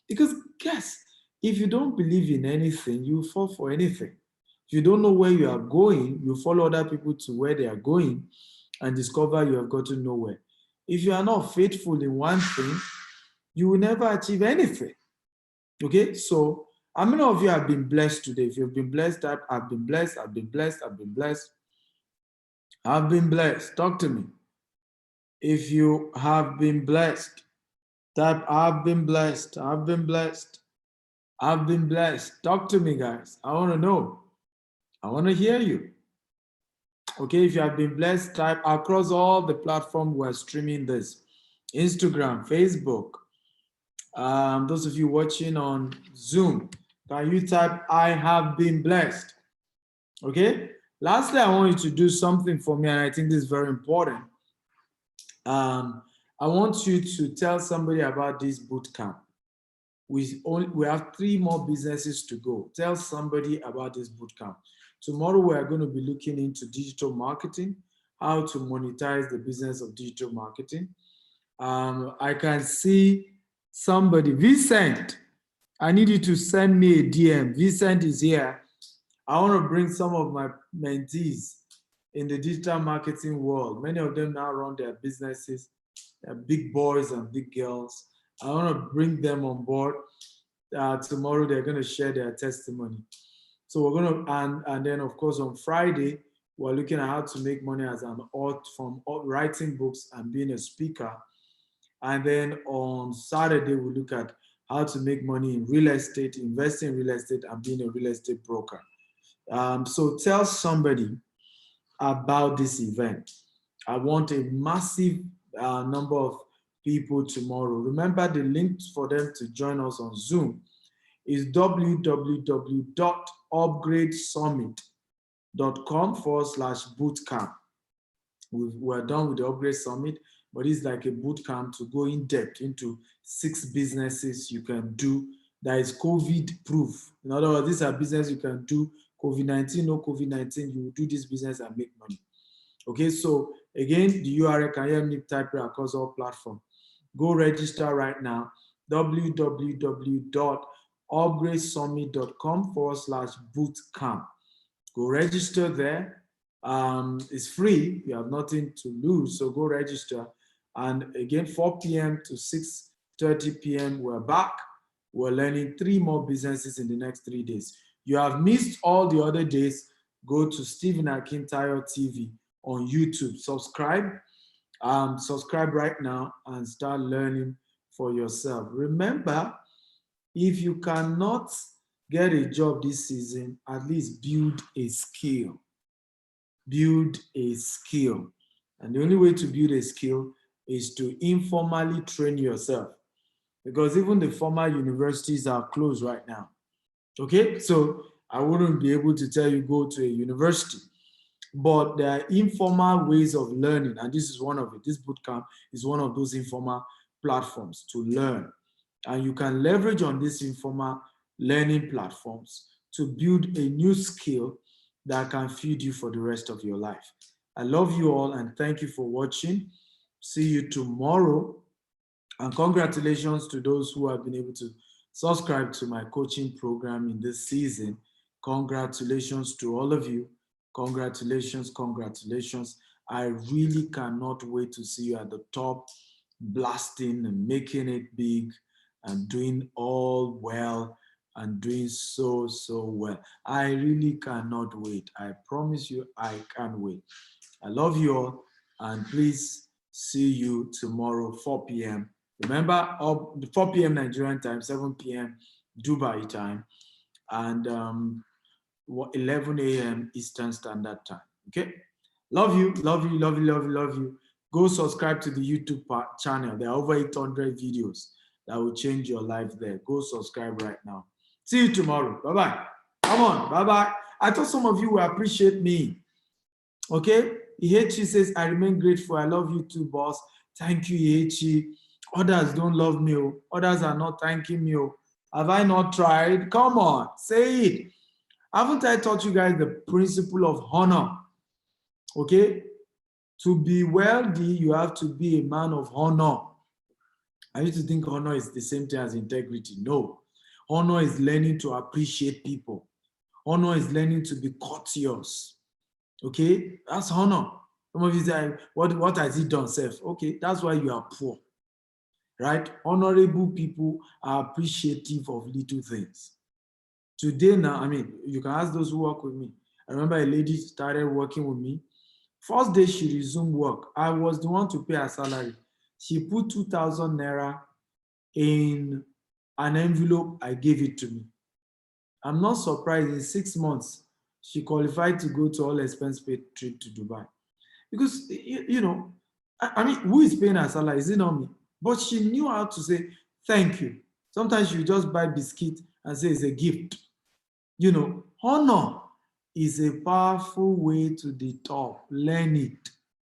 Because guess, if you don't believe in anything, you fall for anything. If you don't know where you are going, you follow other people to where they are going and discover you have gotten nowhere. If you are not faithful in one thing, you will never achieve anything. Okay, so how many of you have been blessed today? If you've been blessed, type, I've been blessed, I've been blessed, I've been blessed. I've been blessed. Talk to me. If you have been blessed, type, I've been blessed, I've been blessed, I've been blessed. Talk to me, guys. I want to know. I want to hear you. Okay, if you have been blessed, type across all the platforms we're streaming this. Instagram, Facebook. Those of you watching on Zoom, can you type, I have been blessed? Okay. Lastly, I want you to do something for me, and I think this is very important. I want you to tell somebody about this boot camp. We have 3 more businesses to go. Tell somebody about this boot camp. Tomorrow, we are going to be looking into digital marketing, how to monetize the business of digital marketing. I can see somebody, Vincent, I need you to send me a DM. Vincent is here. I want to bring some of my mentees in the digital marketing world. Many of them now run their businesses. They're big boys and big girls. I want to bring them on board. Tomorrow, they're going to share their testimony. So we're going to, and then of course on Friday, we're looking at how to make money as an author from writing books and being a speaker. And then on Saturday, we look at how to make money in real estate, investing in real estate, and being a real estate broker. So tell somebody about this event. I want a massive number of people tomorrow. Remember, the link for them to join us on Zoom is www.upgradesummit.com/bootcamp. We're done with the Upgrade Summit, but it's like a boot camp to go in depth into 6 businesses you can do that is COVID proof. In other words, these are businesses you can do, COVID-19, no COVID-19, you will do this business and make money. Okay, so again, the URL, can you help me type it across all platforms? Go register right now, www.upgradesummit.com/bootcamp. Go register there. It's free. You have nothing to lose, so go register. And again, 4 p.m. to 6:30 p.m. we're back. We're learning 3 more businesses in the next 3 days. You have missed all the other days, go to Stephen Akintayo TV on YouTube. Subscribe. Subscribe right now and start learning for yourself. Remember, if you cannot get a job this season, at least build a skill. Build a skill. And the only way to build a skill is to informally train yourself, because even the formal universities are closed right now. Okay, so I wouldn't be able to tell you go to a university, but there are informal ways of learning, and this is one of it. This bootcamp is one of those informal platforms to learn, and you can leverage on these informal learning platforms to build a new skill that can feed you for the rest of your life. I love you all and thank you for watching. see you tomorrow. And congratulations to those who have been able to subscribe to my coaching program in this season. Congratulations to all of you. Congratulations, congratulations. I really cannot wait to see you at the top, blasting and making it big and doing all well and doing so well. I really cannot wait. I promise you, I can't wait. I love you all, and please see you tomorrow, 4 p.m. Remember, 4 p.m. Nigerian time, 7 p.m. Dubai time, and 11 a.m. Eastern Standard Time. Okay? Love you, love you, love you, love you, love you. Go subscribe to the YouTube channel. There are over 800 videos that will change your life there. Go subscribe right now. See you tomorrow. Bye-bye. Come on. Bye-bye. I thought some of you will appreciate me. Okay? Ihechi says, I remain grateful. I love you too, boss. Thank you, Ihechi. Others don't love me. Others are not thanking me. Have I not tried? Come on. Say it. Haven't I taught you guys the principle of honor? Okay? To be wealthy, you have to be a man of honor. I used to think honor is the same thing as integrity. No. Honor is learning to appreciate people. Honor is learning to be courteous. Okay? That's honor. Some of you say, what has he done, Seth? Okay, that's why you are poor. Right? Honorable people are appreciative of little things. Today now, I mean, you can ask those who work with me. I remember a lady started working with me. First day she resumed work, I was the one to pay her salary. She put 2,000 naira in an envelope. I gave it to me. I'm not surprised in 6 months, she qualified to go to all expense paid trip to Dubai. Because, you know, I mean, who is paying her salary? Is it not me? But she knew how to say, thank you. Sometimes you just buy biscuit and say it's a gift. You know, honor is a powerful way to the top. Learn it,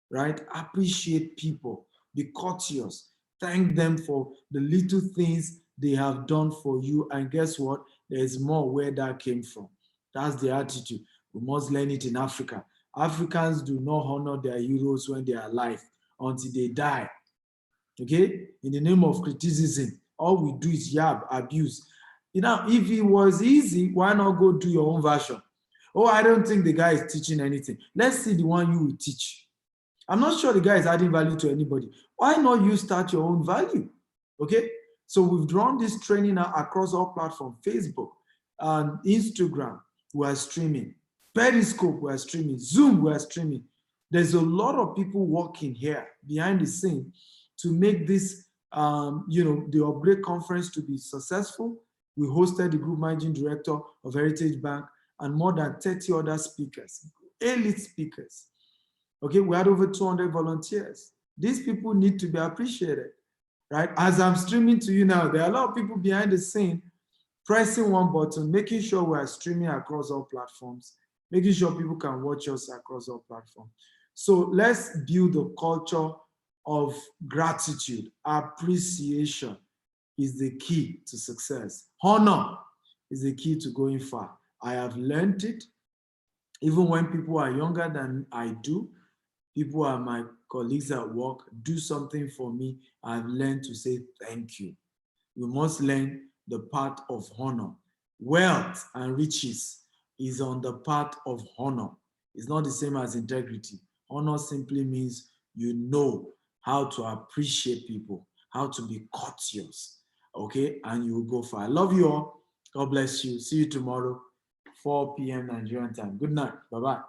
right? Appreciate people. Be courteous. Thank them for the little things they have done for you. And guess what? There's more where that came from. That's the attitude. We must learn it in Africa. Africans do not honor their heroes when they are alive until they die. Okay? In the name of criticism, all we do is yab, abuse. You know, if it was easy, why not go do your own version? Oh, I don't think the guy is teaching anything. Let's see the one you will teach. I'm not sure the guy is adding value to anybody. Why not you start your own value? Okay? So we've drawn this training across all platforms, Facebook, Instagram, we are streaming. Periscope, we are streaming. Zoom, we are streaming. There's a lot of people working here behind the scene to make this, the Upgrade Conference to be successful. We hosted the group managing director of Heritage Bank and more than 30 other speakers, elite speakers. Okay, we had over 200 volunteers. These people need to be appreciated, right? As I'm streaming to you now, there are a lot of people behind the scene pressing one button, making sure we are streaming across all platforms, making sure people can watch us across all platforms. So let's build a culture of gratitude. Appreciation is the key to success. Honor is the key to going far. I have learned it. Even when people are younger than I do, people are my colleagues at work, do something for me, I've learned to say thank you. We must learn the path of honor. Wealth and riches is on the path of honor. It's not the same as integrity. Honor simply means you know how to appreciate people, how to be courteous, okay? And you will go far. I love you all. God bless you. See you tomorrow, 4 p.m. Nigerian time. Good night. Bye-bye.